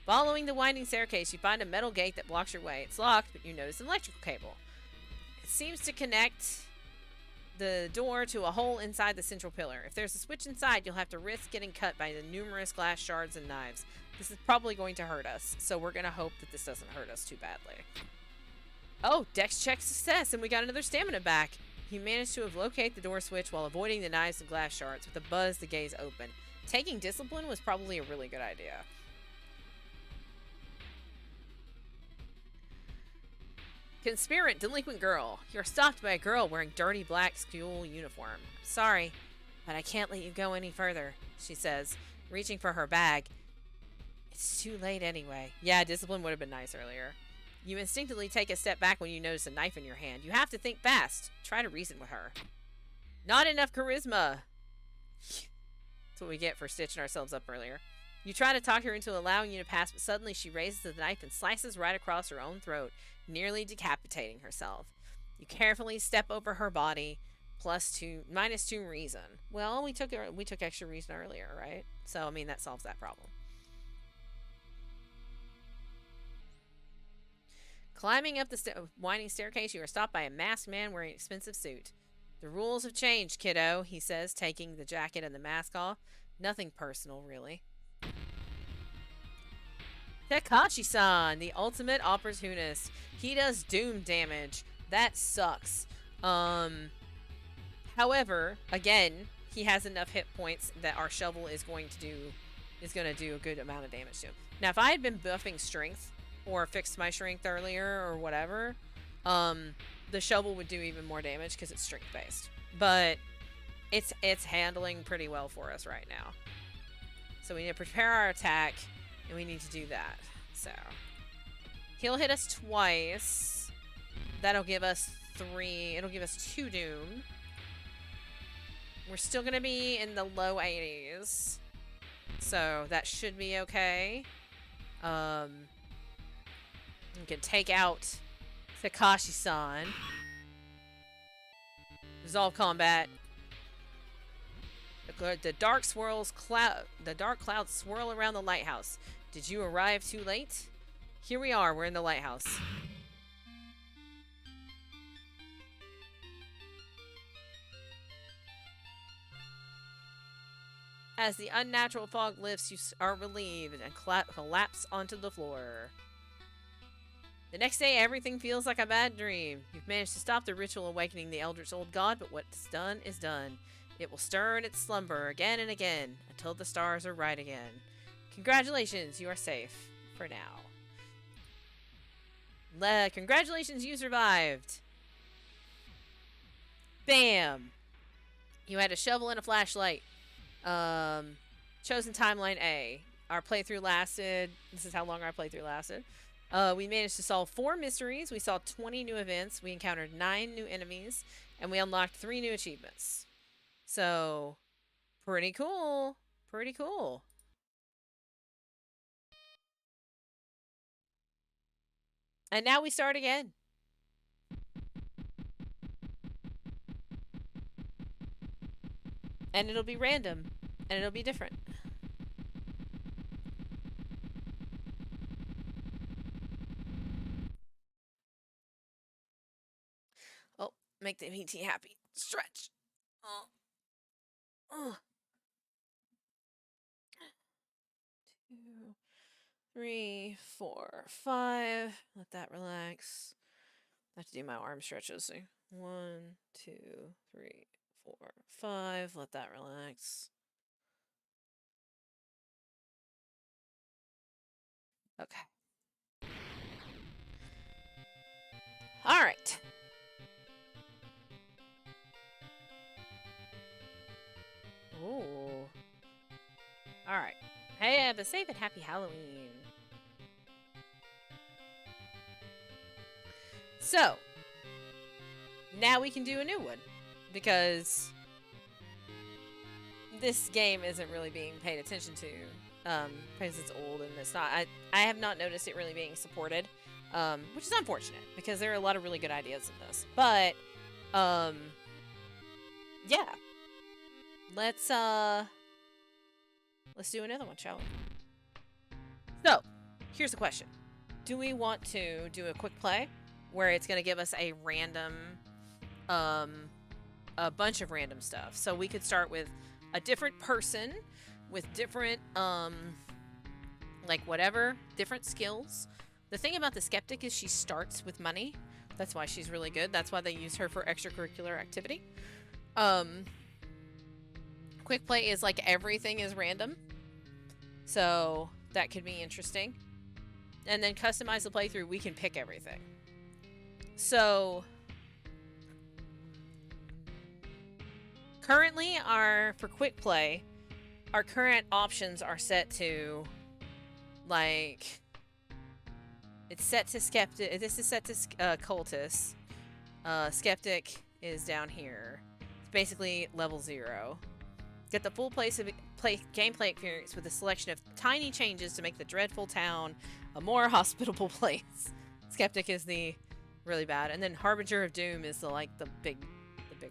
Following the winding staircase, you find a metal gate that blocks your way. It's locked, but you notice an electrical cable. It seems to connect the door to a hole inside the central pillar. If there's a switch inside, you'll have to risk getting cut by the numerous glass shards and knives. This is probably going to hurt us, so we're going to hope that this doesn't hurt us too badly. Oh, Dex check success, and we got another stamina back. You managed to locate the door switch while avoiding the knives and glass shards. With a buzz, the gates open. Taking discipline was probably a really good idea. Conspirant delinquent girl. You're stopped by a girl wearing dirty black school uniform. Sorry, but I can't let you go any further, she says, reaching for her bag. It's too late anyway. Yeah, discipline would have been nice earlier. You instinctively take a step back when you notice a knife in your hand. You have to think fast. Try to reason with her. Not enough charisma. That's what we get for stitching ourselves up earlier. You try to talk her into allowing you to pass, but suddenly she raises the knife and slices right across her own throat, nearly decapitating herself. You carefully step over her body, -2 reason. Well, we took extra reason earlier, right? So I mean that solves that problem. Climbing up the winding staircase, you are stopped by a masked man wearing an expensive suit. The rules have changed, kiddo, he says, taking the jacket and the mask off. Nothing personal, really. Takashi-san, the ultimate opportunist. He does doom damage. That sucks. However, again, he has enough hit points that our shovel is going to do a good amount of damage to him. Now, if I had been buffing strength or fixed my strength earlier or whatever, the shovel would do even more damage because it's strength based. But it's handling pretty well for us right now. So we need to prepare our attack. And we need to do that. So he'll hit us twice. That'll give us 3. It'll give us 2 doom. We're still going to be in the low 80s. So that should be okay. We can take out Takashi-san. Resolve combat. The dark clouds swirl around the lighthouse. Did you arrive too late? Here we are. We're in the lighthouse. As the unnatural fog lifts, you are relieved and collapse onto the floor. The next day, everything feels like a bad dream. You've managed to stop the ritual awakening the Eldritch Old God, but what's done is done. It will stir in its slumber again and again until the stars are right again. Congratulations, you are safe for now. Congratulations, you survived. Bam! You had a shovel and a flashlight. Chosen timeline A. Our playthrough lasted. This is how long our playthrough lasted. We managed to solve 4 mysteries. We saw 20 new events. We encountered 9 new enemies. And we unlocked 3 new achievements. So, pretty cool. Pretty cool. And now we start again. And it'll be random. And it'll be different. Oh, make the PT happy. Stretch. Oh. 2, 3, 4, 5. Let that relax. I have to do my arm stretches. So 1, 2, 3, 4, 5. Let that relax. Okay. All right. Ooh. All right. Hey, have a safe and happy Halloween. So, now we can do a new one. Because this game isn't really being paid attention to. Because it's old and it's not... I have not noticed it really being supported. Which is unfortunate. Because there are a lot of really good ideas in this. But, yeah. Let's do another one, shall we? So, here's the question. Do we want to do a quick play where it's going to give us a random, a bunch of random stuff? So we could start with a different person with different, like whatever, different skills. The thing about the skeptic is she starts with money. That's why she's really good. That's why they use her for extracurricular activity. Quick play is like everything is random. So that could be interesting. And then customize the playthrough, we can pick everything. So currently for quick play, our current options are set to like It's set to skeptic. This is set to cultist. Skeptic is down here. It's basically level 0. Get the full gameplay experience with a selection of tiny changes to make the dreadful town a more hospitable place. Skeptic is the really bad, and then Harbinger of Doom is the big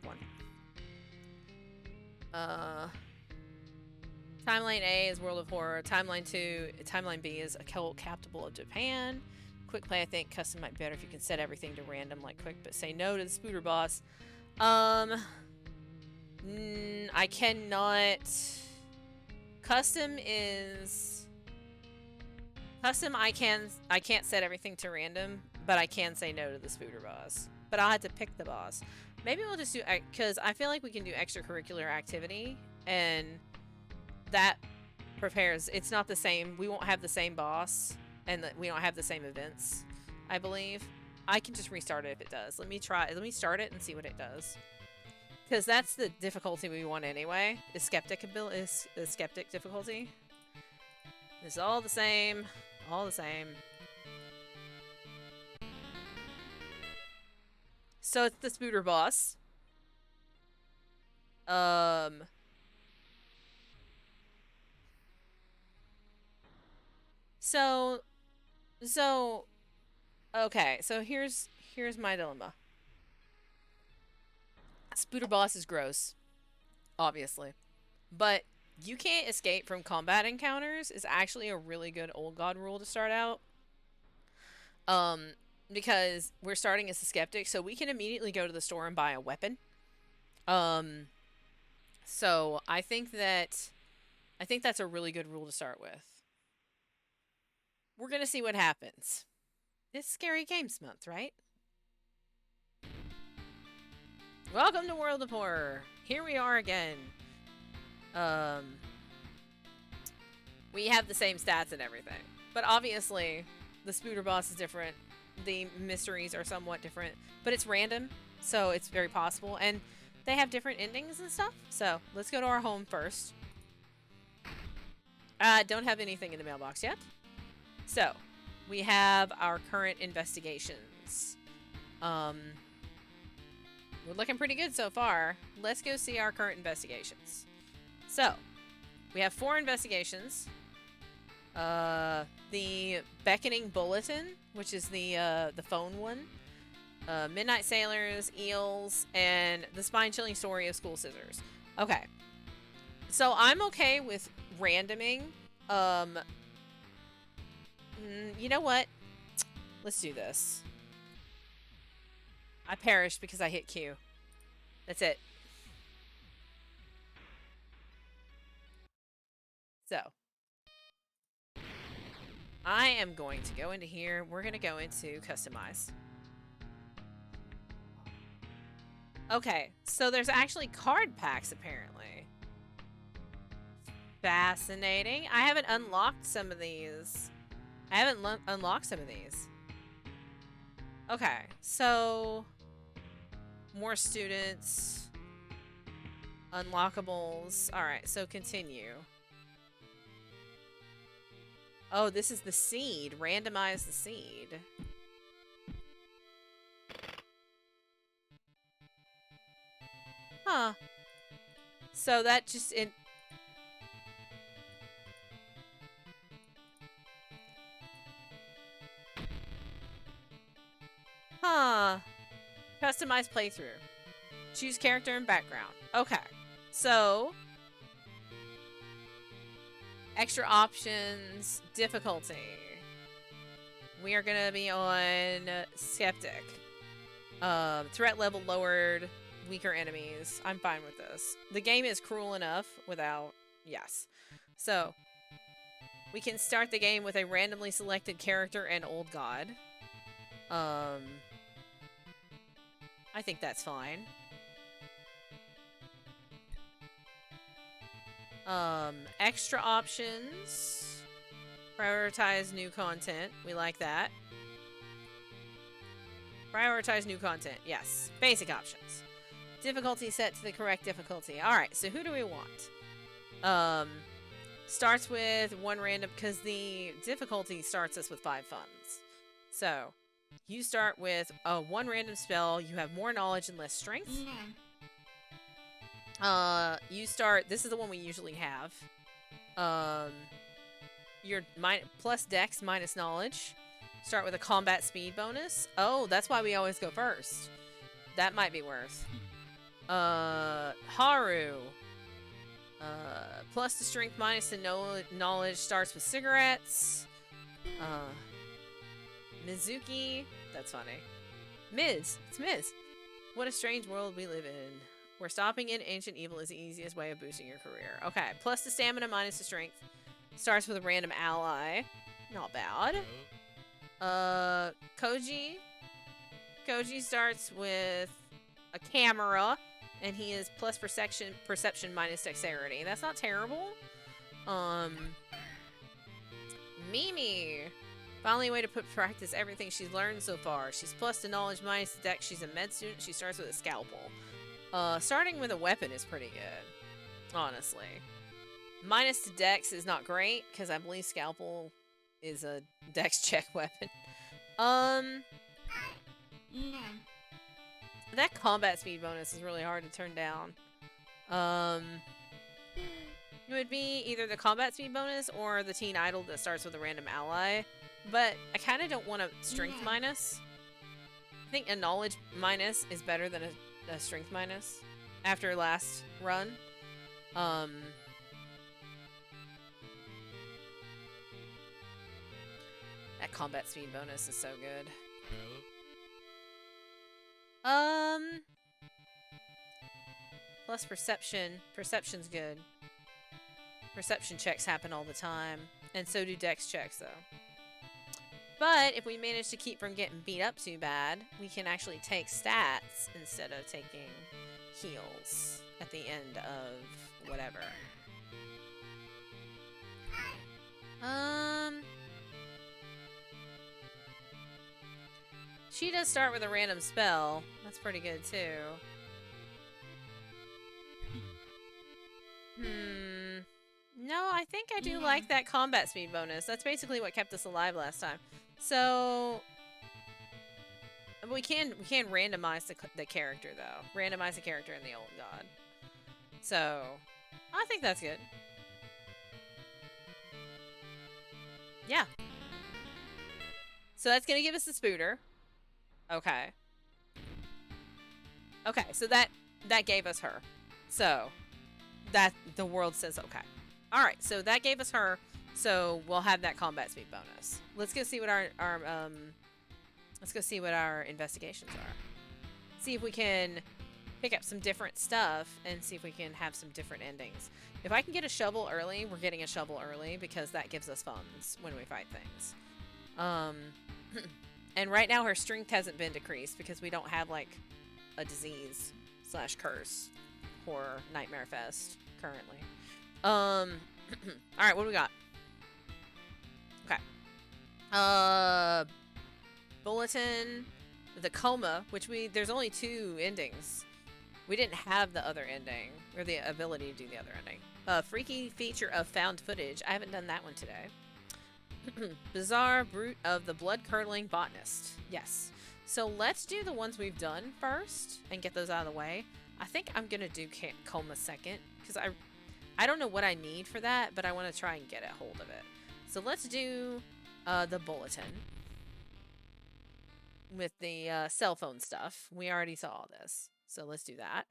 one. Timeline A is World of Horror. Timeline B is a cult capital of Japan. Quick play, I think custom might be better if you can set everything to random like quick, but say no to the Spooter boss. I cannot. Custom. I can't set everything to random, but I can say no to the Spooter boss. But I'll have to pick the boss. Maybe we'll just do, because I feel like we can do extracurricular activity, and that prepares. It's not the same. We won't have the same boss, and we don't have the same events, I believe. I can just restart it if it does. Let me start it and see what it does. Because that's the difficulty we want anyway, is skeptic difficulty. It's all the same. All the same. So it's the Spooter boss. Okay, so here's my dilemma. Spooter boss is gross, obviously, but you can't escape from combat encounters is actually a really good old god rule to start out. Because we're starting as a skeptic, so we can immediately go to the store and buy a weapon. So I think that's a really good rule to start with. We're gonna see what happens. It's Scary Games Month, right? Welcome to World of Horror. Here we are again. We have the same stats and everything, but obviously the Spooter boss is different. The mysteries are somewhat different, but it's random, so it's very possible, and they have different endings and stuff. So let's go to our home first. Don't have anything in the mailbox yet. So we have our current investigations. We're looking pretty good so far. Let's go see our current investigations. So we have 4 investigations. The Beckoning Bulletin, which is the phone one. Midnight Sailors, Eels, and the spine-chilling story of School Scissors. Okay. So I'm okay with randoming. You know what? Let's do this. I perished because I hit Q. That's it. So I am going to go into here. We're going to go into customize. Okay, so there's actually card packs apparently. Fascinating. I haven't unlocked some of these. Unlocked some of these. Okay, so more students. Unlockables. Alright, so continue. Oh, this is the seed. Randomize the seed. Huh. So that just... Huh. Customize playthrough. Choose character and background. Okay. So... extra options. Difficulty. We are going to be on Skeptic. Threat level lowered. Weaker enemies. I'm fine with this. The game is cruel enough without... Yes. So, we can start the game with a randomly selected character and old god. I think that's fine. Extra options. Prioritize new content. We like that. Prioritize new content. Yes. Basic options. Difficulty set to the correct difficulty. Alright, so who do we want? Starts with one random, because the difficulty starts us with 5 funds. So, you start with one random spell. You have more knowledge and less strength. You start. This is the one we usually have. Your plus dex minus knowledge. Start with a combat speed bonus. Oh, that's why we always go first. That might be worth. Haru. Plus the strength minus the knowledge starts with cigarettes. Mizuki. That's funny. Miz. It's Miz. What a strange world we live in. Where stopping in ancient evil is the easiest way of boosting your career. Okay. Plus the stamina minus the strength. Starts with a random ally. Not bad. Koji. Koji starts with a camera. And he is plus perception minus dexterity. That's not terrible. Mimi. Finally a way to put practice everything she's learned so far. She's plus to knowledge minus the dex. She's a med student. She starts with a scalpel. Starting with a weapon is pretty good. Honestly. Minus the dex is not great. Because I believe scalpel is a dex check weapon. That combat speed bonus is really hard to turn down. It would be either the combat speed bonus or the teen idol that starts with a random ally. But I kind of don't want a strength minus. I think a knowledge minus is better than a strength minus after last run. That combat speed bonus is so good. Plus perception. Perception's good. Perception checks happen all the time. And so do dex checks, though. But if we manage to keep from getting beat up too bad, we can actually take stats instead of taking heals at the end of whatever. She does start with a random spell. That's pretty good, too. No, I think I do like that combat speed bonus. That's basically what kept us alive last time. So we can randomize the character, though. Randomize the character in the old god. So I think that's good. Yeah. So that's gonna give us the Spooter. Okay. Okay, so that gave us her. So that the world says okay. All right, so that gave us her. So we'll have that combat speed bonus. Let's go see what let's go see what our investigations are. See if we can pick up some different stuff and see if we can have some different endings. If I can get a shovel early, we're getting a shovel early because that gives us funds when we fight things. And right now her strength hasn't been decreased because we don't have like a disease / curse or Nightmare Fest currently. All right, what do we got? Okay. Bulletin, the coma, which there's only 2 endings. We didn't have the other ending or the ability to do the other ending. Freaky feature of found footage. I haven't done that one today. Bizarre brute of the blood-curdling botanist. Yes. So let's do the ones we've done first and get those out of the way. I think I'm going to do coma second because I don't know what I need for that, but I want to try and get a hold of it. So let's do the bulletin with the cell phone stuff. We already saw all this. So let's do that.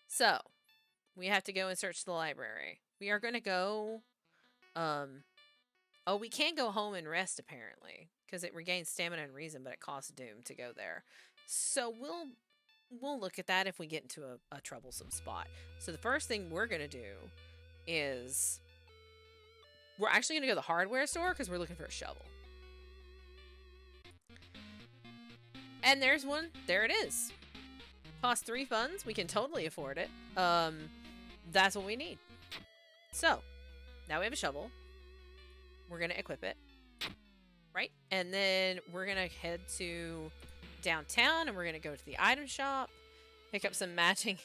So we have to go and search the library. We are going to go... Oh, we can go home and rest, apparently. Because it regains stamina and reason, but it costs Doom to go there. So we'll look at that if we get into a troublesome spot. So the first thing we're going to do is... We're actually going to go to the hardware store because we're looking for a shovel. And there's one. There it is. Costs 3 funds. We can totally afford it. That's what we need. So, now we have a shovel. We're going to equip it. Right? And then we're going to head to downtown and we're going to go to the item shop. Pick up some matching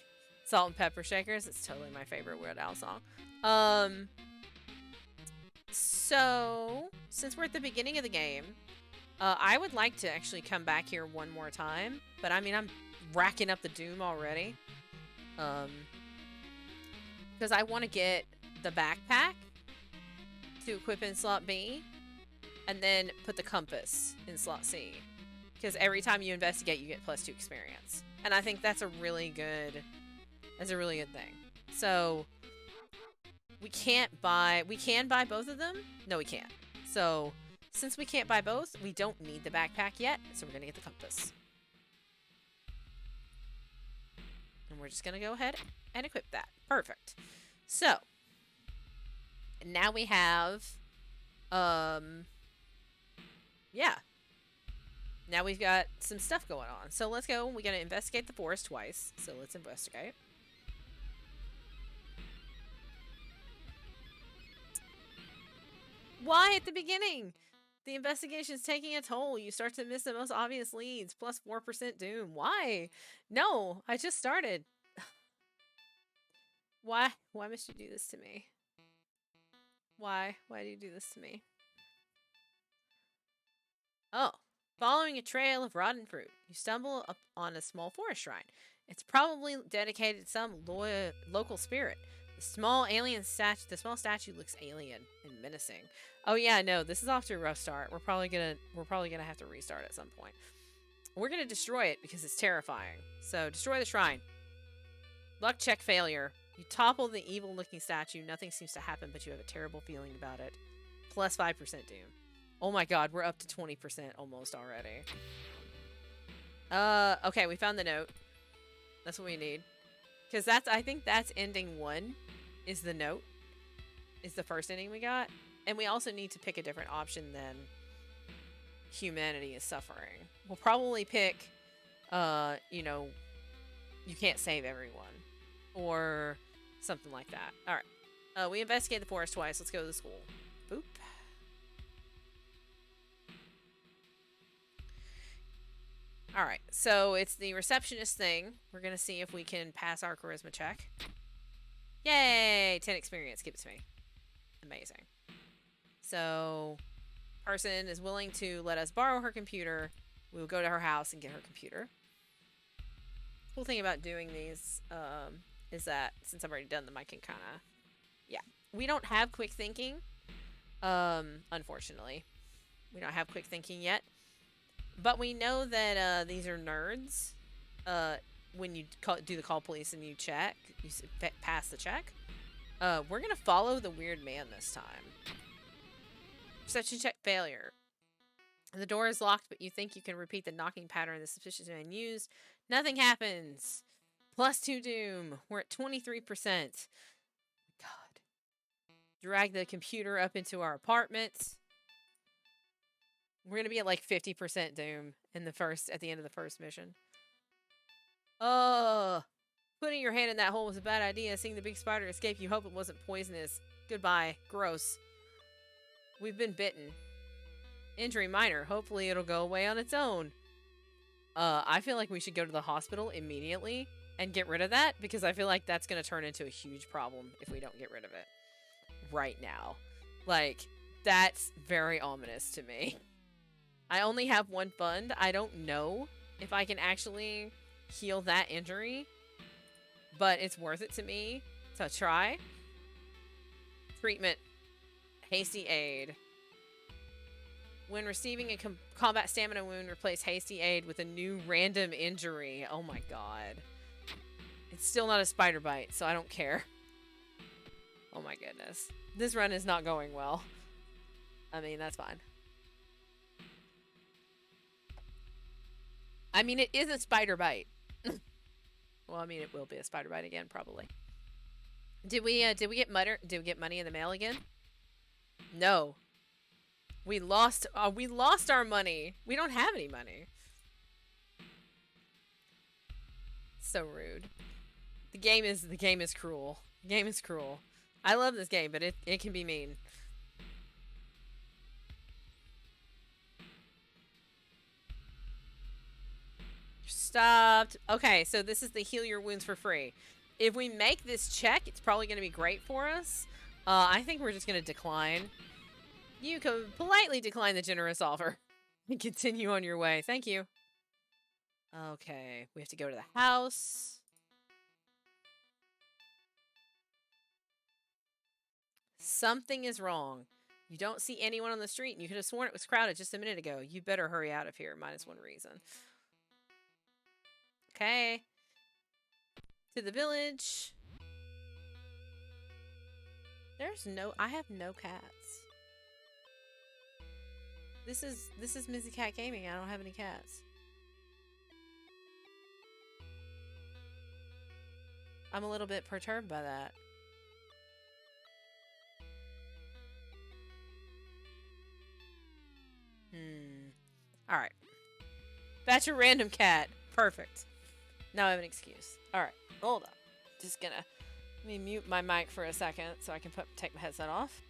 salt and pepper shakers. It's totally my favorite Weird Al song. So, since we're at the beginning of the game, I would like to actually come back here one more time. But I mean, I'm racking up the doom already. Because I want to get the backpack to equip in slot B, and then put the compass in slot C. Because every time you investigate, you get +2 experience, and I think that's a really good thing. So we can buy both of them. No, we can't. So since we can't buy both, we don't need the backpack yet. So we're gonna get the compass, and we're just gonna go ahead and equip that. Perfect. So now we have, yeah. Now we've got some stuff going on. So let's go. We gotta investigate the forest twice. So let's investigate. Why at the beginning? The investigation's taking a toll. You start to miss the most obvious leads. +4% doom. Why? No, I just started. Why? Why must you do this to me? Why? Why do you do this to me? Oh. Following a trail of rotten fruit, you stumble upon a small forest shrine. It's probably dedicated to some local spirit. The small statue looks alien and menacing. Oh yeah, no, this is off to a rough start. We're probably gonna have to restart at some point. We're gonna destroy it because it's terrifying. So destroy the shrine. Luck check failure. You topple the evil-looking statue. Nothing seems to happen, but you have a terrible feeling about it. +5% doom. Oh my god, we're up to 20% almost already. Okay, we found the note. That's what we need. Because I think that's ending 1, is the note. Is the first ending we got. And we also need to pick a different option than humanity is suffering. We'll probably pick, you know, you can't save everyone. Or something like that. Alright. We investigate the forest twice. Let's go to the school. Boop. Alright, so it's the receptionist thing. We're going to see if we can pass our charisma check. Yay! 10 experience. Give it to me. Amazing. So, person is willing to let us borrow her computer. We will go to her house and get her computer. Cool thing about doing these is that since I've already done them, I can kind of... Yeah. We don't have quick thinking. Unfortunately. We don't have quick thinking yet. But we know that these are nerds. When you do the call police and you check, you pass the check. We're going to follow the weird man this time. Perception check failure. The door is locked, but you think you can repeat the knocking pattern the suspicious man used. Nothing happens. +2 doom. We're at 23%. God. Drag the computer up into our apartment. We're going to be at like 50% doom at the end of the first mission. Putting your hand in that hole was a bad idea. Seeing the big spider escape, you hope it wasn't poisonous. Goodbye. Gross. We've been bitten. Injury minor. Hopefully it'll go away on its own. I feel like we should go to the hospital immediately and get rid of that, because I feel like that's going to turn into a huge problem if we don't get rid of it right now. Like, that's very ominous to me. I only have 1 fund. I don't know if I can actually heal that injury, but it's worth it to me to try. Treatment. Hasty aid. When receiving a combat stamina wound, replace hasty aid with a new random injury. Oh my god. It's still not a spider bite, so I don't care. Oh my goodness. This run is not going well. I mean, that's fine. I mean, it is a spider bite. Well, I mean, it will be a spider bite again, probably. Did we get money in the mail again? No. We lost our money. We don't have any money. So rude. The game is cruel. The game is cruel. I love this game, but it can be mean. Stopped. Okay, so this is the heal your wounds for free. If we make this check, it's probably going to be great for us. I think we're just going to decline. You can politely decline the generous offer and continue on your way. Thank you. Okay, we have to go to the house. Something is wrong. You don't see anyone on the street, and you could have sworn it was crowded just a minute ago. You better hurry out of here, minus one reason. Okay. To the village. I have no cats. This is Mizzicat Gaming. I don't have any cats. I'm a little bit perturbed by that. Alright. That's your random cat. Perfect. Now I have an excuse. Alright. Hold on. Just gonna... Let me mute my mic for a second so I can take my headset off.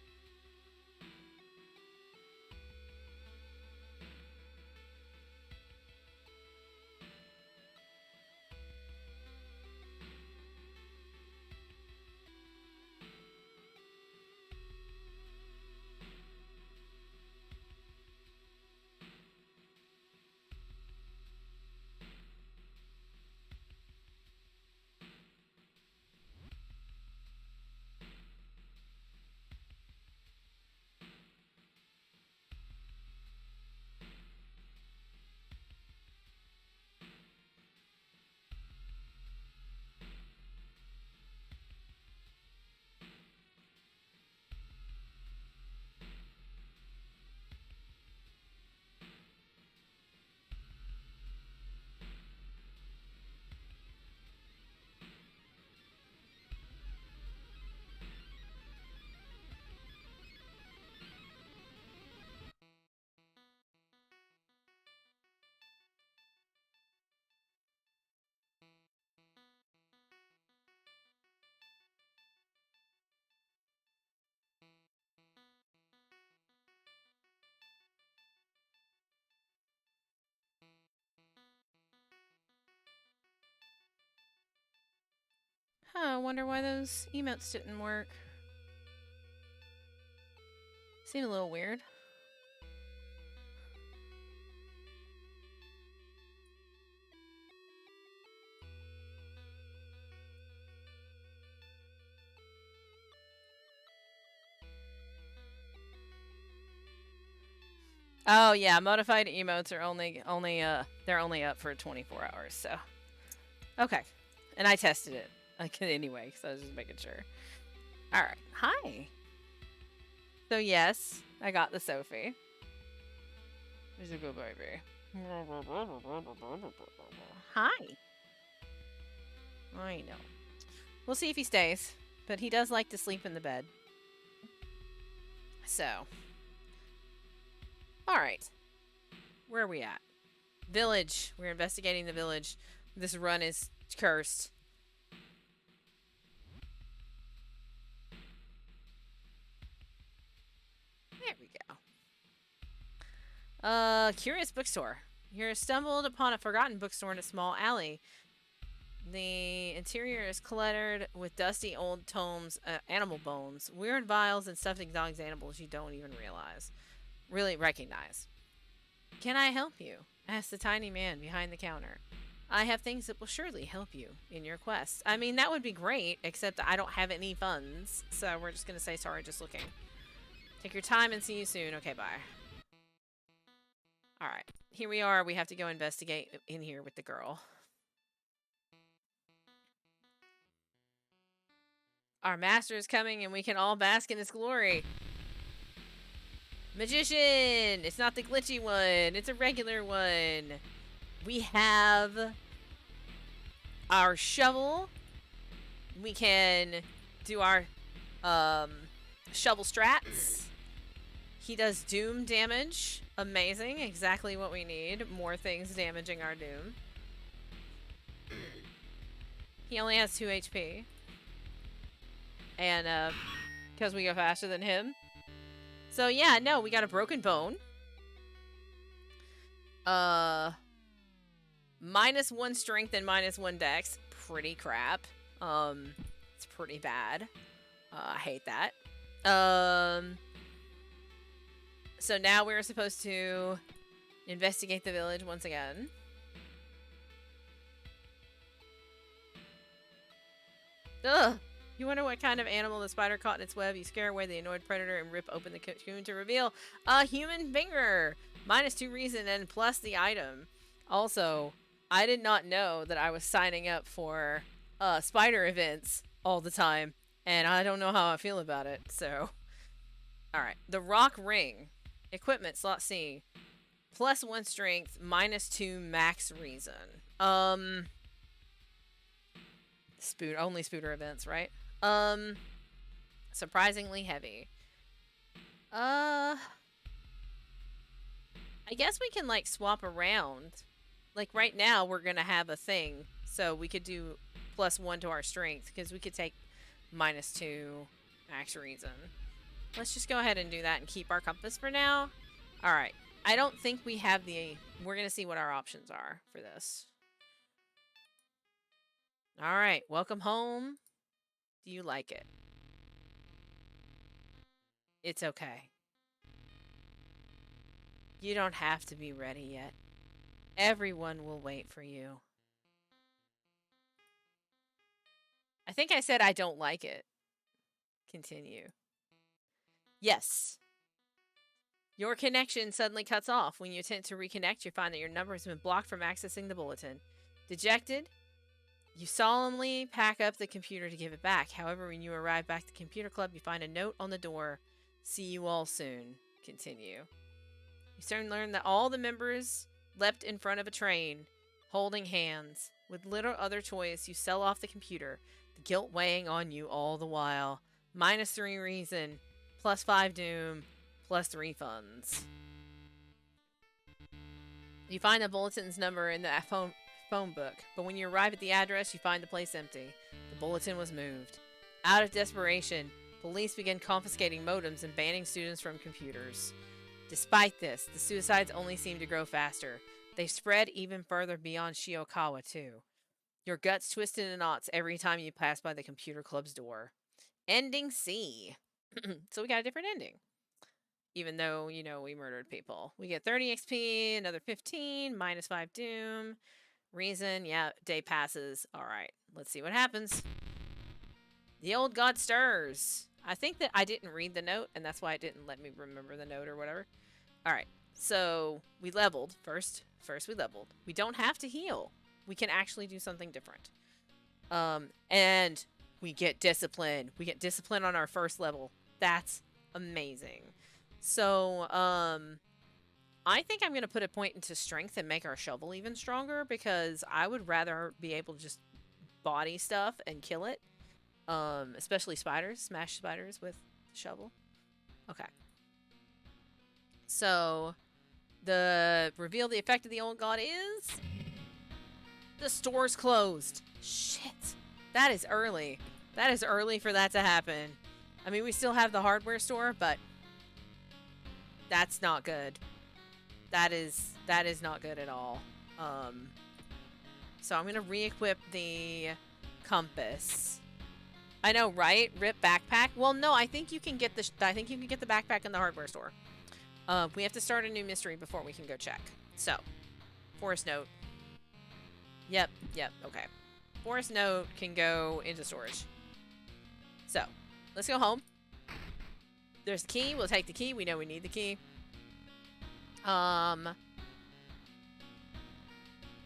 Huh, I wonder why those emotes didn't work. Seemed a little weird. Oh yeah, modified emotes are they're only up for 24 hours, so. Okay. And I tested it. Anyway, so I was just making sure. Alright. Hi. So yes, I got the Sophie. He's a good baby. Hi. I know. We'll see if he stays, but he does like to sleep in the bed. So. Alright. Where are we at? Village. We're investigating the village. This run is cursed. There we go. Curious bookstore. You're stumbled upon a forgotten bookstore in a small alley. The interior is cluttered with dusty old tomes, animal bones, weird vials, and stuffed exotic animals you don't even really recognize. Can I help you? Asked the tiny man behind the counter. I have things that will surely help you in your quest. I mean, that would be great, except I don't have any funds, so we're just going to say sorry, just looking. Take your time and see you soon. Okay, bye. Alright, here we are. We have to go investigate in here with the girl. Our master is coming and we can all bask in his glory. Magician! It's not the glitchy one. It's a regular one. We have our shovel. We can do our shovel strats. He does doom damage. Amazing. Exactly what we need. More things damaging our doom. He only has 2 HP. And because we go faster than him. So yeah, no, we got a broken bone. -1 strength and -1 dex. Pretty crap. It's pretty bad. I hate that. So now we're supposed to investigate the village once again. Ugh! You wonder what kind of animal the spider caught in its web. You scare away the annoyed predator and rip open the cocoon to reveal a human finger! -2 reason and plus the item. Also, I did not know that I was signing up for spider events all the time, and I don't know how I feel about it, so... Alright, the rock ring. Equipment, slot C. +1 strength, -2 max reason. Only Spooter events, right? Surprisingly heavy. I guess we can, like, swap around. Like, right now, we're gonna have a thing. So we could do +1 to our strength, because we could take -2 max reason. Let's just go ahead and do that and keep our compass for now. Alright. I don't think we have the... We're gonna see what our options are for this. Alright, welcome home. Do you like it? It's okay. You don't have to be ready yet. Everyone will wait for you. I think I said I don't like it. Continue. Yes. Your connection suddenly cuts off. When you attempt to reconnect, you find that your number has been blocked from accessing the bulletin. Dejected? You solemnly pack up the computer to give it back. However, when you arrive back at the computer club, you find a note on the door. See you all soon. Continue. You soon learn that all the members leapt in front of a train, holding hands. With little other choice, you sell off the computer, the guilt weighing on you all the while. -3 reason, +5 doom, +3 funds. You find the bulletin's number in the phone book, but when you arrive at the address, you find the place empty. The bulletin was moved. Out of desperation, police began confiscating modems and banning students from computers. Despite this, the suicides only seem to grow faster. They spread even further beyond Shiokawa, too. Your guts twisted in knots every time you pass by the computer club's door. Ending C. So we got a different ending. Even though, you know, we murdered people. We get 30 XP, another 15, -5 doom. Reason, yeah, day passes. Alright, let's see what happens. The old god stirs. I think that I didn't read the note, and that's why it didn't let me remember the note or whatever. Alright, so we leveled. First we leveled. We don't have to heal. We can actually do something different. And we get discipline. We get discipline on our first level. That's amazing. So, I think I'm going to put a point into strength and make our shovel even stronger, because I would rather be able to just body stuff and kill it. Especially spiders. Smash spiders with the shovel. Okay. So, reveal the effect of the old god is... The store's closed. Shit. That is early. That is early for that to happen. I mean, we still have the hardware store, but... That's not good. That is not good at all. So I'm gonna re-equip the compass. I know, right? Rip backpack. Well, no, I think you can get the backpack in the hardware store. We have to start a new mystery before we can go check. So, forest note. Yep, okay. Forest note can go into storage. So, let's go home. There's the key. We'll take the key. We know we need the key.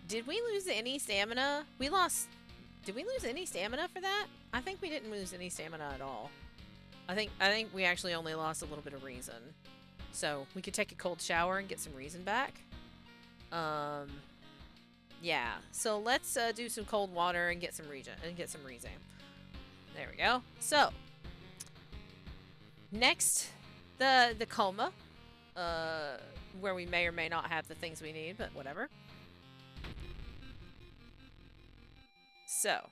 Did we lose any stamina? Did we lose any stamina for that? I think we didn't lose any stamina at all. I think we actually only lost a little bit of reason. So, we could take a cold shower and get some reason back. Yeah. So, let's do some cold water and get some reason. There we go. So, next, the coma. Where we may or may not have the things we need, but whatever. So,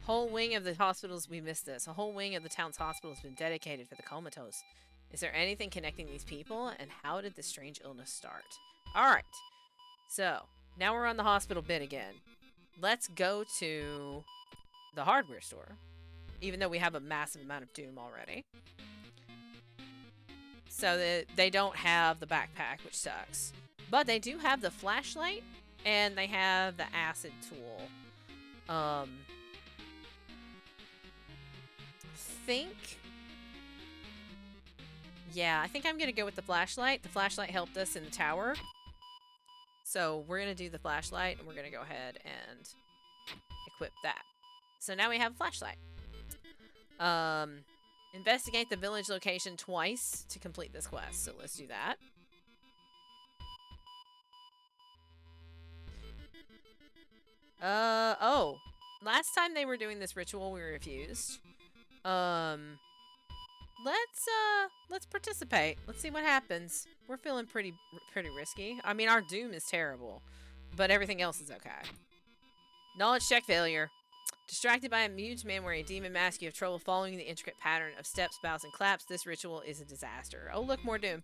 whole wing of the hospitals, we missed this. A whole wing of the town's hospital has been dedicated for the comatose. Is there anything connecting these people, and how did this strange illness start? Alright, so, now we're on the hospital bit again. Let's go to the hardware store. even though we have a massive amount of doom already. So that they don't have the backpack, which sucks. But they do have the flashlight, and they have the acid tool. Yeah, I think I'm gonna go with the flashlight. The flashlight helped us in the tower. So we're gonna do the flashlight, and we're gonna go ahead and equip that. So now we have a flashlight. Investigate the village location twice to complete this quest. So let's do that. Oh. Last time they were doing this ritual, we refused. Let's participate. Let's see what happens. We're feeling pretty risky. I mean, our doom is terrible, but everything else is okay. Knowledge check failure. Distracted by a huge man wearing a demon mask, you have trouble following the intricate pattern of steps, bows, and claps. This ritual is a disaster. Oh, look, more doom.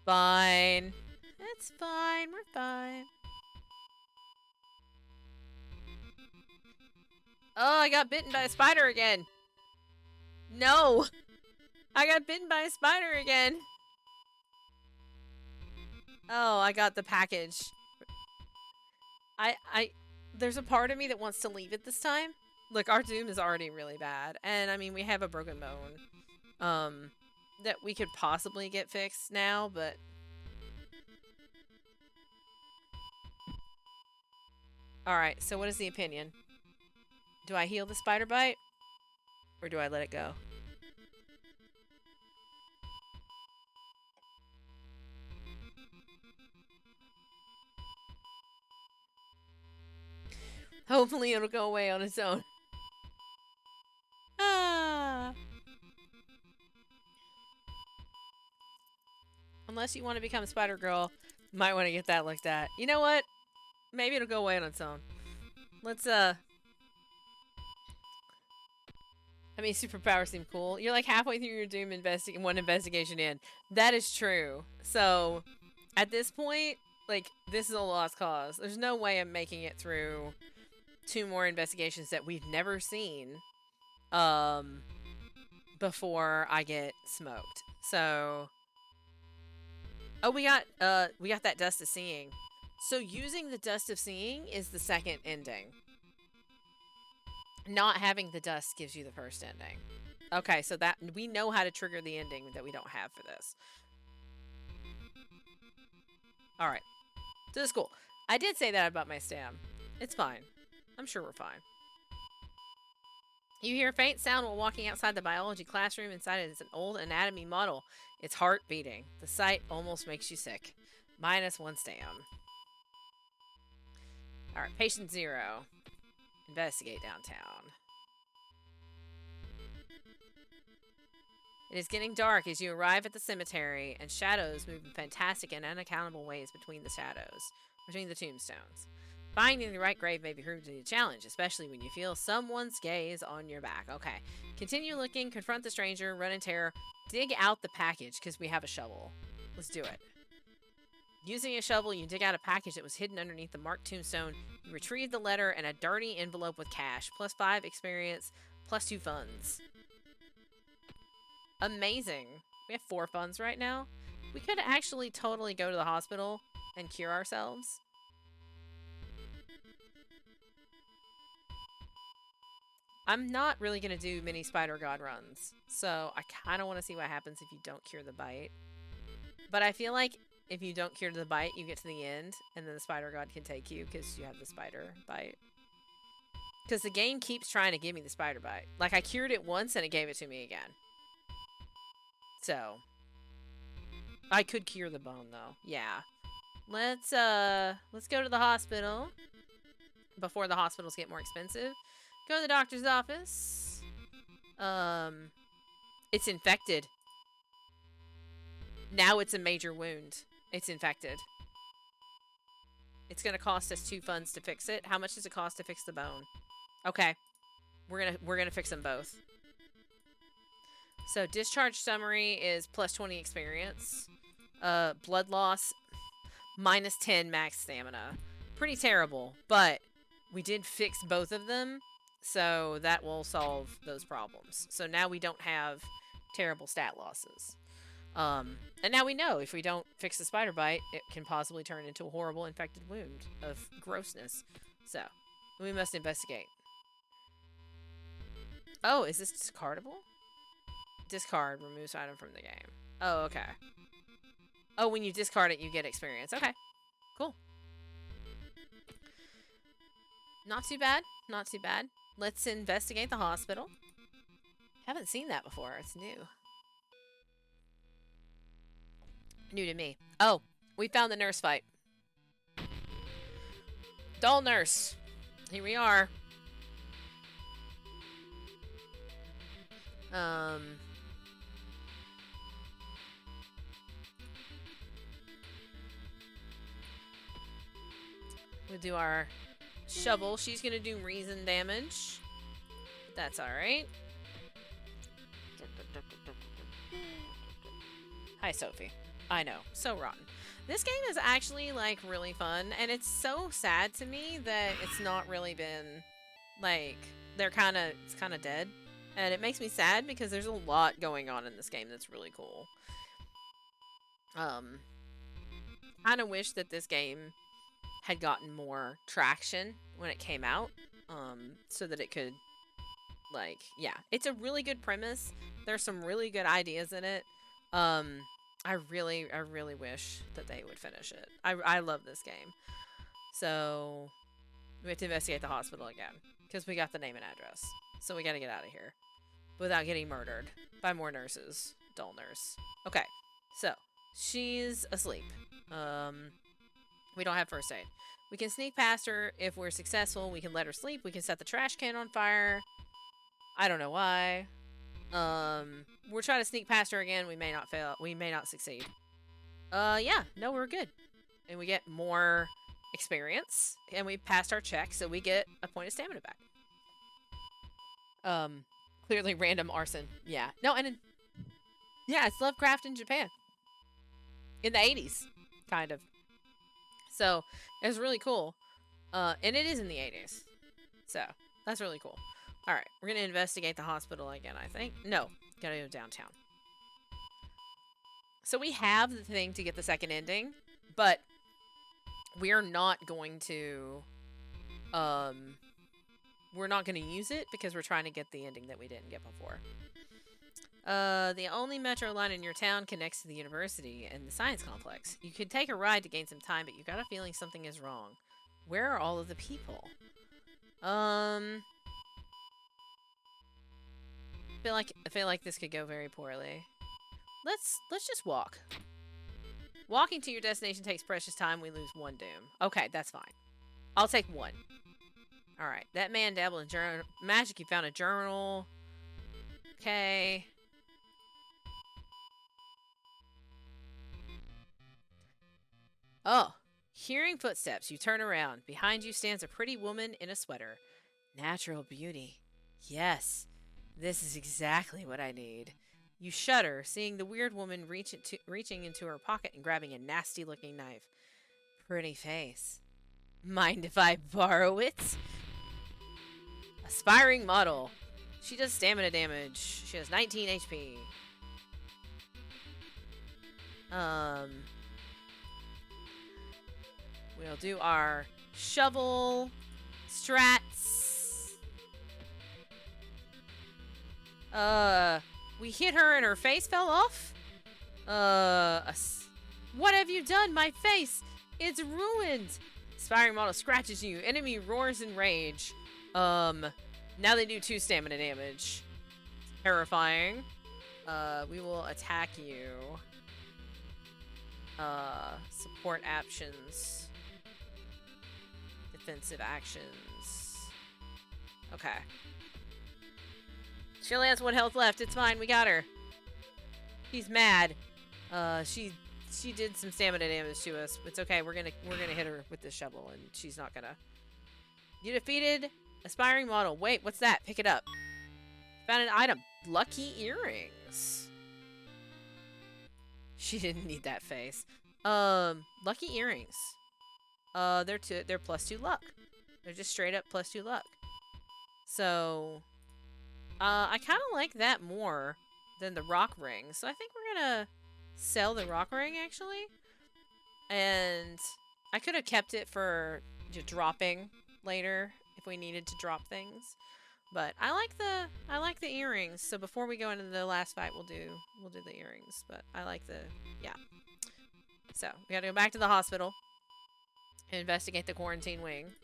Fine. It's fine. We're fine. Oh, I got bitten by a spider again. No. I got bitten by a spider again. Oh, I got the package. There's a part of me that wants to leave it this time. Look, our doom is already really bad. And, I mean, we have a broken bone. That we could possibly get fixed now, but... Alright, so what is the opinion? Do I heal the spider bite? Or do I let it go? Hopefully it'll go away on its own. Ah. Unless you want to become Spider-Girl, might want to get that looked at. You know what? Maybe it'll go away on its own. Let's, I mean, superpowers seem cool. You're like halfway through your Doom one investigation in. That is true. So, at this point, like, this is a lost cause. There's no way I'm making it through 2 more investigations that we've never seen, before I get smoked. So, oh, we got that Dust of Seeing. So using the Dust of Seeing is the second ending. Not having the dust gives you the first ending. Okay, so that we know how to trigger the ending that we don't have for this. Alright. So this is cool. I did say that about my stam. It's fine. I'm sure we're fine. You hear a faint sound while walking outside the biology classroom. Inside it is an old anatomy model. Its heart beating. The sight almost makes you sick. -1 stam. Alright, patient 0. Investigate downtown. It is getting dark as you arrive at the cemetery, and shadows move in fantastic and unaccountable ways between the tombstones. Finding the right grave may be proved to be a challenge, especially when you feel someone's gaze on your back. Okay. Continue looking, confront the stranger, run in terror, dig out the package, because we have a shovel. Let's do it. Using a shovel, you dig out a package that was hidden underneath the marked tombstone. You retrieve the letter and a dirty envelope with cash. +5 experience, +2 funds. Amazing. We have 4 funds right now. We could actually totally go to the hospital and cure ourselves. I'm not really going to do many Spider God runs, so I kind of want to see what happens if you don't cure the bite. But I feel like if you don't cure the bite, you get to the end, and then the Spider God can take you because you have the spider bite. Because the game keeps trying to give me the spider bite. Like, I cured it once, and it gave it to me again. So, I could cure the bone, though. Yeah. Let's go to the hospital before the hospitals get more expensive. Go to the doctor's office. It's infected. Now it's a major wound. It's infected. It's gonna cost us 2 funds to fix it. How much does it cost to fix the bone? Okay. We're gonna fix them both. So discharge summary is +20 experience. Blood loss, -10 max stamina. Pretty terrible, but we did fix both of them, so that will solve those problems. So now we don't have terrible stat losses. And now we know if we don't fix the spider bite, it can possibly turn into a horrible infected wound of grossness. So, we must investigate. Oh, is this discardable? Discard removes item from the game. Oh, okay. Oh, when you discard it, you get experience. Okay, cool. Not too bad. Not too bad. Let's investigate the hospital. Haven't seen that before. It's new. New to me. Oh, we found the nurse fight. Doll nurse. Here we are. We'll do our shovel. She's gonna do reason damage. That's alright. Hi, Sophie. I know. So rotten. This game is actually, like, really fun, and it's so sad to me that it's not really been, like, it's kind of dead. And it makes me sad because there's a lot going on in this game that's really cool. Kind of wish that this game had gotten more traction when it came out, so that it could, like, yeah, it's a really good premise. There's some really good ideas in it. I really wish that they would finish it. I love this game. So, we have to investigate the hospital again, because we got the name and address. So we gotta get out of here without getting murdered by more nurses. Dull nurse. Okay, so, she's asleep. We don't have first aid. We can sneak past her. If we're successful, we can let her sleep. We can set the trash can on fire. I don't know why. We're trying to sneak past her again. We may not fail. We may not succeed. Yeah. No, we're good. And we get more experience. And we passed our check, so we get a point of stamina back. Clearly random arson. Yeah. No, and yeah, it's Lovecraft in Japan. In the 80s, kind of. So, it was really cool. And it is in the 80s. So, that's really cool. Alright, we're gonna investigate the hospital again, I think. No, gotta go downtown. So we have the thing to get the second ending, but we're not going to, we're not gonna use it because we're trying to get the ending that we didn't get before. The only metro line in your town connects to the university and the science complex. You could take a ride to gain some time, but you got a feeling something is wrong. Where are all of the people? I feel like this could go very poorly. Let's just walk. Walking to your destination takes precious time. We lose 1 doom. Okay, that's fine. I'll take 1. Alright, that man dabbled in journal magic. He found a journal. Okay. Oh, hearing footsteps, you turn around. Behind you stands a pretty woman in a sweater. Natural beauty. Yes, this is exactly what I need. You shudder, seeing the weird woman reaching into her pocket and grabbing a nasty-looking knife. Pretty face. Mind if I borrow it? Aspiring model. She does stamina damage. She has 19 HP. We'll do our shovel strats. We hit her and her face fell off? What have you done? My face! It's ruined! Aspiring model scratches you. Enemy roars in rage. Now they do 2 stamina damage. Terrifying. We will attack you. Support actions. Defensive actions. Okay. She only has 1 health left. It's fine. We got her. She's mad. She did some stamina damage to us. It's okay. We're gonna hit her with this shovel, and she's not gonna. You defeated aspiring model. Wait, what's that? Pick it up. Found an item. Lucky earrings. She didn't need that face. Lucky earrings. They're +2 luck. They're just straight up +2 luck. So, I kind of like that more than the rock ring. So I think we're gonna sell the rock ring, actually. And I could have kept it for dropping later if we needed to drop things. But I like the earrings. So before we go into the last fight, we'll do the earrings. But I like yeah. So we got to go back to the hospital and investigate the quarantine wing.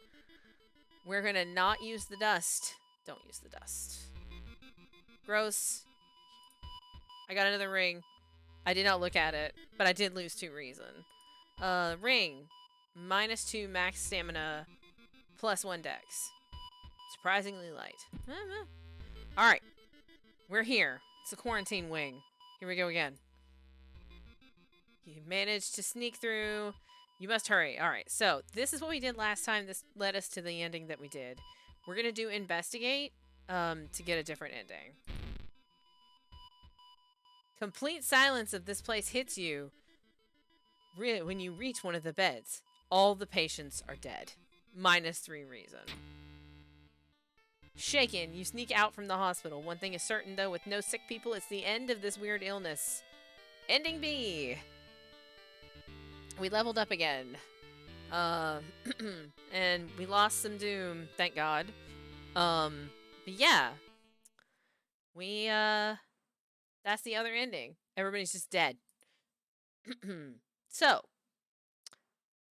We're gonna not use the dust. Don't use the dust. Gross. I got another ring. I did not look at it, but I did lose 2 reason. Ring. -2 max stamina, +1 dex. Surprisingly light. Alright. We're here. It's the quarantine wing. Here we go again. You managed to sneak through. You must hurry. Alright, so this is what we did last time. This led us to the ending that we did. We're going to do investigate to get a different ending. Complete silence of this place hits you when you reach one of the beds. All the patients are dead. -3 reason. Shaken, you sneak out from the hospital. One thing is certain, though, with no sick people, it's the end of this weird illness. Ending B. We leveled up again. And we lost some doom, thank God. But yeah. That's the other ending. Everybody's just dead. So,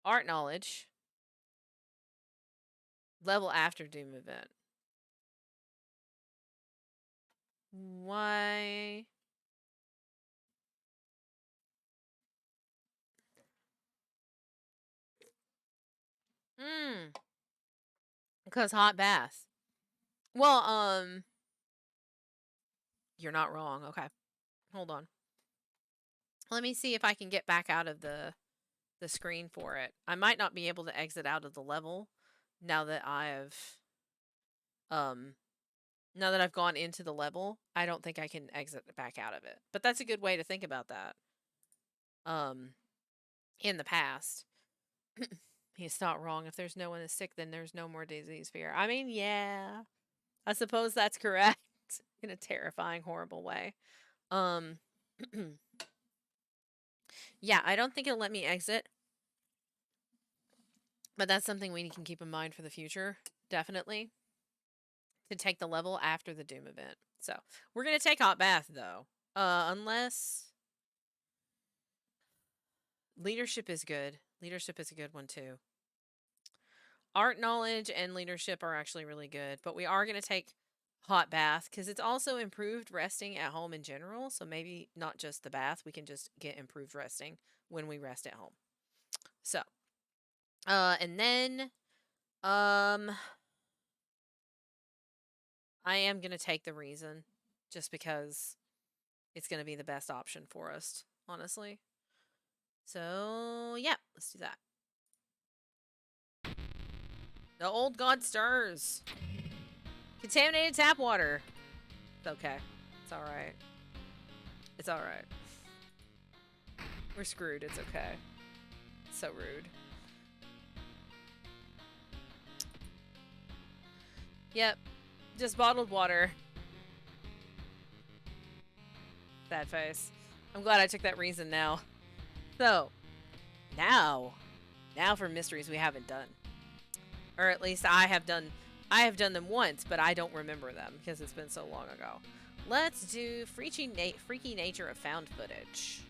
art knowledge. Level after doom event. Why? Because hot bath. Well, you're not wrong. Okay. Hold on. Let me see if I can get back out of the screen for it. I might not be able to exit out of the level now that I've gone into the level. I don't think I can exit back out of it. But that's a good way to think about that. In the past. He's not wrong. If there's no one that's sick, then there's no more disease fear. I mean, yeah. I suppose that's correct. In a terrifying, horrible way. Yeah, I don't think it'll let me exit. But that's something we can keep in mind for the future. Definitely. To take the level after the Doom event. So, we're going to take Hot Bath, though. Unless... Leadership is good. Leadership is a good one, too. Art knowledge and leadership are actually really good. But we are going to take Hot Bath because it's also improved resting at home in general. So maybe not just the bath. We can just get improved resting when we rest at home. So, and then, I am going to take the reason just because it's going to be the best option for us, honestly. So, yeah, let's do that. The old god stirs. Contaminated tap water. It's okay. It's alright. It's alright. We're screwed. It's okay. It's so rude. Yep. Just bottled water. Sad face. I'm glad I took that reason now. So, now for mysteries we haven't done. Or at least I have done them once, but I don't remember them because it's been so long ago. Let's do freaky nature of found footage.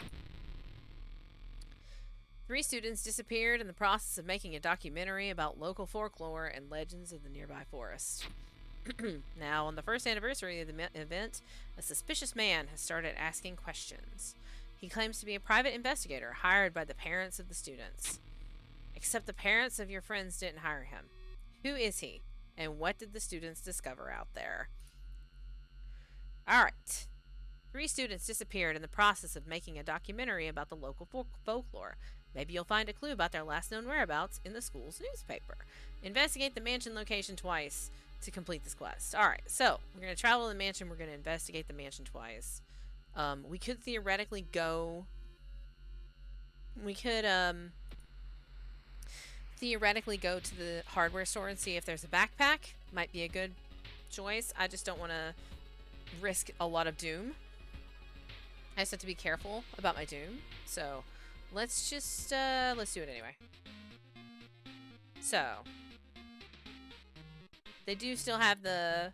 3 students disappeared in the process of making a documentary about local folklore and legends of the nearby forest. Now, on the first anniversary of the event, a suspicious man has started asking questions. He claims to be a private investigator hired by the parents of the students. Except the parents of your friends didn't hire him. Who is he? And what did the students discover out there? Alright. 3 students disappeared in the process of making a documentary about the local folklore. Maybe you'll find a clue about their last known whereabouts in the school's newspaper. Investigate the mansion location twice to complete this quest. Alright, so we're going to travel to the mansion. We're going to investigate the mansion twice. We could theoretically go... theoretically go to the hardware store and see if there's a backpack. Might be a good choice. I just don't want to risk a lot of doom. I just have to be careful about my doom. So let's just let's do it anyway. So they do still have the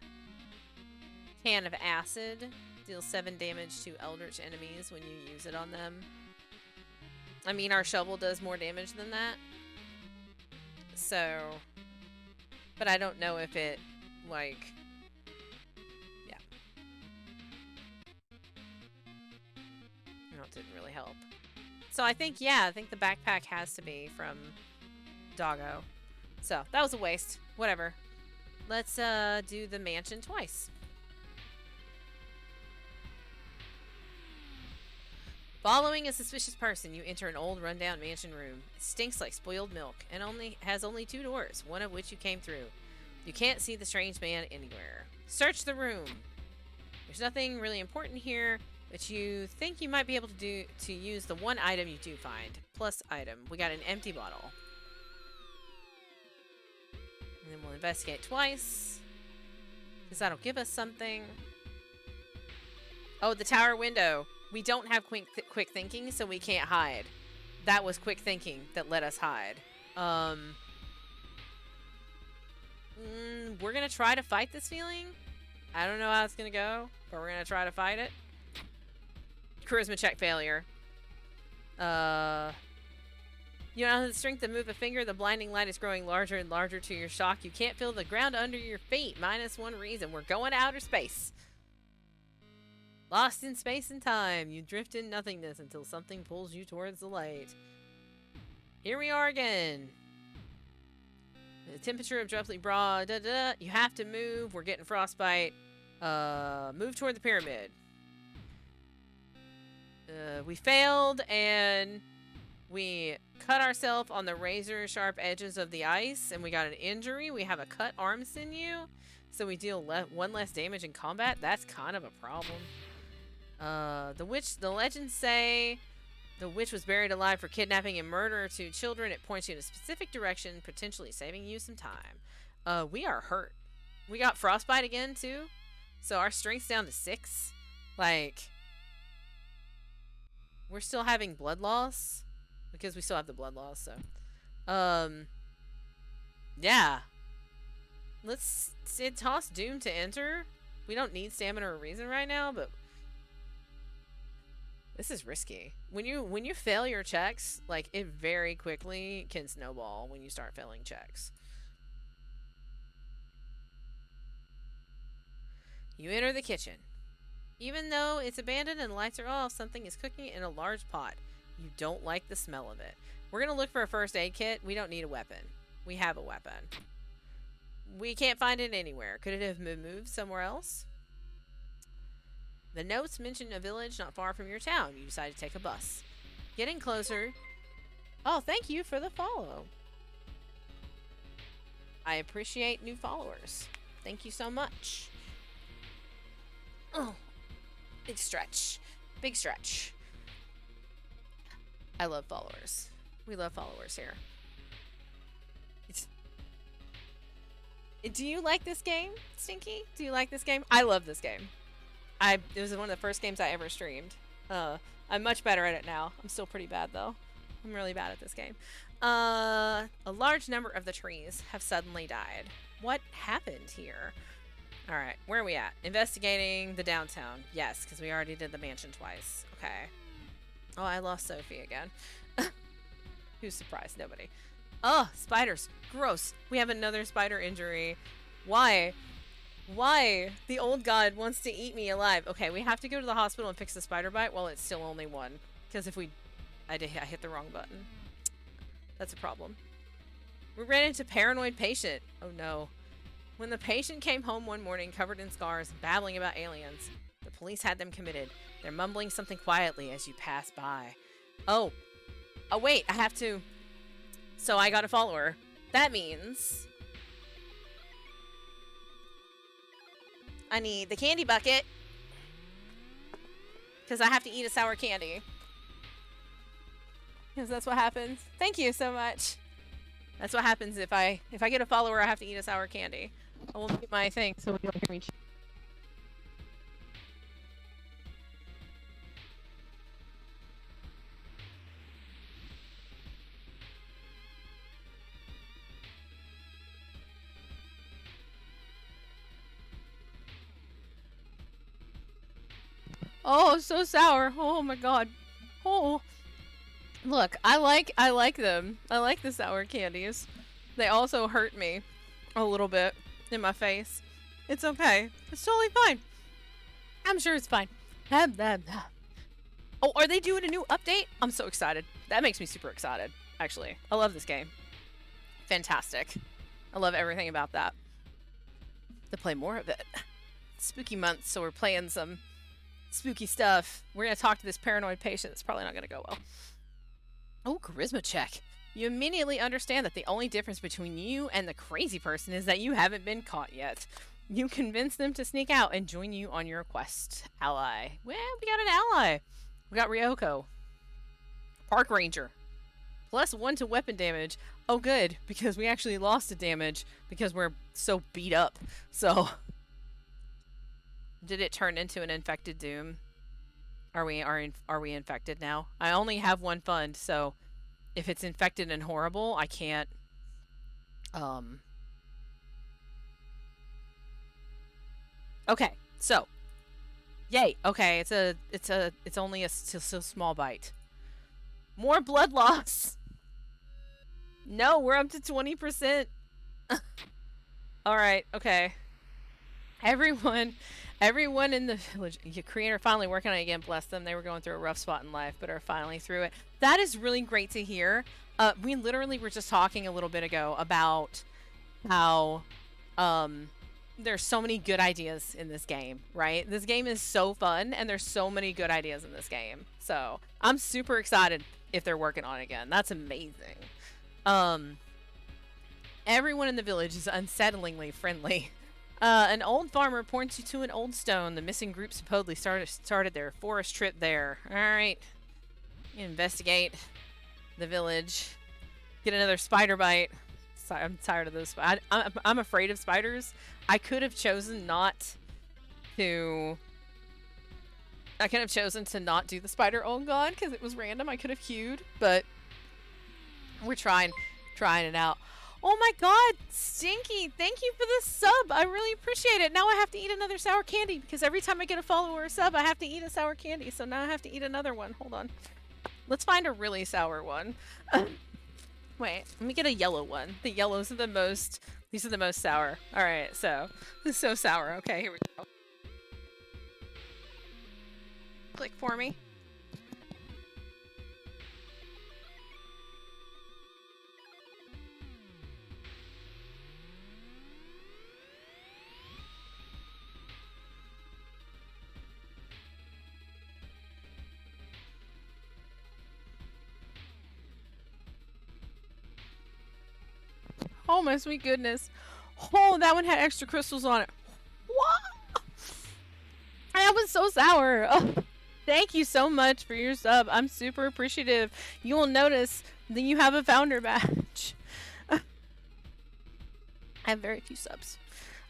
can of acid. Deals 7 damage to eldritch enemies when you use it on them. I mean, our shovel does more damage than that. So, but I don't know if it, like, yeah. No, it didn't really help. So I think, yeah, I think the backpack has to be from Doggo. So, that was a waste. Whatever. Let's do the mansion twice. Following a suspicious person, you enter an old, rundown mansion room. It stinks like spoiled milk and has only 2 doors, one of which you came through. You can't see the strange man anywhere. Search the room. There's nothing really important here, but you think you might be able to use the one item you do find. Plus item. We got an empty bottle. And then we'll investigate twice, because that'll give us something. Oh, the tower window. We don't have quick thinking, so we can't hide. That was quick thinking that let us hide. We're gonna try to fight this feeling. I don't know how it's gonna go, but we're gonna try to fight it. Charisma check failure. You don't have the strength to move a finger. The blinding light is growing larger and larger to your shock. You can't feel the ground under your feet. -1 reason. We're going to outer space. Lost in space and time, you drift in nothingness until something pulls you towards the light. Here we are again. The temperature abruptly broad. You have to move. We're getting frostbite. Move toward the pyramid. We failed, and we cut ourselves on the razor-sharp edges of the ice, and we got an injury. We have a cut arm sinew, so we deal 1 less damage in combat. That's kind of a problem. The legends say the witch was buried alive for kidnapping and murder of 2 children. It points you in a specific direction, potentially saving you some time. We are hurt. We got frostbite again, too. So our strength's down to 6. Like, we're still having blood loss. Because we still have the blood loss, so. Yeah. Let's toss Doom to enter. We don't need stamina or reason right now, but this is risky. When you fail your checks, like, it very quickly can snowball when you start failing checks. You enter the kitchen. Even though it's abandoned and the lights are off, something is cooking in a large pot. You don't like the smell of it. We're gonna look for a first aid kit. We don't need a weapon. We have a weapon. We can't find it anywhere. Could it have been moved somewhere else? The notes mention a village not far from your town. You decide to take a bus. Getting closer. Oh, thank you for the follow. I appreciate new followers. Thank you so much. Oh, big stretch. Big stretch. I love followers. We love followers here. Do you like this game, Stinky? Do you like this game? I love this game. It was one of the first games I ever streamed. I'm much better at it now. I'm still pretty bad, though. I'm really bad at this game. A large number of the trees have suddenly died. What happened here? Alright, where are we at? Investigating the downtown. Yes, because we already did the mansion twice. Okay. Oh, I lost Sophie again. Who's surprised? Nobody. Oh, spiders. Gross. We have another spider injury. Why? Why? The old god wants to eat me alive. Okay, we have to go to the hospital and fix the spider bite while it's still only 1. Because if we... I hit the wrong button. That's a problem. We ran into paranoid patient. Oh no. When the patient came home one morning covered in scars, babbling about aliens, the police had them committed. They're mumbling something quietly as you pass by. Oh. Oh wait, I have to... So I got a follower. That means... I need the candy bucket. Because I have to eat a sour candy. Because that's what happens. Thank you so much. That's what happens if I get a follower. I have to eat a sour candy. I will mute my thing so you don't hear me. Oh, so sour. Oh my god. Oh. Look, I like them. I like the sour candies. They also hurt me a little bit in my face. It's okay. It's totally fine. I'm sure it's fine. Oh, are they doing a new update? I'm so excited. That makes me super excited, actually. I love this game. Fantastic. I love everything about that. To play more of it. Spooky month, so we're playing some spooky stuff. We're going to talk to this paranoid patient. It's probably not going to go well. Oh, charisma check. You immediately understand that the only difference between you and the crazy person is that you haven't been caught yet. You convince them to sneak out and join you on your quest. Ally. Well, we got an ally. We got Ryoko. Park Ranger. +1 to weapon damage. Oh, good, because we actually lost the damage because we're so beat up. So, did it turn into an infected doom? Are we infected now? I only have one fund, so if it's infected and horrible, I can't. Okay, so, yay. Okay, it's only a small bite. More blood loss. No, we're up to 20%. All right. Okay. Everyone in the village, your creator finally working on it again. Bless them. They were going through a rough spot in life, but are finally through it. That is really great to hear. We literally were just talking a little bit ago about how there's so many good ideas in this game, right? This game is so fun, and there's so many good ideas in this game. So I'm super excited if they're working on it again. That's amazing. Everyone in the village is unsettlingly friendly. An old farmer points you to an old stone. The missing group supposedly started their forest trip there. Alright. Investigate the village. Get another spider bite. I'm tired of those. I'm afraid of spiders. I could have chosen not to... I could have chosen to not do the spider oh god because it was random. I could have queued, but we're trying it out. Oh my god, Stinky, thank you for the sub. I really appreciate it. Now I have to eat another sour candy because every time I get a follower or sub, I have to eat a sour candy. So now I have to eat another one. Hold on. Let's find a really sour one. Wait, let me get a yellow one. The yellows are the most, these are the most sour. All right, so, this is so sour. Okay, here we go. Click for me. Oh my sweet goodness. Oh, that one had extra crystals on it. What? That was so sour. Oh, thank you so much for your sub. I'm super appreciative. You will notice that you have a founder badge. I have very few subs.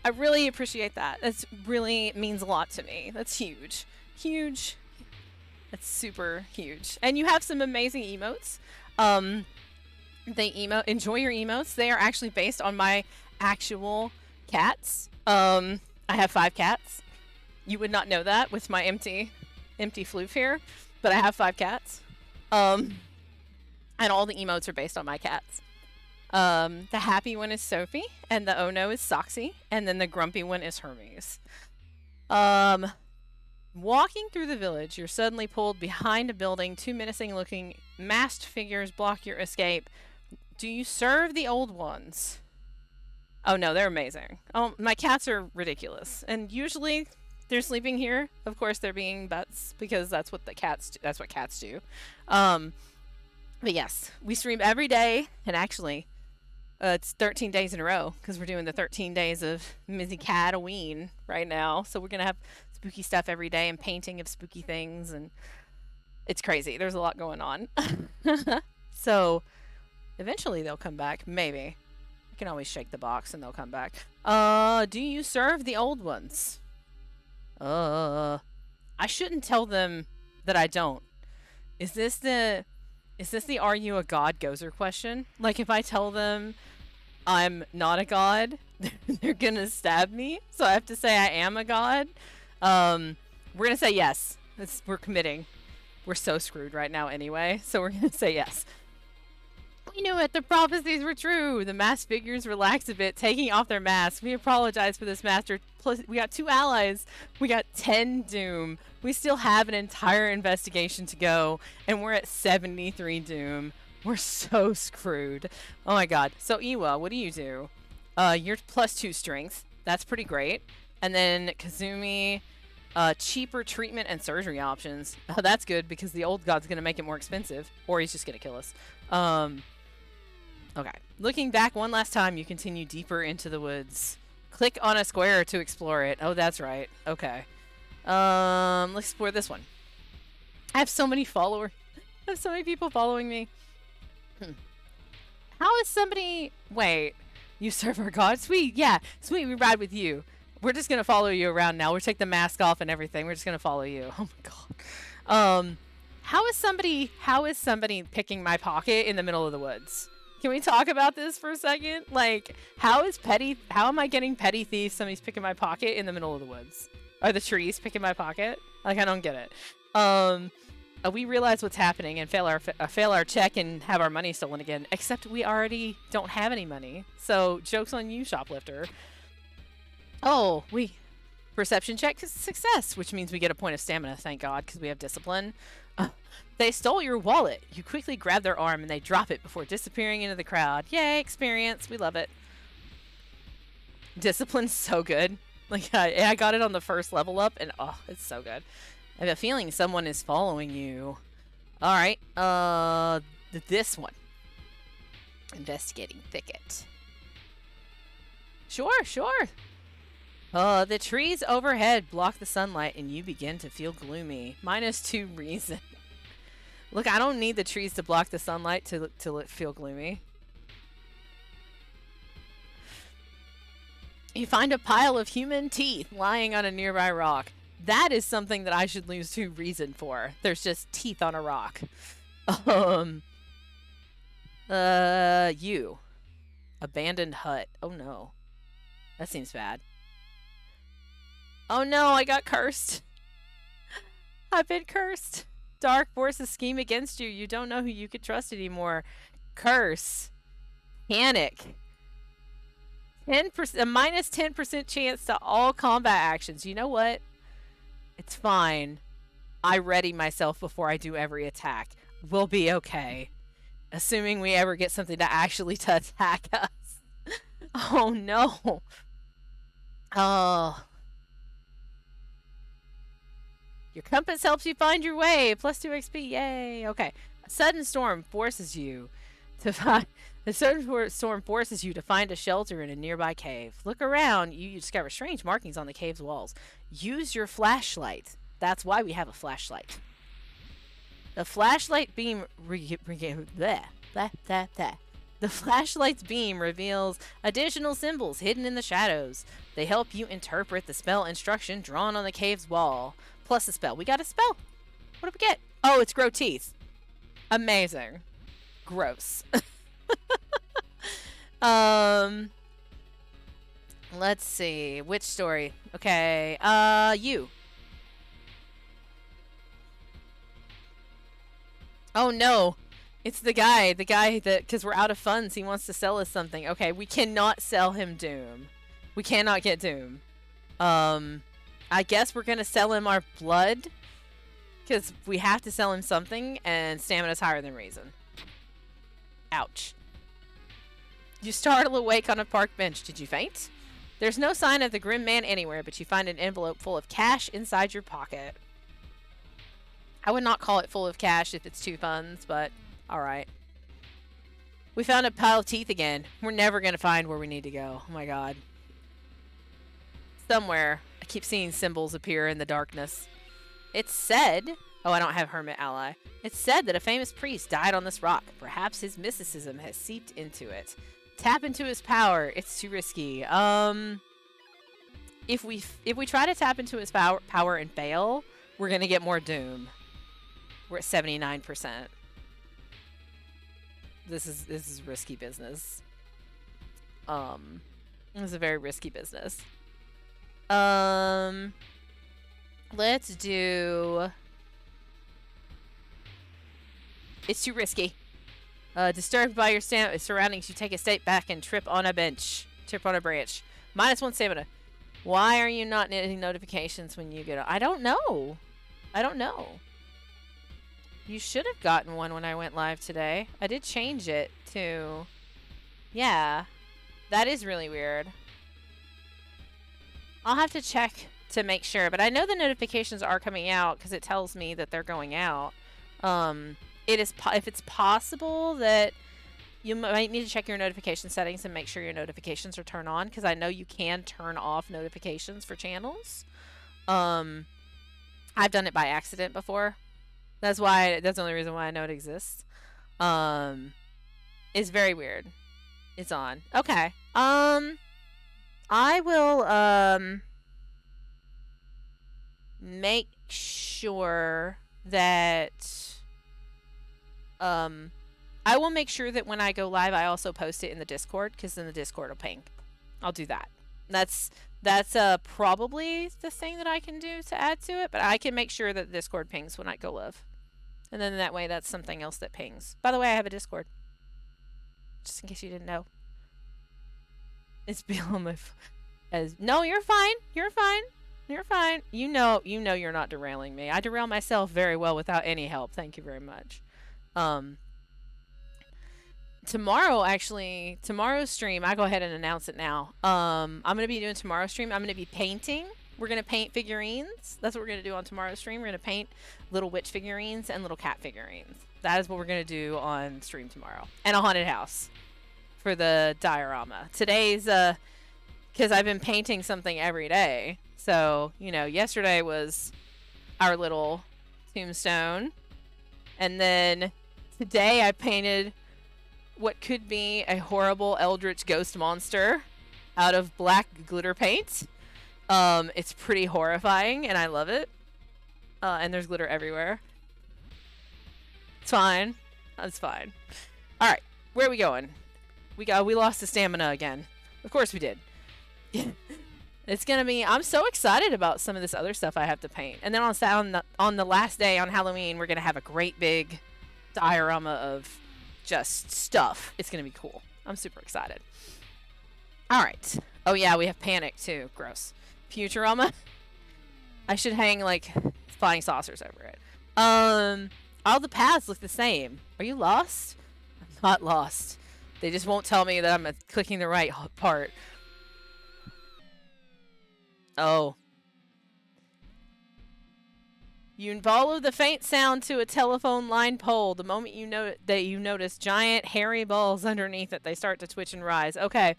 I really appreciate that. That really means a lot to me. That's huge. Huge. That's super huge. And you have some amazing emotes. Enjoy your emotes. They are actually based on my actual cats. I have 5 cats. You would not know that with my empty floof here, but I have 5 cats. And all the emotes are based on my cats. The happy one is Sophie, and the oh no is Soxy, and then the grumpy one is Hermes. Walking through the village, you're suddenly pulled behind a building. 2 menacing-looking masked figures block your escape. Do you serve the old ones? Oh no, they're amazing. Oh, my cats are ridiculous, and usually they're sleeping here. Of course, they're being butts because that's what cats do. But yes, we stream every day, and actually, it's 13 days in a row because we're doing the 13 days of Mizzicatoween right now. So we're gonna have spooky stuff every day and painting of spooky things, and it's crazy. There's a lot going on. So Eventually they'll come back. Maybe. I can always shake the box and they'll come back. Do you serve the old ones? I shouldn't tell them that I don't. Is this the are you a god gozer question? Like, if I tell them I'm not a god, they're gonna stab me, so I have to say I am a god? We're gonna say yes. We're committing. We're so screwed right now anyway, so we're gonna say yes. We knew it! The prophecies were true! The masked figures relaxed a bit, taking off their masks. We apologize for this, Master. Plus, we got 2 allies. We got 10 Doom. We still have an entire investigation to go, and we're at 73 Doom. We're so screwed. Oh my god. So, Iwa, what do? You're +2 strength. That's pretty great. And then, Kazumi, cheaper treatment and surgery options. Oh, that's good, because the old god's gonna make it more expensive. Or he's just gonna kill us. Okay. Looking back one last time, you continue deeper into the woods. Click on a square to explore it. Oh, that's right. Okay. Let's explore this one. I have so many followers. I have so many people following me. How is somebody... Wait. You serve our god? Sweet. Yeah. Sweet. We ride with you. We're just going to follow you around now. We'll take the mask off and everything. We're just going to follow you. Oh my god. How is somebody picking my pocket in the middle of the woods? Can we talk about this for a second? Like, how am I getting petty thief? Somebody's picking my pocket in the middle of the woods. Are the trees picking my pocket? Like, I don't get it. We realize what's happening and fail our check and have our money stolen again. Except we already don't have any money. So, joke's on you, shoplifter. Oh, perception check success, which means we get a point of stamina, thank God, because we have discipline. They stole your wallet. You quickly grab their arm and they drop it before disappearing into the crowd. Yay, experience. We love it. Discipline's so good. Like, I got it on the first level up and oh, it's so good. I have a feeling someone is following you. Alright, this one. Investigating thicket. Sure. The trees overhead block the sunlight and you begin to feel gloomy. -2 reason. Look, I don't need the trees to block the sunlight to feel gloomy. You find a pile of human teeth lying on a nearby rock. That is something that I should lose 2 reason for. There's just teeth on a rock. You. Abandoned hut. Oh no. That seems bad. Oh no, I got cursed. I've been cursed. Dark forces scheme against you. You don't know who you could trust anymore. Curse. Panic. 10%, a -10% chance to all combat actions. You know what? It's fine. I ready myself before I do every attack. We'll be okay. Assuming we ever get something to actually attack us. Oh no. Oh. Your compass helps you find your way. +2 XP. Yay. Okay. A sudden storm forces you to find a shelter in a nearby cave. Look around. You discover strange markings on the cave's walls. Use your flashlight. That's why we have a flashlight. The flashlight beam The flashlight's beam reveals additional symbols hidden in the shadows. They help you interpret the spell instruction drawn on the cave's wall. Plus a spell. We got a spell. What did we get? Oh, it's grow teeth. Amazing. Gross. Let's see. Which story? Okay. You. Oh no. It's the guy that, because we're out of funds, he wants to sell us something. Okay, we cannot sell him Doom. We cannot get Doom. I guess we're going to sell him our blood, because we have to sell him something, and stamina's higher than reason. Ouch. You startle awake on a park bench. Did you faint? There's no sign of the grim man anywhere, but you find an envelope full of cash inside your pocket. I would not call it full of cash if it's 2 funds, but alright. We found a pile of teeth again. We're never going to find where we need to go. Oh my god. Somewhere, I keep seeing symbols appear in the darkness. It's said Oh, I don't have Hermit ally. It's said that a famous priest died on this rock. Perhaps his mysticism has seeped into it. Tap into his power. It's too risky. If we try to tap into his power and fail, we're gonna get more doom. We're at 79%. This is risky business. This is a very risky business. Let's do. It's too risky. Disturbed by your surroundings, you take a step back and trip on a branch. -1 stamina. Why are you not getting notifications when you get? I don't know. I don't know. You should have gotten one when I went live today. I did change it to. Yeah, that is really weird. I'll have to check to make sure, but I know the notifications are coming out because it tells me that they're going out. It is if it's possible that you might need to check your notification settings and make sure your notifications are turned on, because I know you can turn off notifications for channels. I've done it by accident before. That's the only reason why I know it exists. It's very weird. It's on. Okay. I will make sure that I will make sure that when I go live, I also post it in the Discord, because then the Discord will ping. I'll do that. That's probably the thing that I can do to add to it, but I can make sure that the Discord pings when I go live. And then that way, that's something else that pings. By the way, I have a Discord. Just in case you didn't know. It's beyond my... No, you're fine. You're fine. You're fine. You know you're not derailing me. I derail myself very well without any help. Thank you very much. Tomorrow's stream, I go ahead and announce it now. I'm going to be doing tomorrow's stream. I'm going to be painting. We're going to paint figurines. That's what we're going to do on tomorrow's stream. We're going to paint little witch figurines and little cat figurines. That is what we're going to do on stream tomorrow. And a haunted house for the diorama. Today's, because I've been painting something every day. So, yesterday was our little tombstone. And then today I painted what could be a horrible eldritch ghost monster out of black glitter paint. It's pretty horrifying and I love it. And there's glitter everywhere. It's fine. That's fine. All right, where are we going? We lost the stamina again. Of course we did. It's gonna be. I'm so excited about some of this other stuff I have to paint. And then on the last day on Halloween, we're gonna have a great big diorama of just stuff. It's gonna be cool. I'm super excited. All right. Oh yeah, we have Panic too. Gross. Futurama. I should hang like flying saucers over it. All the paths look the same. Are you lost? I'm not lost. They just won't tell me that I'm clicking the right part. Oh. You follow the faint sound to a telephone line pole. The moment you notice giant hairy balls underneath it, they start to twitch and rise. Okay.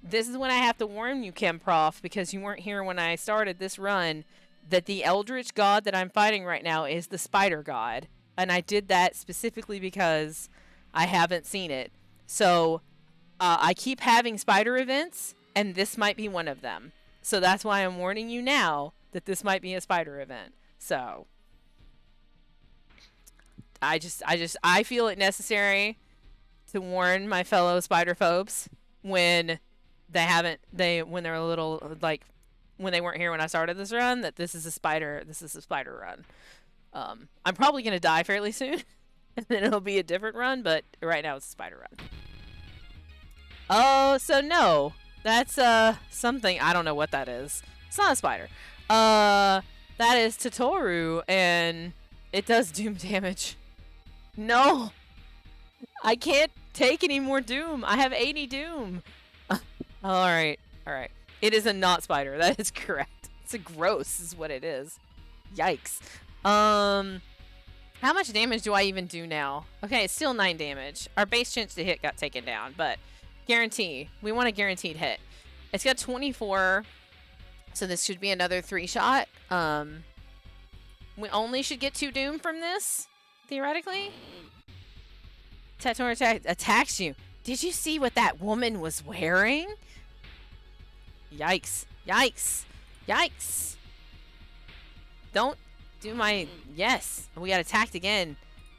This is when I have to warn you, Kim Prof, because you weren't here when I started this run, that the eldritch god that I'm fighting right now is the spider god. And I did that specifically because I haven't seen it. So I keep having spider events, and this might be one of them. So that's why I'm warning you now that this might be a spider event. So I feel it necessary to warn my fellow spider phobes when when they're a little, like, when they weren't here when I started this run, that this is a spider run. I'm probably going to die fairly soon, and then it'll be a different run, but right now it's a spider run. Oh, so no. That's, something. I don't know what that is. It's not a spider. That is Totoro, and it does doom damage. No! I can't take any more doom. I have 80 doom. Alright. Alright. It is a not spider. That is correct. It's a gross is what it is. Yikes. How much damage do I even do now? Okay, it's still 9 damage. Our base chance to hit got taken down, but guarantee. We want a guaranteed hit. It's got 24, so this should be another 3-shot. When We only should get 2 Doom from this, theoretically. Tator attacks you. Did you see what that woman was wearing? Yikes. Yikes. Yikes. Don't do my... Yes. We got attacked again.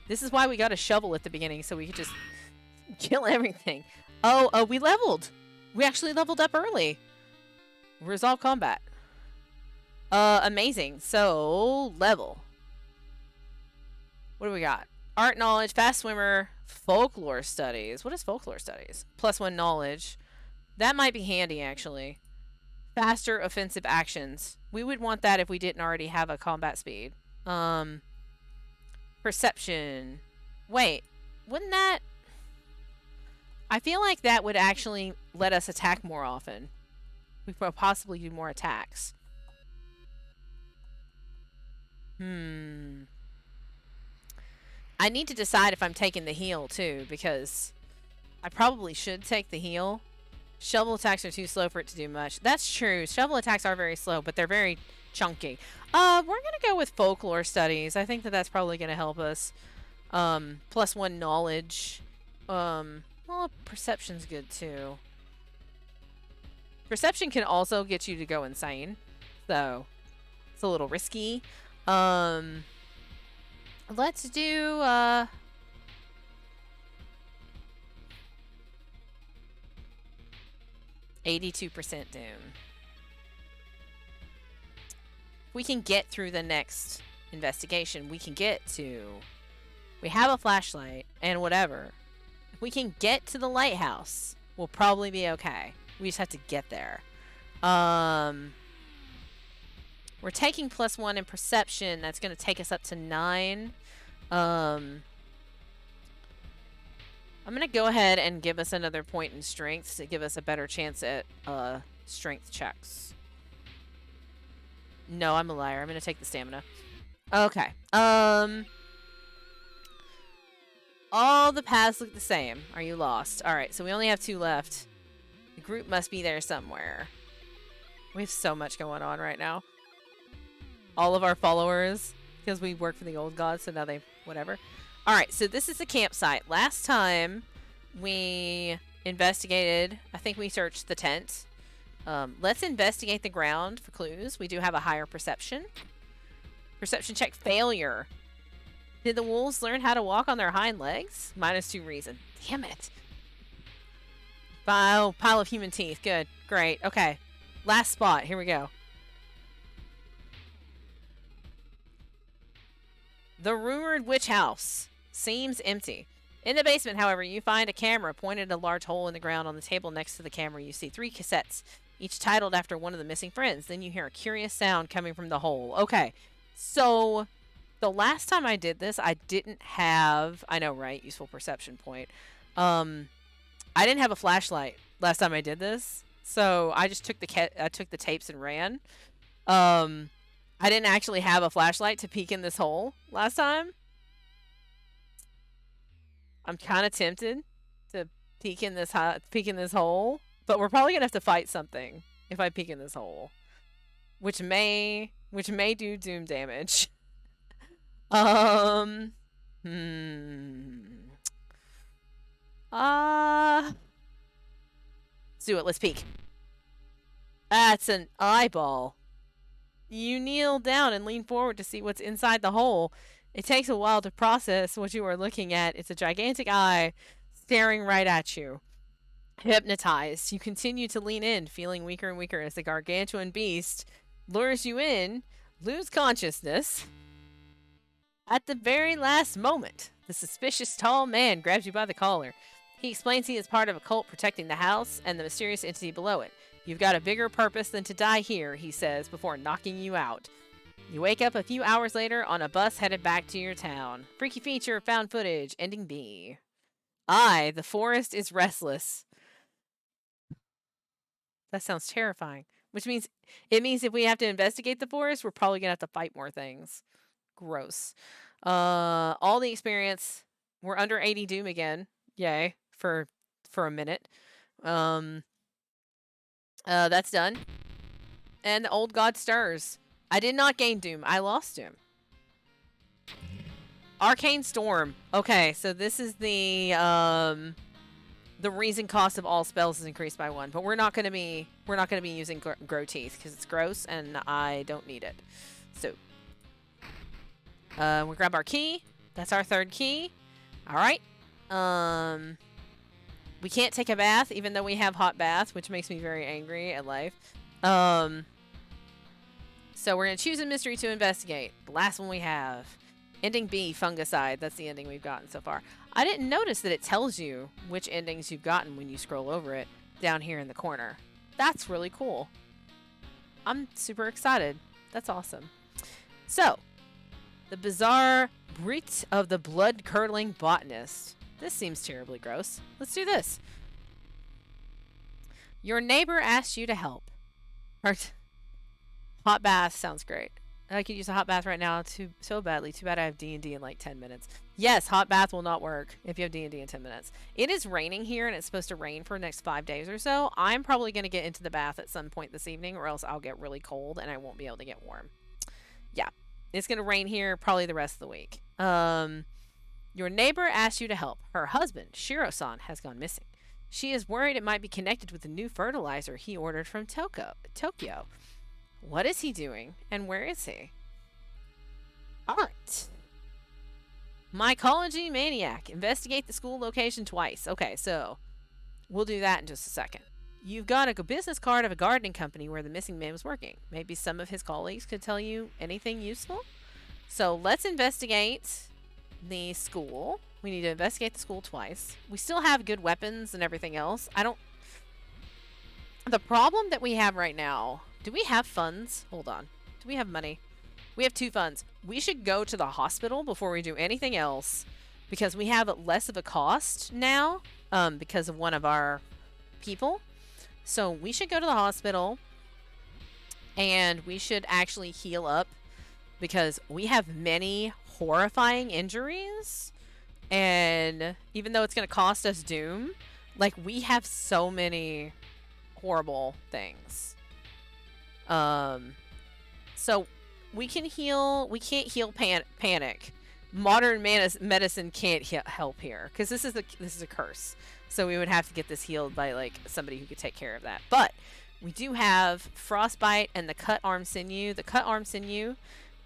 This is why we got a shovel at the beginning, so we could just kill everything. Oh, we leveled. We actually leveled up early. Resolve combat. Amazing. So, level. What do we got? Art knowledge, fast swimmer, folklore studies. What is folklore studies? +1 knowledge. That might be handy, actually. Faster offensive actions. We would want that if we didn't already have a combat speed. Perception. Wait, wouldn't that... I feel like that would actually let us attack more often. We could possibly do more attacks. I need to decide if I'm taking the heal, too, because I probably should take the heal. Shovel attacks are too slow for it to do much. That's true. Shovel attacks are very slow, but they're very chunky. We're going to go with folklore studies. I think that that's probably going to help us. +1 knowledge. Well, perception's good, too. Perception can also get you to go insane. So, it's a little risky. Let's do, 82% Doom. We can get through the next investigation. We can get to... We have a flashlight and whatever. If we can get to the lighthouse, we'll probably be okay. We just have to get there. We're taking +1 in perception. That's going to take us up to 9. I'm going to go ahead and give us another point in strength to give us a better chance at strength checks. No, I'm a liar. I'm going to take the stamina. Okay. All the paths look the same. Are you lost? Alright, so we only have 2 left. The group must be there somewhere. We have so much going on right now. All of our followers, because we work for the old gods, so now they... whatever. Alright, so this is the campsite. Last time we investigated... I think we searched the tent. Let's investigate the ground for clues. We do have a higher perception. Perception check failure. Did the wolves learn how to walk on their hind legs? -2 reason. Damn it. Oh, pile of human teeth. Good. Great. Okay. Last spot. Here we go. The rumored witch house seems empty. In the basement, however, you find a camera pointed at a large hole in the ground. On the table next to the camera, you see 3 cassettes, each titled after one of the missing friends. Then you hear a curious sound coming from the hole. Okay. So... the last time I did this, I didn't have... I know, right? Useful perception point. I didn't have a flashlight last time I did this. So I just took the tapes and ran. I didn't actually have a flashlight to peek in this hole last time. I'm kind of tempted to peek in this hole. But we're probably going to have to fight something if I peek in this hole. Which may do doom damage. Let's do it. Let's peek. That's an eyeball. You kneel down and lean forward to see what's inside the hole. It takes a while to process what you are looking at. It's a gigantic eye staring right at you. Hypnotized, you continue to lean in, feeling weaker and weaker as the gargantuan beast lures you in, lose consciousness. At the very last moment, the suspicious tall man grabs you by the collar. He explains he is part of a cult protecting the house and the mysterious entity below it. You've got a bigger purpose than to die here, he says, before knocking you out. You wake up a few hours later on a bus headed back to your town. Freaky feature, found footage, ending B. The forest is restless. That sounds terrifying. Which means, it means if we have to investigate the forest, we're probably going to have to fight more things. Gross. All the experience. We're under 80 Doom again. Yay. For a minute. That's done. And the old god stirs. I did not gain Doom. I lost Doom. Arcane Storm. Okay, so this is the reason cost of all spells is increased by 1, but we're not gonna be using Grow Teeth because it's gross and I don't need it. So we grab our key. That's our 3rd key. All right. We can't take a bath even though we have hot bath, which makes me very angry at life. So we're gonna choose a mystery to investigate. The last one we have. Ending B, Fungicide. That's the ending we've gotten so far. I didn't notice that it tells you which endings you've gotten when you scroll over it down here in the corner. That's really cool. I'm super excited. That's awesome. So, the bizarre Brit of the blood-curdling botanist. This seems terribly gross. Let's do this. Your neighbor asked you to help. Hot bath sounds great. I could use a hot bath right now so badly. Too bad I have D&D in like 10 minutes. Yes, hot bath will not work if you have D&D in 10 minutes. It is raining here and it's supposed to rain for the next 5 days or so. I'm probably going to get into the bath at some point this evening or else I'll get really cold and I won't be able to get warm. Yeah, it's going to rain here probably the rest of the week. Your neighbor asked you to help. Her husband, Shiro-san, has gone missing. She is worried it might be connected with the new fertilizer he ordered from Tokyo. What is he doing, and where is he? Alright. Mycology Maniac. Investigate the school location twice. Okay, so we'll do that in just a second. You've got a business card of a gardening company where the missing man was working. Maybe some of his colleagues could tell you anything useful? So let's investigate the school. We need to investigate the school twice. We still have good weapons and everything else. The problem that we have right now... Do we have funds? Hold on. Do we have money? We have 2 funds. We should go to the hospital before we do anything else because we have less of a cost now because of one of our people. So we should go to the hospital and we should actually heal up because we have many horrifying injuries. And even though it's going to cost us Doom, like we have so many horrible things. So we can heal. We can't heal panic. Modern medicine can't help here because this is a curse. So we would have to get this healed by like somebody who could take care of that. But we do have frostbite and the cut arm sinew. The cut arm sinew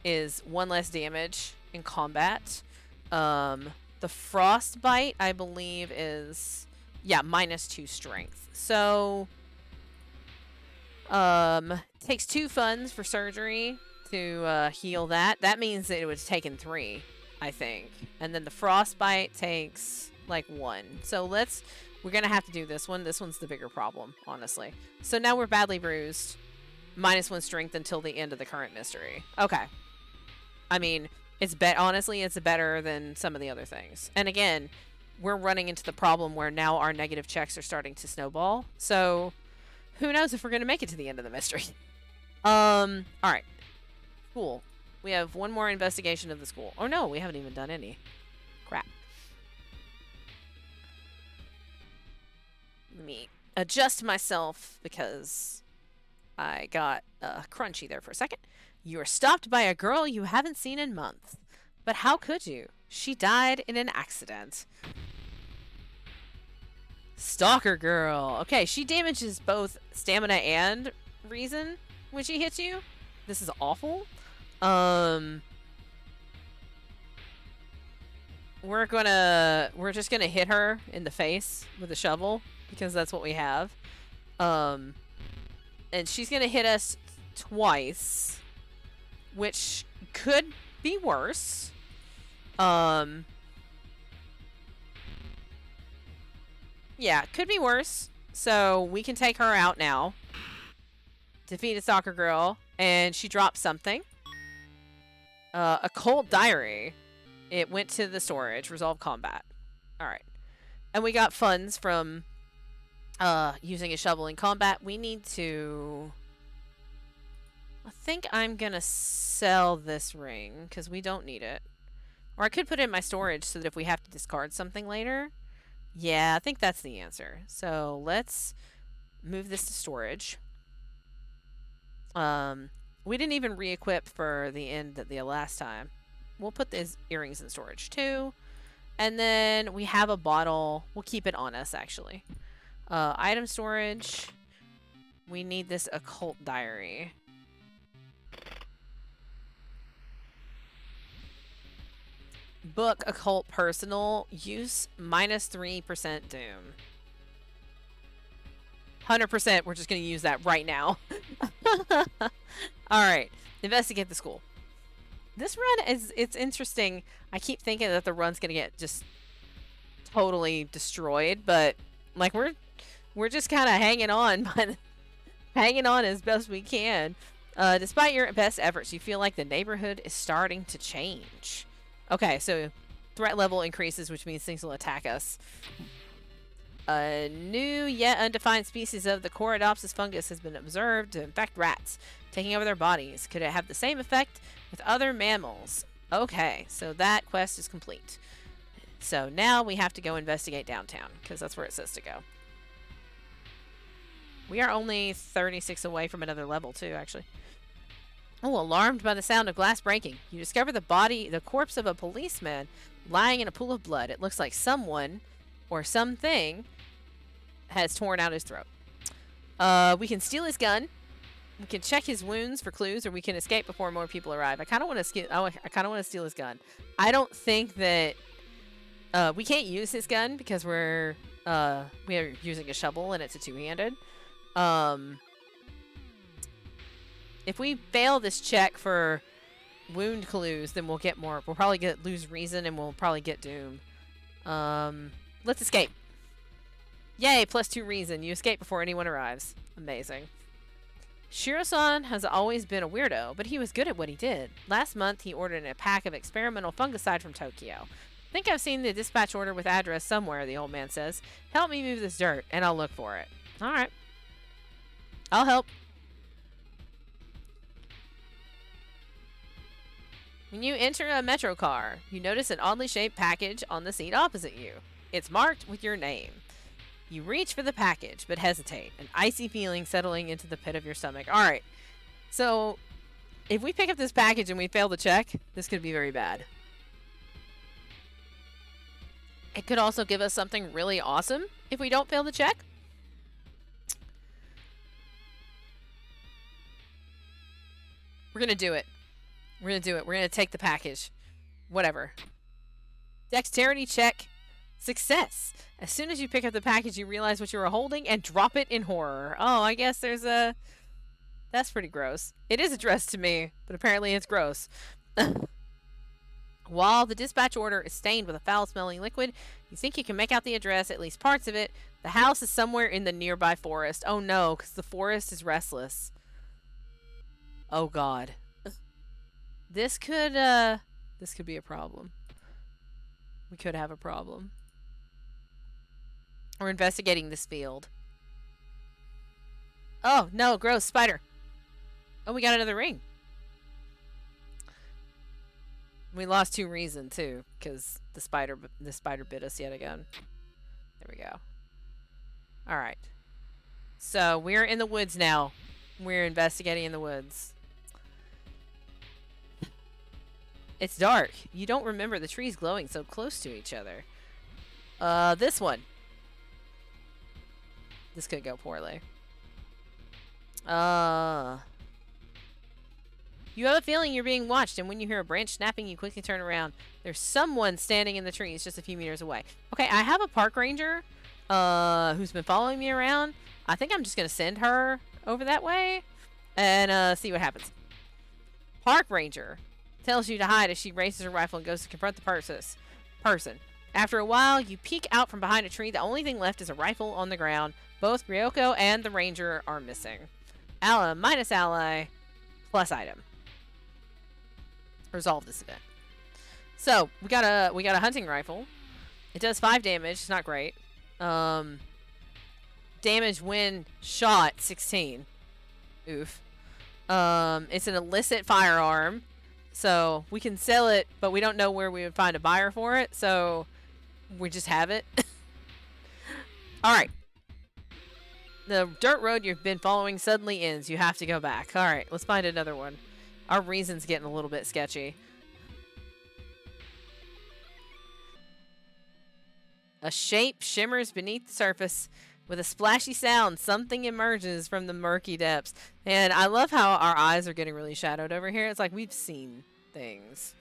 is 1 less damage in combat. The frostbite I believe is -2 strength. So takes 2 funds for surgery to heal that. That means that it was taken 3, I think. And then the frostbite takes like 1. So we're gonna have to do this one. This one's the bigger problem, honestly. So now we're badly bruised. -1 strength until the end of the current mystery. Okay. I mean, honestly, it's better than some of the other things. And again, we're running into the problem where now our negative checks are starting to snowball. So who knows if we're going to make it to the end of the mystery. Alright. Cool. We have 1 more investigation of the school. Oh no, we haven't even done any. Crap. Let me adjust myself because I got crunchy there for a second. You are stopped by a girl you haven't seen in months. But how could you? She died in an accident. Stalker girl. Okay, she damages both stamina and reason when she hits you. This is awful. We're just gonna hit her in the face with a shovel because that's what we have. And she's gonna hit us twice, which could be worse. Yeah, could be worse. So we can take her out now. Defeat a stalker girl. And she dropped something. Occult diary. It went to the storage. Resolve combat. Alright. And we got funds from using a shovel in combat. We need to... I think I'm gonna sell this ring because we don't need it. Or I could put it in my storage so that if we have to discard something later. Yeah, I think that's the answer. So let's move this to storage. We didn't even re-equip for the end the last time. We'll put these earrings in storage too. And then we have a bottle. We'll keep it on us, actually. Item storage. We need this occult diary. Book occult personal. Use -3% doom. 100%. We're just going to use that right now. Alright. Investigate the school. This run it's interesting. I keep thinking that the run's going to get just totally destroyed, but like we're just kind of hanging on hanging on as best we can. Despite your best efforts, you feel like the neighborhood is starting to change. Okay, so threat level increases, which means things will attack us. A new yet undefined species of the Corydops fungus has been observed to infect rats, taking over their bodies. Could it have the same effect with other mammals? Okay, so that quest is complete. So now we have to go investigate downtown, because that's where it says to go. We are only 36 away from another level, too, actually. Oh, alarmed by the sound of glass breaking. You discover the corpse of a policeman lying in a pool of blood. It looks like someone or something has torn out his throat. We can steal his gun. We can check his wounds for clues, or we can escape before more people arrive. I kind of want to steal his gun. I don't think that we can't use his gun because we are using a shovel and it's a two-handed. If we fail this check for wound clues, then we'll get more. We'll probably lose reason, and we'll probably get doom. Let's escape. Yay, +2 reason. You escape before anyone arrives. Amazing. Shiro-san has always been a weirdo, but he was good at what he did. Last month, he ordered a pack of experimental fungicide from Tokyo. I think I've seen the dispatch order with address somewhere, the old man says. Help me move this dirt, and I'll look for it. Alright. I'll help. When you enter a metro car, you notice an oddly shaped package on the seat opposite you. It's marked with your name. You reach for the package, but hesitate, an icy feeling settling into the pit of your stomach. Alright, so if we pick up this package and we fail the check, this could be very bad. It could also give us something really awesome if we don't fail the check. We're going to do it. We're going to do it. We're going to take the package. Whatever. Dexterity check. Success. As soon as you pick up the package, you realize what you were holding and drop it in horror. Oh, I guess there's a... That's pretty gross. It is addressed to me, but apparently it's gross. While the dispatch order is stained with a foul-smelling liquid, you think you can make out the address, at least parts of it. The house is somewhere in the nearby forest. Oh no, because the forest is restless. Oh god. This could be a problem. We could have a problem. We're investigating this field. Oh, no, gross, spider. Oh, we got another ring. We lost 2 reason, too, because the spider bit us yet again. There we go. Alright. So, we're in the woods now. We're investigating in the woods. It's dark. You don't remember the trees glowing so close to each other. This one. This could go poorly. You have a feeling you're being watched, and when you hear a branch snapping, you quickly turn around. There's someone standing in the trees just a few meters away. Okay, I have a park ranger who's been following me around. I think I'm just going to send her over that way and see what happens. Park ranger tells you to hide as she raises her rifle and goes to confront the person. After a while, you peek out from behind a tree. The only thing left is a rifle on the ground. Both Ryoko and the ranger are missing. Ally minus ally plus item. Resolve this event. So we got a hunting rifle. It does 5 damage. It's not great. Damage when shot 16. Oof. It's an illicit firearm. So we can sell it, but we don't know where we would find a buyer for it. So we just have it. Alright. The dirt road you've been following suddenly ends. You have to go back. Alright, let's find another one. Our reason's getting a little bit sketchy. A shape shimmers beneath the surface. With a splashy sound, something emerges from the murky depths. And I love how our eyes are getting really shadowed over here. It's like we've seen things.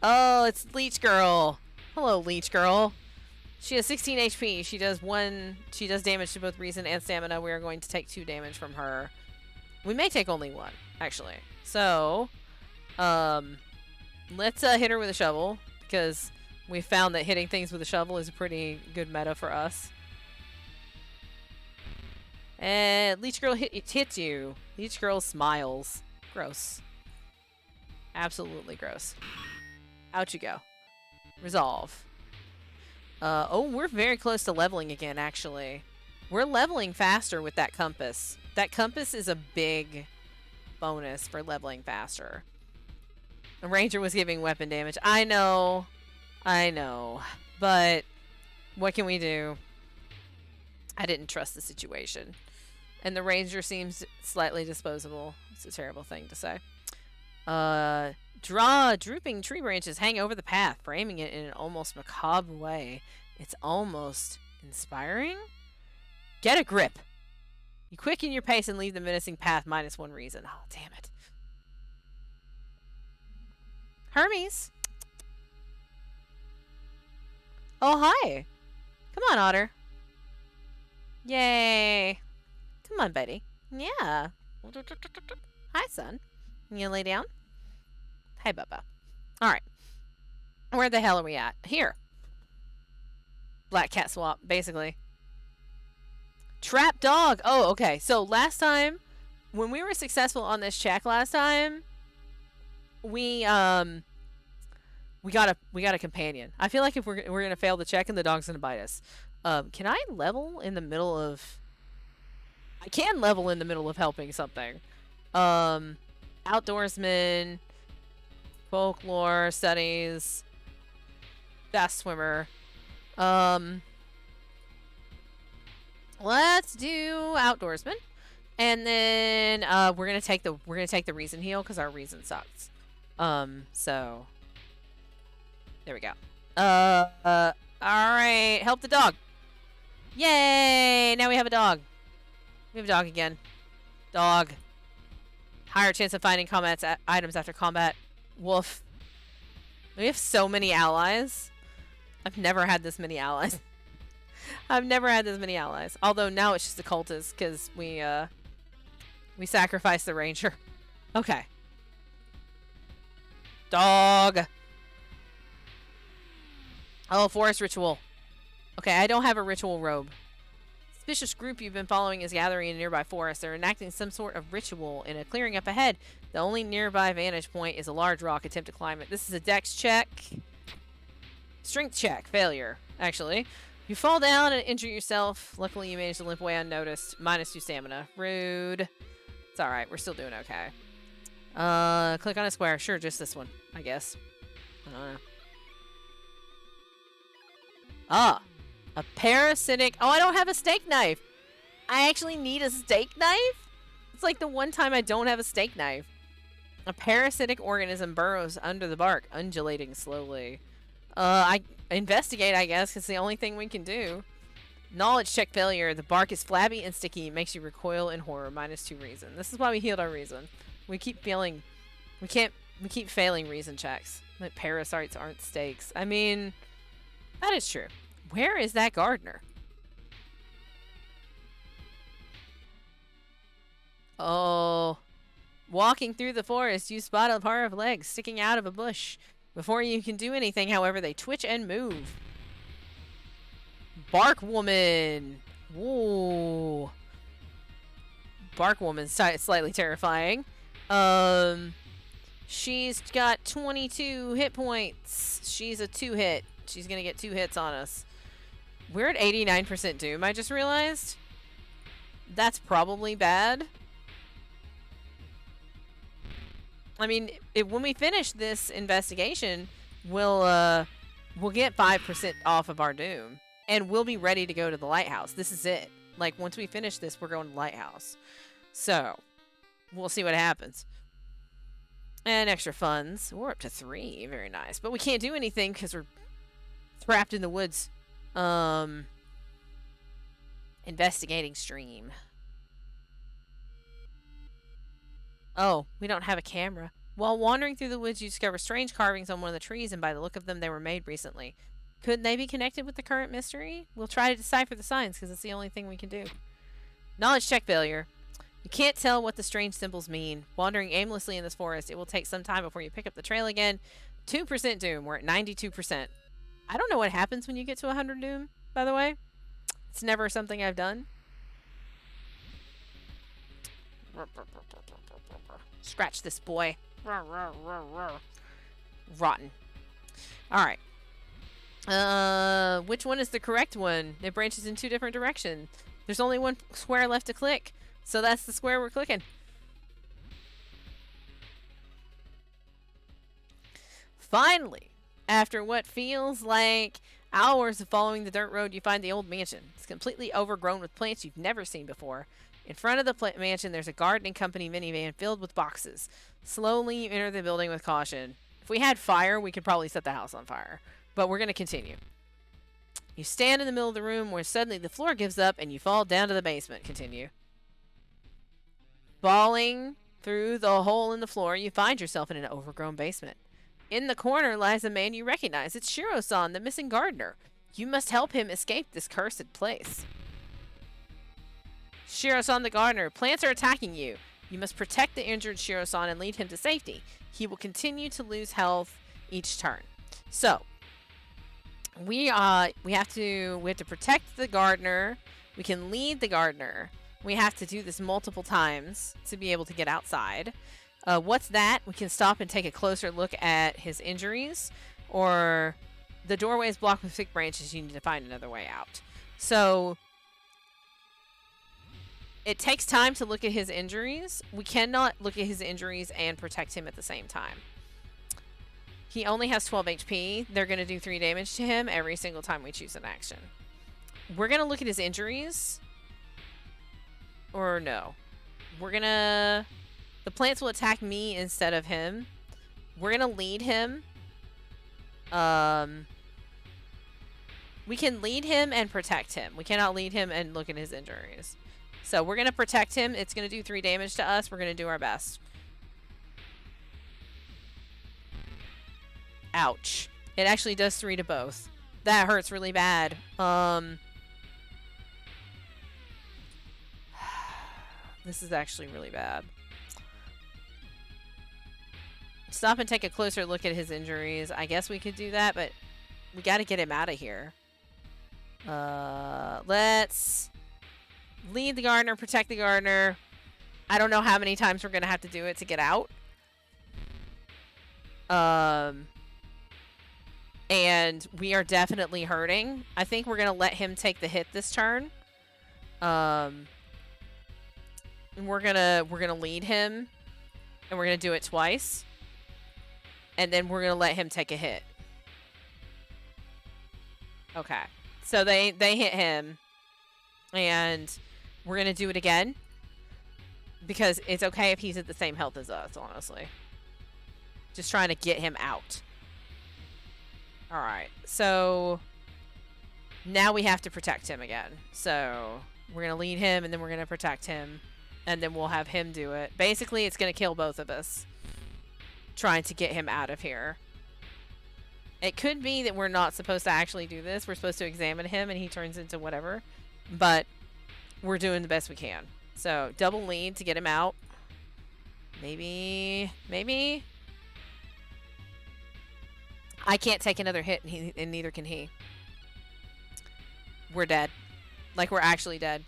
Oh, it's Leech Girl. Hello, Leech Girl. She has 16 HP. She does damage to both reason and stamina. We are going to take 2 damage from her. We may take only 1, actually. So, let's hit her with a shovel, because we found that hitting things with a shovel is a pretty good meta for us. And Leech Girl hits you. Leech Girl smiles. Gross. Absolutely gross. Out you go. Resolve. Oh, we're very close to leveling again, actually. We're leveling faster with that compass. That compass is a big bonus for leveling faster. The ranger was giving weapon damage. I know. But what can we do? I didn't trust the situation. And the ranger seems slightly disposable. It's a terrible thing to say. Drooping tree branches hang over the path, framing it in an almost macabre way. It's almost inspiring? Get a grip! You quicken your pace and leave the menacing path -1 reason. Oh, damn it. Hermes! Oh, hi! Come on, Otter. Yay! Come on, buddy. Yeah. Hi, son. You lay down? Hey, Bubba. Alright. Where the hell are we at? Here. Black cat swap, basically. Trap dog! Oh, okay. So, last time, when we were successful on this check last time, we got a companion. I feel like if we're gonna fail the check and the dog's gonna bite us. Can I level in the middle of... I can level in the middle of helping something. Outdoorsman... Folklore, studies, fast swimmer. Let's do outdoorsman, and then we're gonna take the reason heal because our reason sucks. So there we go. All right, help the dog. Yay! Now we have a dog. We have a dog again. Dog. Higher chance of finding items after combat. Woof. We have so many allies. I've never had this many allies. I've never had this many allies. Although now it's just the cultists because we sacrificed the ranger. Okay. Dog. Oh, forest ritual. Okay, I don't have a ritual robe. Suspicious group you've been following is gathering in a nearby forest. They're enacting some sort of ritual in a clearing up ahead. The only nearby vantage point is a large rock. Attempt to climb it. This is a dex check. Strength check. Failure, actually. You fall down and injure yourself. Luckily, you managed to limp away unnoticed. -2 stamina. Rude. It's alright. We're still doing okay. Click on a square. Sure, just this one, I guess. I don't know. Ah. A parasitic... Oh, I don't have a steak knife. I actually need a steak knife? It's like the one time I don't have a steak knife. A parasitic organism burrows under the bark, undulating slowly. I investigate, I guess, because it's the only thing we can do. Knowledge check failure. The bark is flabby and sticky. It makes you recoil in horror. -2 reason. This is why we healed our reason. We keep failing... We keep failing reason checks. Like parasites aren't steaks. I mean... That is true. Where is that gardener? Oh. Walking through the forest, you spot a pair of legs sticking out of a bush. Before you can do anything, however, they twitch and move. Bark woman. Whoa. Bark woman's slightly terrifying. She's got 22 hit points. She's a 2-hit. She's gonna get 2 hits on us. We're at 89% doom, I just realized. That's probably bad. I mean, when we finish this investigation, we'll get 5% off of our doom. And we'll be ready to go to the lighthouse. This is it. Like, once we finish this, we're going to the lighthouse. So, we'll see what happens. And extra funds. We're up to 3. Very nice. But we can't do anything because we're Trapped in the woods. Investigating stream. Oh, we don't have a camera. While wandering through the woods, you discover strange carvings on one of the trees, and by the look of them, they were made recently. Could they be connected with the current mystery? We'll try to decipher the signs, because it's the only thing we can do. Knowledge check failure. You can't tell what the strange symbols mean. Wandering aimlessly in this forest, it will take some time before you pick up the trail again. 2% doom. We're at 92%. I don't know what happens when you get to 100 doom, by the way. It's never something I've done. Scratch this boy. Rotten. Alright. Which one is the correct one? It branches in 2 different directions. There's only one square left to click. So that's the square we're clicking. Finally, after what feels like hours of following the dirt road, you find the old mansion. It's completely overgrown with plants you've never seen before. In front of the mansion, there's a gardening company minivan filled with boxes. Slowly, you enter the building with caution. If we had fire, we could probably set the house on fire. But we're going to continue. You stand in the middle of the room where suddenly the floor gives up and you fall down to the basement. Continue. Falling through the hole in the floor, you find yourself in an overgrown basement. In the corner lies a man you recognize. It's Shiro-san, the missing gardener. You must help him escape this cursed place. Shiro-san, the gardener. Plants are attacking you. You must protect the injured Shiro-san and lead him to safety. He will continue to lose health each turn. So, we have to protect the gardener. We can lead the gardener. We have to do this multiple times to be able to get outside. What's that? We can stop and take a closer look at his injuries. Or the doorway is blocked with thick branches. You need to find another way out. So it takes time to look at his injuries. We cannot look at his injuries and protect him at the same time. He only has 12 HP. They're going to do 3 damage to him every single time we choose an action. We're going to look at his injuries. Or no. We're going to... The plants will attack me instead of him. We're going to lead him. We can lead him and protect him. We cannot lead him and look at his injuries. So we're going to protect him. It's going to do 3 damage to us. We're going to do our best. Ouch. It actually does 3 to both. That hurts really bad. This is actually really bad. Stop and take a closer look at his injuries. I guess we could do that, but we got to get him out of here. Let's lead the gardener, protect the gardener. I don't know how many times we're going to have to do it to get out. And we are definitely hurting. I think we're going to let him take the hit this turn. And we're going to lead him. And we're going to do it twice. And then we're going to let him take a hit. Okay. So they hit him. And we're going to do it again. Because it's okay if he's at the same health as us, honestly. Just trying to get him out. Alright. So now we have to protect him again. So we're going to lead him and then we're going to protect him. And then we'll have him do it. Basically, it's going to kill both of us. Trying to get him out of here. It could be that we're not supposed to actually do this. We're supposed to examine him and he turns into whatever. But we're doing the best we can. So, double lead to get him out. Maybe. I can't take another hit and neither can he. We're dead. Like, we're actually dead.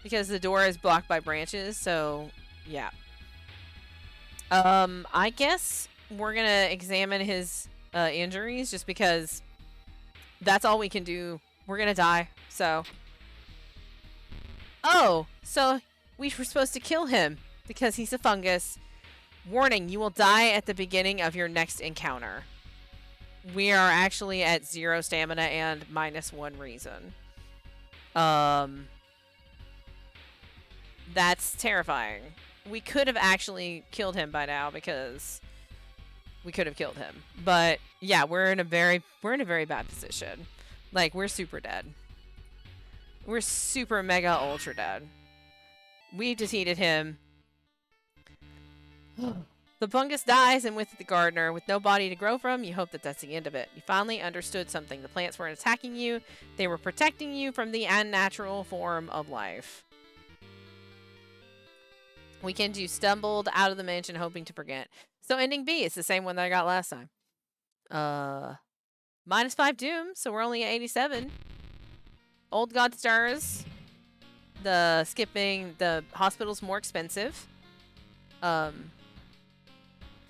Because the door is blocked by branches, so yeah. I guess we're gonna examine his injuries just because that's all we can do. We're gonna die, so. Oh, so we were supposed to kill him because he's a fungus. Warning, you will die at the beginning of your next encounter. We are actually at 0 stamina and -1 reason. That's terrifying. We could have actually killed him by now because we could have killed him. But yeah, we're in a very bad position. Like, we're super dead. We're super mega ultra dead. We defeated him. The fungus dies, and with the gardener, with no body to grow from, you hope that that's the end of it. You finally understood something. The plants weren't attacking you. They were protecting you from the unnatural form of life. Weekend, you stumbled out of the mansion hoping to forget. So ending B, it's the same one that I got last time. -5 doom, so we're only at 87. Old God stirs. The skipping, the hospital's more expensive.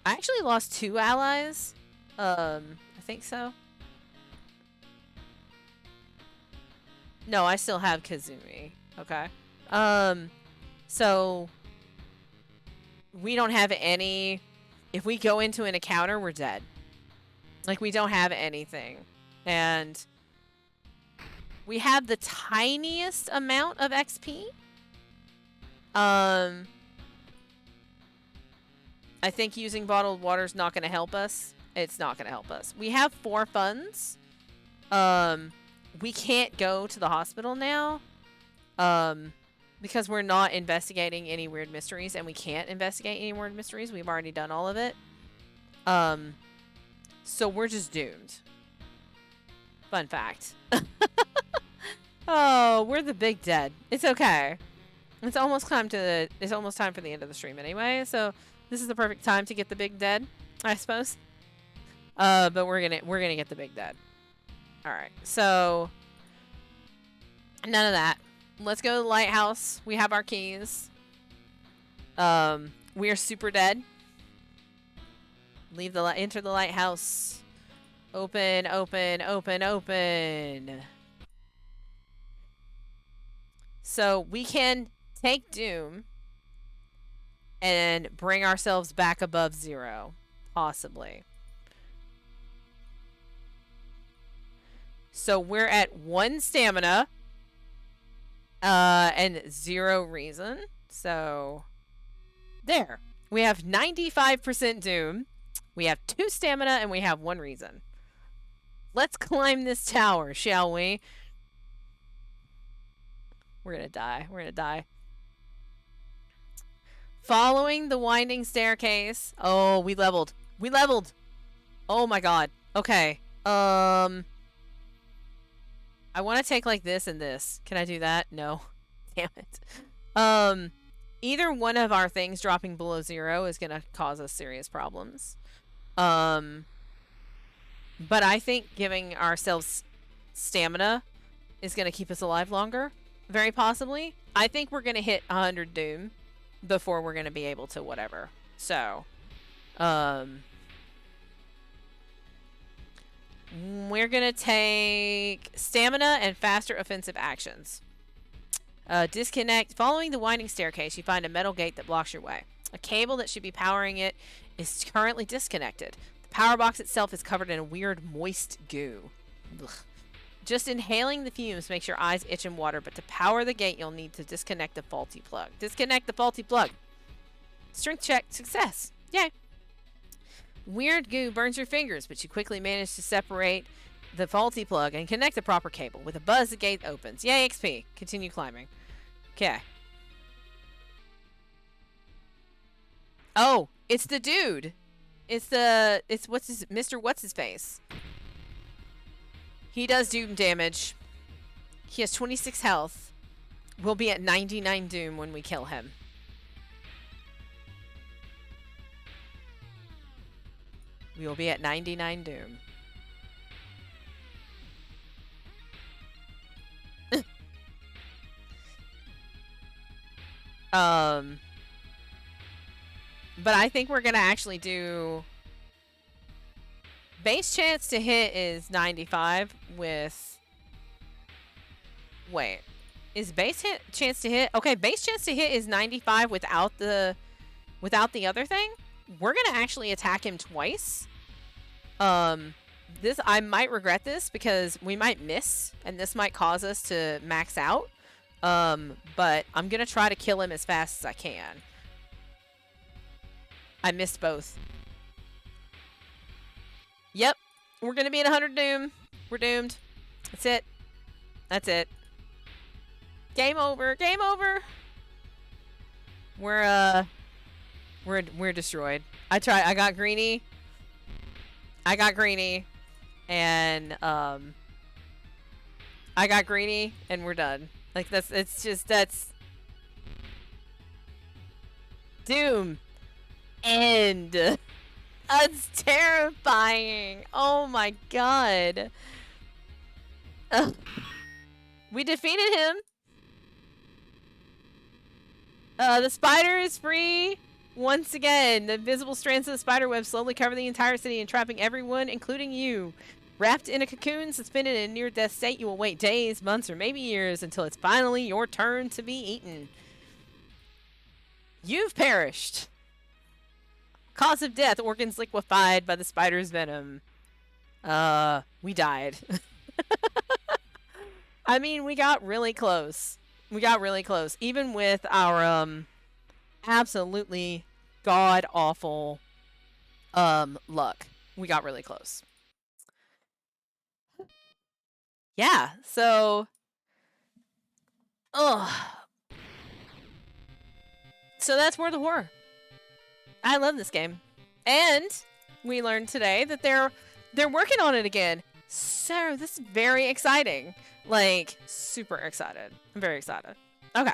I actually lost 2 allies. I think so. No, I still have Kazumi. Okay. So we don't have any. If we go into an encounter, we're dead. Like, we don't have anything. And we have the tiniest amount of XP. I think using bottled water is not going to help us. It's not going to help us. We have 4 funds. We can't go to the hospital now. Because we're not investigating any weird mysteries, and we can't investigate any weird mysteries. We've already done all of it. So we're just doomed. Fun fact. Oh, we're the big dead. It's okay. It's almost time for the end of the stream anyway, so this is the perfect time to get the big dead, I suppose. But we're gonna get the big dead. Alright, so none of that. Let's go to the lighthouse. We have our keys. We are super dead. Enter the lighthouse. Open, open, open, open. So we can take Doom and bring ourselves back above 0. Possibly. So we're at 1 stamina. And 0 reason. So there. We have 95% Doom. We have 2 stamina and we have 1 reason. Let's climb this tower, shall we? We're gonna die. We're gonna die. Following the winding staircase. Oh, we leveled. We leveled. Oh my god. Okay. I want to take like this and this. Can I do that? No. Damn it. Either one of our things dropping below 0 is going to cause us serious problems. But I think giving ourselves stamina is going to keep us alive longer. Very possibly. I think we're going to hit 100 Doom before we're going to be able to whatever. So, we're going to take stamina and faster offensive actions. Disconnect. Following the winding staircase, you find a metal gate that blocks your way. A cable that should be powering it is currently disconnected. The power box itself is covered in a weird moist goo. Ugh. Just inhaling the fumes makes your eyes itch and water, but to power the gate, you'll need to disconnect the faulty plug. Disconnect the faulty plug. Strength check. Success. Yay. Weird goo burns your fingers, but you quickly manage to separate the faulty plug and connect the proper cable. With a buzz, the gate opens. Yay, XP. Continue climbing. Okay. Oh, it's the dude. It's Mr. What's-His-Face. He does doom damage. He has 26 health. We'll be at 99 doom when we kill him. We will be at 99 doom. But I think we're gonna actually do base chance to hit is 95 with. Wait, is base chance to hit? Okay, base chance to hit is 95 without the other thing. We're gonna actually attack him twice. This I might regret this because we might miss, and this might cause us to max out. But I'm gonna try to kill him as fast as I can. I missed both. Yep. We're going to be at 100 doom. We're doomed. That's it. That's it. Game over. Game over. We're destroyed. I got greeny. And I got greeny and we're done. Like that's doom. End. That's terrifying. Oh my god. We defeated him. The spider is free. Once again, the invisible strands of the spider web slowly cover the entire city, entrapping everyone, including you. Wrapped in a cocoon, suspended in a near-death state, you will wait days, months, or maybe years until it's finally your turn to be eaten. You've perished. Cause of death, organs liquefied by the spider's venom. We died. I mean, we got really close. Even with our, absolutely god-awful, luck. We got really close. Yeah, so... Ugh. So that's World of War. I love this game. And we learned today that they're working on it again. So this is very exciting. Like, super excited. I'm very excited. Okay.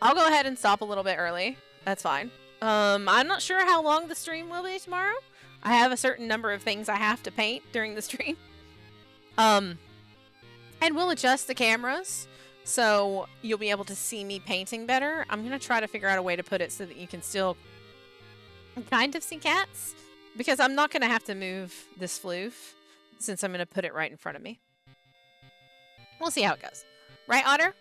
I'll go ahead and stop a little bit early. That's fine. I'm not sure how long the stream will be tomorrow. I have a certain number of things I have to paint during the stream. And we'll adjust the cameras so you'll be able to see me painting better. I'm going to try to figure out a way to put it so that you can still kind of see cats, because I'm not going to have to move this floof since I'm going to put it right in front of me. We'll see how it goes. Right, Otter?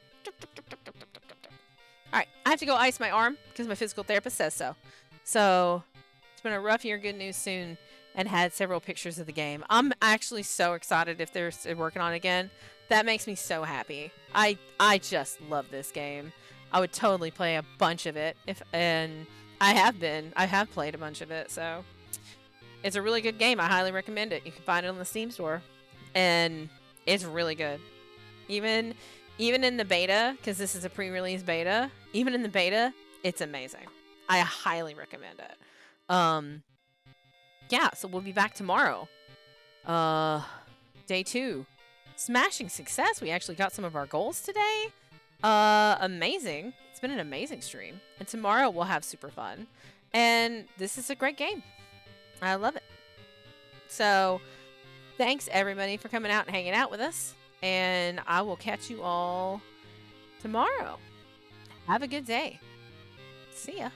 Alright, I have to go ice my arm because my physical therapist says so. So, it's been a rough year, good news soon, and had several pictures of the game. I'm actually so excited if they're working on it again. That makes me so happy. I just love this game. I would totally play a bunch of it, and I have played a bunch of it, so it's a really good game. I highly recommend it. You can find it on the Steam store, and it's really good. Even in the beta, because this is a pre-release beta, even in the beta, it's amazing. I highly recommend it. Yeah, so we'll be back tomorrow. Day 2. Smashing success. We actually got some of our goals today. Amazing. It's been an amazing stream. And tomorrow we'll have super fun. And this is a great game. I love it. So, thanks everybody for coming out and hanging out with us. And I will catch you all tomorrow. Have a good day. See ya.